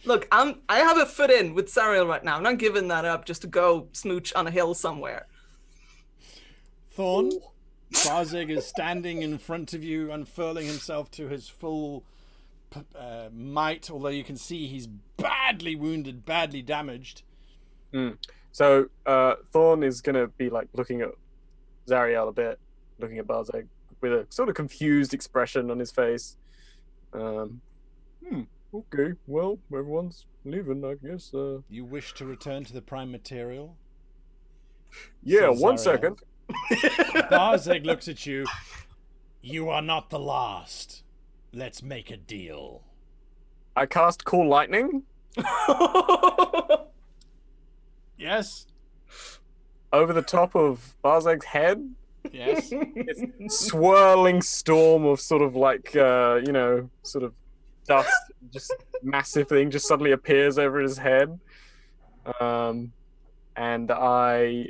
Look, I have a foot in with Zariel right now. I'm not giving that up just to go smooch on a hill somewhere. Thorn, Barzeg is standing in front of you, unfurling himself to his full might, although you can see he's badly wounded, badly damaged. So Thorn is going to be like looking at Zariel a bit, looking at Barzeg with a sort of confused expression on his face. Okay, well, everyone's leaving, I guess. You wish to return to the prime material? Yeah, Says one Zariel. second. Barzeg looks at you. You are not the last. Let's make a deal. I cast Cool Lightning Yes? over the top of Barzeg's head. Yes? This swirling storm of sort of like, sort of dust, just massive thing just suddenly appears over his head. And I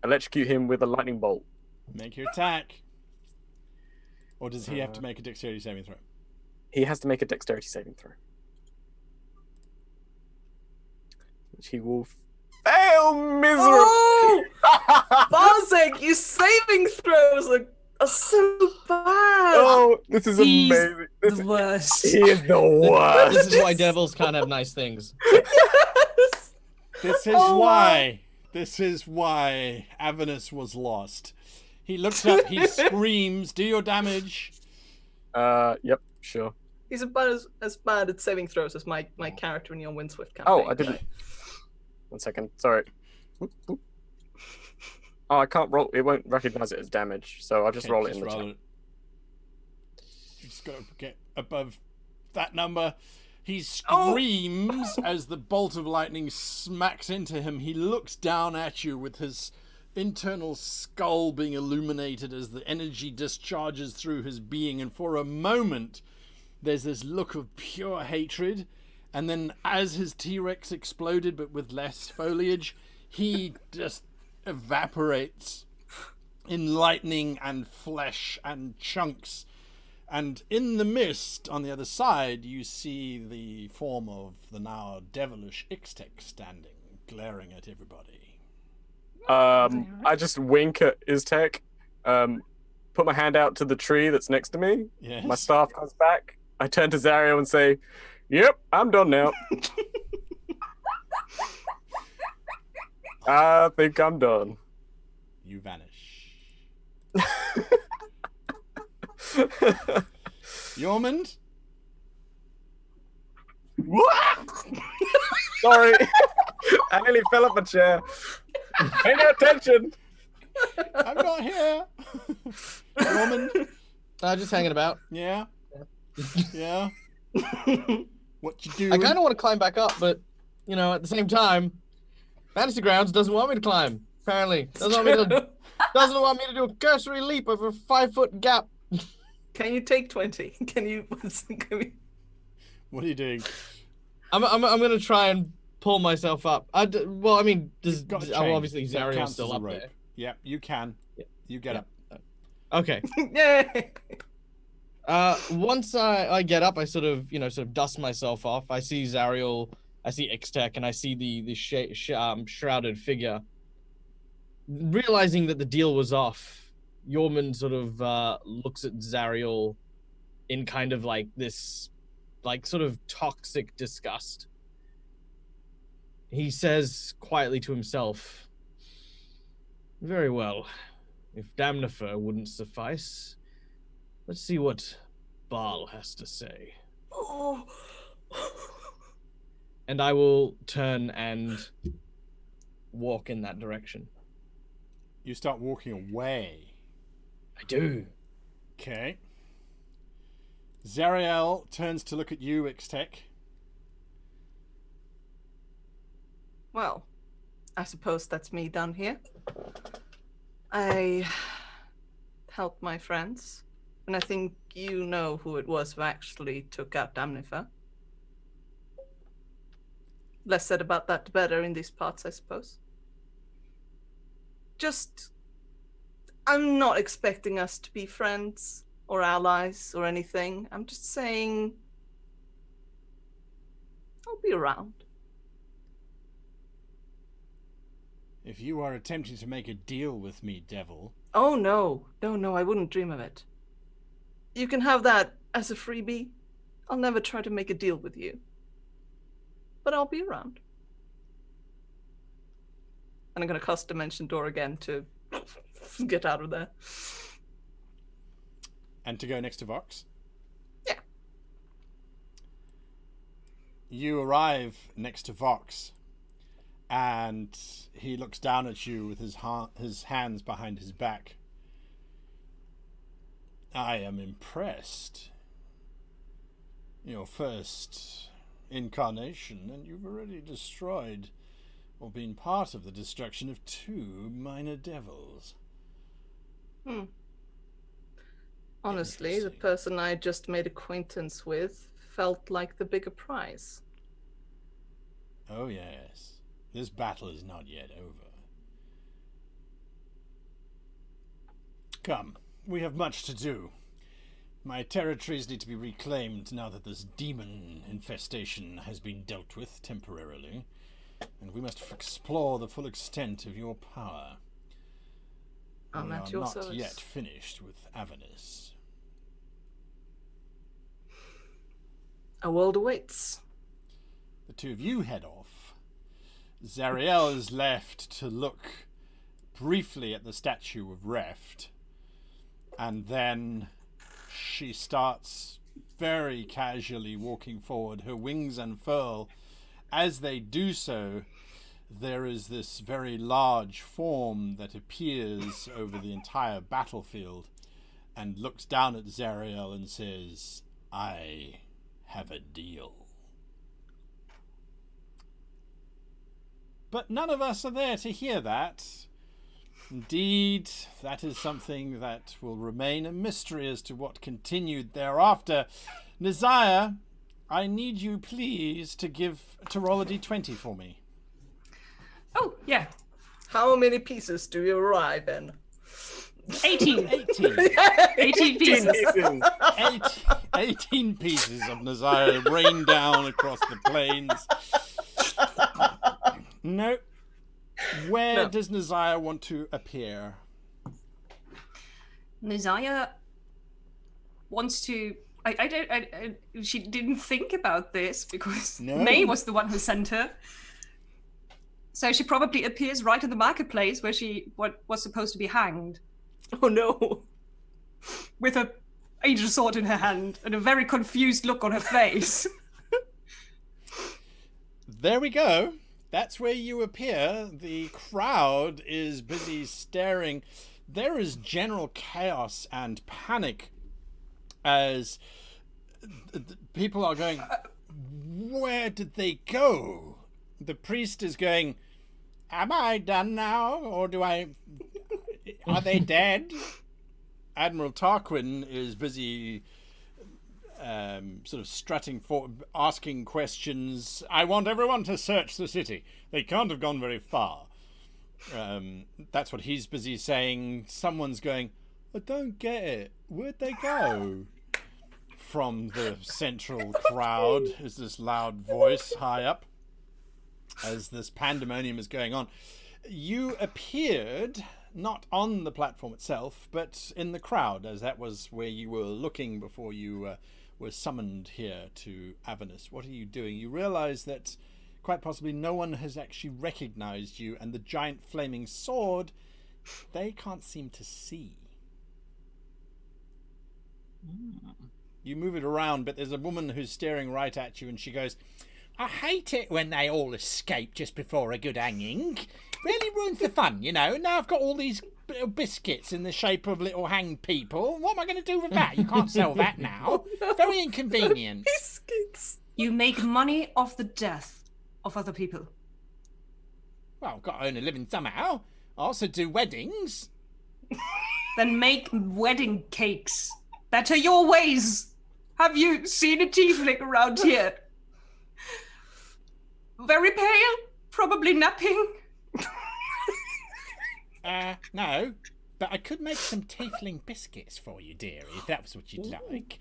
electrocute him with a lightning bolt. Make your attack. Or does he have to make a dexterity saving throw? he has to make a dexterity saving throw. Which he will fail miserably. Oh! Barzik, your saving throws are so bad. Oh, this is He's amazing. This, The worst. he is the worst. This is why devils can't have nice things. Yes. This is Oh, why. This is why Avernus was lost. He looks up, he screams, do your damage. Yep, sure. He's about as bad at saving throws as my character in your Windswift campaign. Oh, I didn't. 1 second, sorry. Oop, oop. Oh, I can't roll. It won't recognize it as damage, so I'll just roll it in the chat. You just gotta get above that number. He screams as the bolt of lightning smacks into him. He looks down at you with his internal skull being illuminated as the energy discharges through his being, and for a moment there's this look of pure hatred, and then as his T-Rex exploded but with less foliage, he just evaporates in lightning and flesh and chunks. And in the mist on the other side you see the form of the now devilish Ixtec standing, glaring at everybody. I just wink at Iztec, put my hand out to the tree that's next to me. Yes. My staff comes back. I turn to Zariel and say, "Yep, I'm done now." I think I'm done. You vanish. Yormund? Sorry. I nearly fell off a chair. Pay no attention. I'm not here. Yormund? Just hanging about. Yeah? Yeah? What you doing? I kind of want to climb back up, but, you know, at the same time, Fantasy Grounds doesn't want me to climb. Apparently. Doesn't want me to do a cursory leap over a 5-foot gap. Can you take 20? Can you? What are you doing? I'm gonna try and pull myself up. Well, I mean, Got a chain. obviously So it Zariel's counts still as a up rope. there. Yep, you can. Yeah. You get Yeah. up. Okay. Yay! Once I get up, I sort of dust myself off. I see Zariel, I see Ixtec, and I see the shrouded figure. Realizing that the deal was off, Yormund sort of looks at Zariel in kind of like this, like sort of toxic disgust. He says quietly to himself, "Very well. If Damnifer wouldn't suffice, let's see what Baal has to say." Oh. And I will turn and walk in that direction. You start walking away. I do. Okay. Zariel turns to look at you, Ixtec. Well, I suppose that's me down here. I helped my friends, and I think you know who it was who actually took out Damnifer. Less said about that, the better in these parts, I suppose. I'm not expecting us to be friends or allies or anything. I'm just saying I'll be around. If you are attempting to make a deal with me, devil. Oh, no, I wouldn't dream of it. You can have that as a freebie. I'll never try to make a deal with you. But I'll be around. And I'm going to cast Dimension Door again to get out of there. And to go next to Vox? Yeah. You arrive next to Vox, and he looks down at you with his hands behind his back. I am impressed. Your first incarnation, and you've already destroyed or been part of the destruction of 2 minor devils. Honestly, the person I just made acquaintance with felt like the bigger prize. Oh yes, this battle is not yet over. Come, we have much to do. My territories need to be reclaimed now that this demon infestation has been dealt with temporarily, and we must explore the full extent of your power. I'm We at are your not service. yet finished with Avernus. A world awaits. The two of you head off. Zariel is left to look briefly at the statue of Reft, and then she starts very casually walking forward. Her wings unfurl. As they do so, there is this very large form that appears over the entire battlefield and looks down at Zariel and says, "I have a deal." But none of us are there to hear that. Indeed, that is something that will remain a mystery as to what continued thereafter. Nizaya, I need you please to roll a d20 for me. Oh, yeah. How many pieces do you arrive in? 18. 18. 18 pieces. 18 pieces of Nizaya rain down across the plains. No. Where does Nizaya want to appear? Nizaya wants to. She didn't think about this because May was the one who sent her. So she probably appears right in the marketplace where she was supposed to be hanged. Oh no. With a angel sword in her hand and a very confused look on her face. There we go. That's where you appear. The crowd is busy staring. There is general chaos and panic as people are going, where did they go? The priest is going, am I done now? Or are they dead? Admiral Tarquin is busy sort of strutting forward, asking questions. I want everyone to search the city. They can't have gone very far. That's what he's busy saying. Someone's going, I don't get it. Where'd they go? From the central crowd is this loud voice high up as this pandemonium is going on. You appeared not on the platform itself, but in the crowd, as that was where you were looking before you were summoned here to Avernus. What are you doing? You realize that quite possibly no one has actually recognized you, and the giant flaming sword, they can't seem to see. You move it around, but there's a woman who's staring right at you, and she goes, I hate it when they all escape just before a good hanging. Really ruins the fun, you know. Now I've got all these little biscuits in the shape of little hanged people. What am I going to do with that? You can't sell that now. Very inconvenient. Biscuits. You make money off the death of other people. Well, I've got to earn a living somehow. I also do weddings. Then make wedding cakes. Better your ways. Have you seen a tiefling around here? Very pale, probably napping. No, but I could make some tiefling biscuits for you, dearie, if that was what you'd like.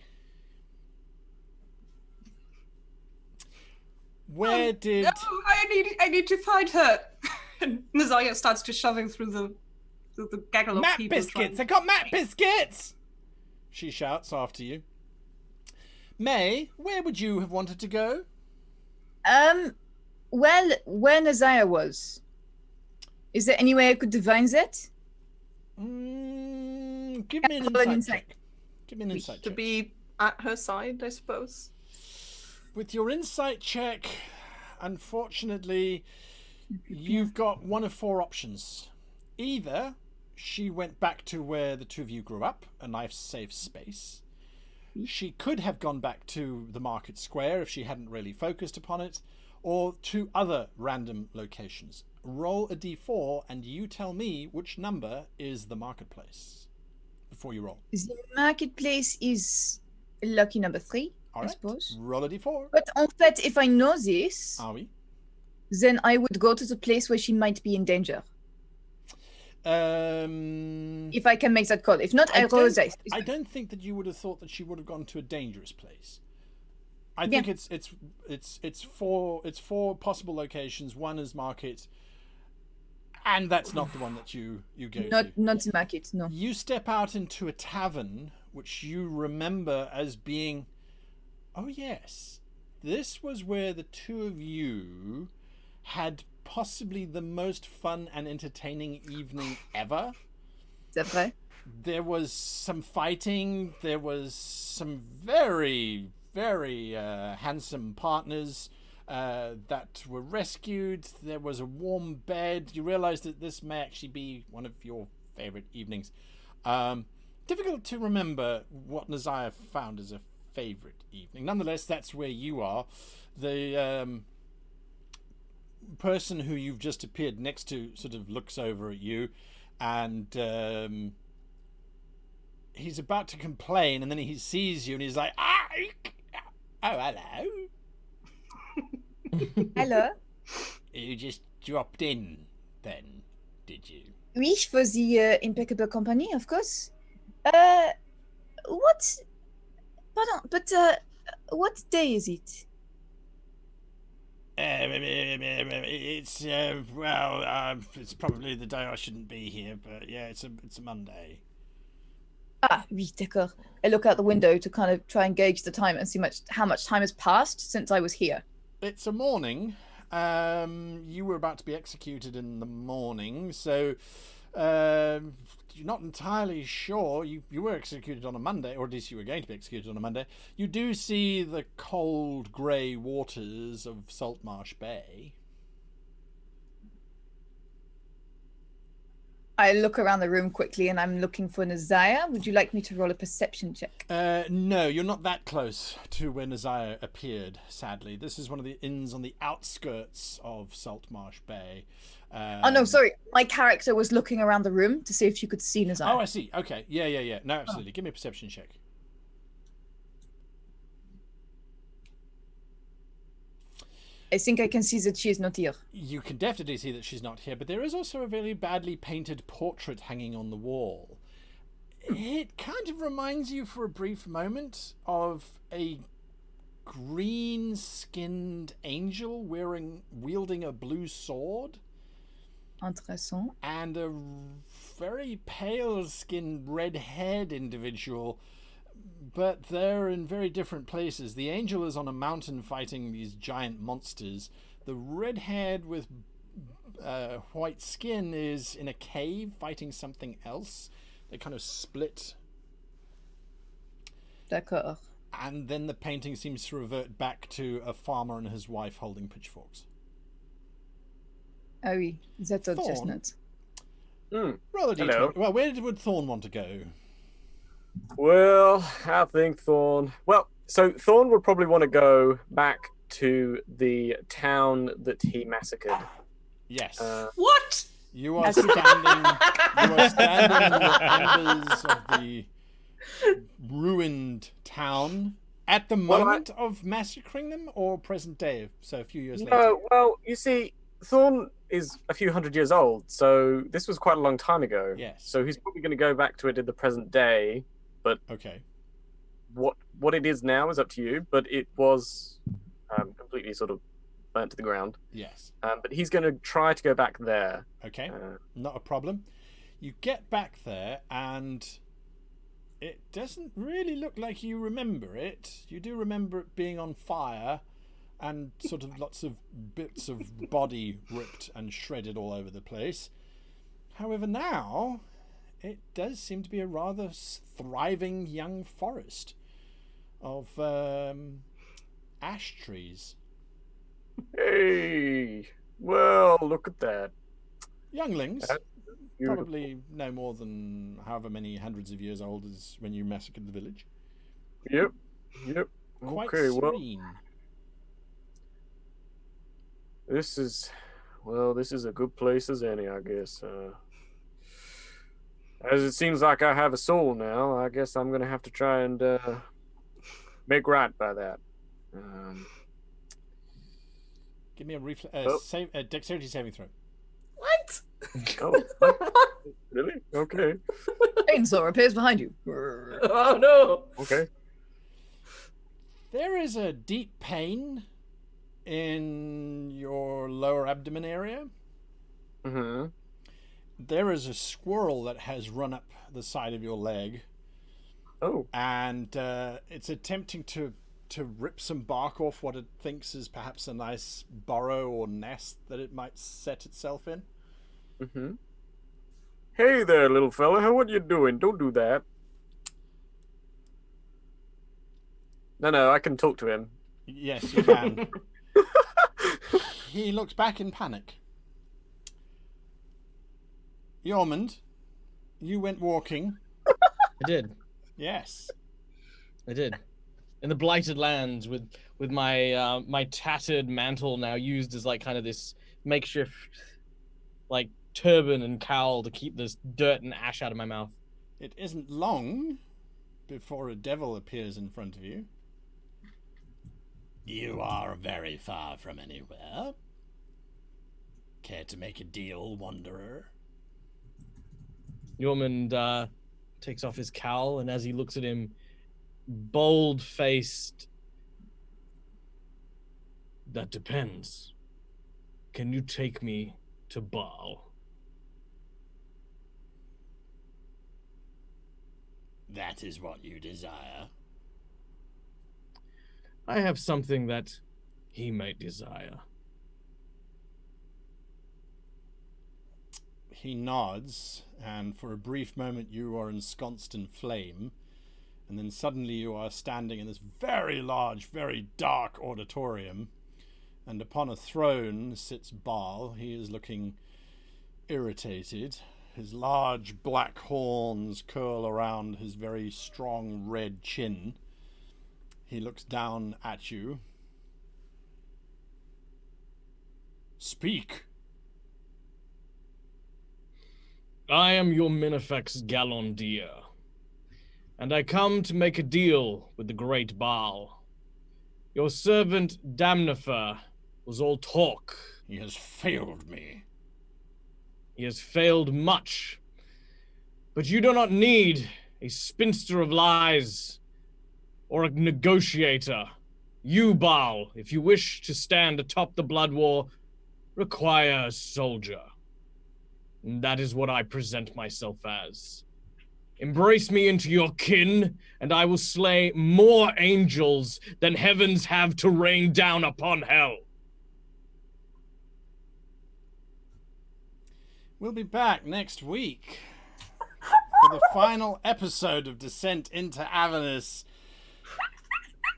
Where did... No, I need to find her. And Nizaya starts to shoving through the gaggle of Mat people. biscuits! I got mat biscuits! She shouts after you. May, where would you have wanted to go? Well, where Nizaya was. Is there any way I could divine that? Give me an Roll an insight insight. check. Give me an insight To check. be at her side, I suppose. With your insight check, unfortunately, you've got one of four options. Either she went back to where the two of you grew up, a nice safe space. She could have gone back to the market square if she hadn't really focused upon it, or to other random locations. Roll a d4 and you tell me which number is the marketplace before you roll. The marketplace is lucky number 3, All I right, suppose. roll a d4. But en fait, if I know this, Are we? then I would go to the place where she might be in danger. If I can make that call. If not, I'll roll a dice. I don't think that you would have thought that she would have gone to a dangerous place. I Yeah. think it's four possible locations. One is market, and that's not the one that you go to. Not the market, no. You step out into a tavern, which you remember as being, oh yes, this was where the two of you had possibly the most fun and entertaining evening ever. Is that right? There was some fighting. There was some very, very handsome partners that were rescued. There was a warm bed. You realize that this may actually be one of your favorite evenings. Difficult to remember what Nazaya found as a favorite evening. Nonetheless, that's where you are. The person who you've just appeared next to sort of looks over at you, and he's about to complain, and then he sees you and he's like, oh, hello. Hello. You just dropped in then, did you? Oui, for the impeccable company, of course. What? Pardon, but what day is it? It's it's probably the day I shouldn't be here, but yeah, it's a Monday. Ah, oui, d'accord. I look out the window to kind of try and gauge the time and see how much time has passed since I was here. It's a morning. You were about to be executed in the morning, so you're not entirely sure. You were executed on a Monday, or at least you were going to be executed on a Monday. You do see the cold grey waters of Saltmarsh Bay. I look around the room quickly and I'm looking for Nazaya. Would you like me to roll a perception check? No, you're not that close to where Nazaya appeared, sadly. This is one of the inns on the outskirts of Saltmarsh Bay. Oh, no, sorry. My character was looking around the room to see if you could see Nazaya. Oh, I see. Okay. Yeah. No, absolutely. Give me a perception check. I think I can see that she is not here. You can definitely see that she's not here, but there is also a very badly painted portrait hanging on the wall. It kind of reminds you for a brief moment of a green-skinned angel wielding a blue sword. Intéressant. And a very pale-skinned, red-haired individual, but they're in very different places. The angel is on a mountain fighting these giant monsters. The red-haired with white skin is in a cave fighting something else. They kind of split. D'accord. And then the painting seems to revert back to a farmer and his wife holding pitchforks. Ah oui, that's a Thorn. chestnut. Roll a Hello. d20. Well, where would Thorn want to go? Well, I think Thorn. Well, so Thorn would probably want to go back to the town that he massacred. Yes. What? You are standing in the embers of the ruined town at the moment of massacring them, or present day, so a few years later? No, well, you see, Thorn is a few hundred years old, so this was quite a long time ago. Yes. So he's probably going to go back to it in the present day, but Okay. what it is now is up to you, but it was completely sort of burnt to the ground. Yes. But he's going to try to go back there. Okay. Not a problem. You get back there, and it doesn't really look like you remember it. You do remember it being on fire and sort of lots of bits of body ripped and shredded all over the place. However, now it does seem to be a rather thriving young forest of ash trees. Hey, well, look at that. Younglings, That's beautiful. probably no more than however many hundreds of years old as when you massacred the village. Yep. Quite Okay, well, serene. this is a good place as any, I guess. As it seems like I have a soul now, I guess I'm gonna have to try and make right by that. Give me a Oh. dexterity saving throw. What? Oh, really? Okay. Chainsaw appears behind you. Oh no! Okay. There is a deep pain in your lower abdomen area. Mm-hmm. There is a squirrel that has run up the side of your leg, Oh. and it's attempting to rip some bark off what it thinks is perhaps a nice burrow or nest that it might set itself in. Mm-hmm. Hey there, little fella. What you doing? Don't do that. No, I can talk to him. Yes, you can. He looks back in panic. Yormund, you went walking. I did. Yes. I did. In the blighted lands with my my tattered mantle now used as like kind of this makeshift like turban and cowl to keep this dirt and ash out of my mouth. It isn't long before a devil appears in front of you. You are very far from anywhere. Care to make a deal, wanderer? Yormund takes off his cowl, and as he looks at him, bold-faced, that depends. Can you take me to Baal? That is what you desire. I have something that he might desire. He nods, and for a brief moment you are ensconced in flame, and then suddenly you are standing in this very large, very dark auditorium, and upon a throne sits Baal. He is looking irritated. His large black horns curl around his very strong red chin. He looks down at you. Speak. I am your Minifex Galondir, and I come to make a deal with the great Baal. Your servant Damnifer was all talk. He has failed me. He has failed much. But you do not need a spinster of lies or a negotiator. You, Baal, if you wish to stand atop the blood war, require a soldier. And that is what I present myself as. Embrace me into your kin, and I will slay more angels than heavens have to rain down upon hell. We'll be back next week for the final episode of Descent into Avernus,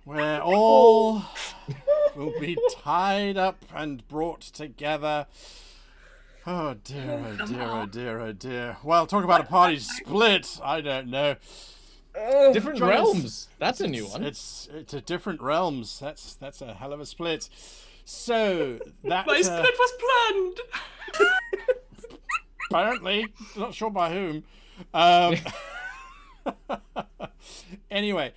where all will be tied up and brought together. Oh dear, oh dear, oh dear, oh dear. Well, talk about a party split. I don't know. Different realms. That's a new one. It's a different realms. That's a hell of a split. So that My split was planned. apparently, not sure by whom. Anyway,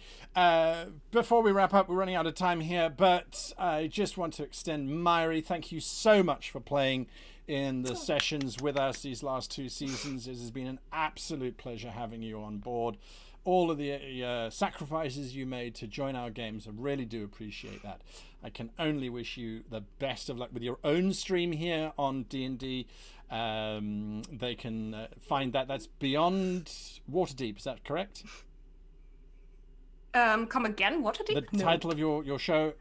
before we wrap up, we're running out of time here, but I just want to extend Myri, thank you so much for playing in the sessions with us these last 2 seasons. It has been an absolute pleasure having you on board. All of the sacrifices you made to join our games, I really do appreciate that. I can only wish you the best of luck with your own stream here on D&D. They can find that's Beyond Waterdeep, is that correct? Come again? Waterdeep? The title of your show?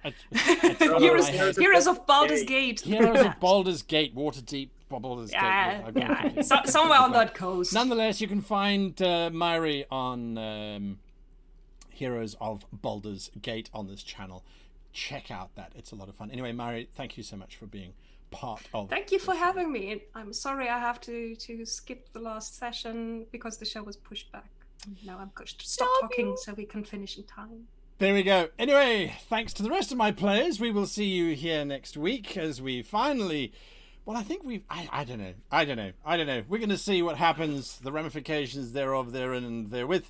Heroes of Baldur's Gate. Heroes of Baldur's Gate, Waterdeep, Baldur's Gate. Yeah. Somewhere on that coast. Nonetheless, you can find Myri on Heroes of Baldur's Gate on this channel. Check out that. It's a lot of fun. Anyway, Myri, thank you so much for being part of Thank you for having me. I'm sorry I have to skip the last session because the show was pushed back. Now I'm going to stop talking so we can finish in time. There we go. Anyway, thanks to the rest of my players. We will see you here next week as we finally... Well, I think I don't know. We're going to see what happens, the ramifications thereof, therein and therewith.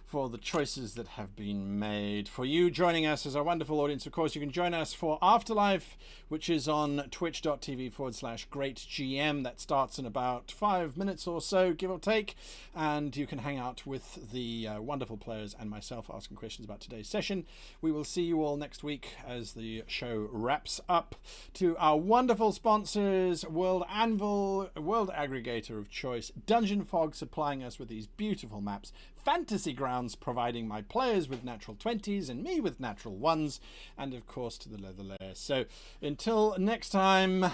for the choices that have been made. For you joining us as our wonderful audience, of course, you can join us for Afterlife, which is on twitch.tv/greatgm. That starts in about 5 minutes or so, give or take. And you can hang out with the wonderful players and myself asking questions about today's session. We will see you all next week as the show wraps up. To our wonderful sponsors, World Anvil, World Aggregator of Choice, Dungeon Fog supplying us with these beautiful maps, Fantasy Grounds providing my players with natural 20s and me with natural 1s, and of course to the Leather Lair. So until next time,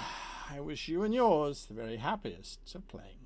I wish you and yours the very happiest of playing.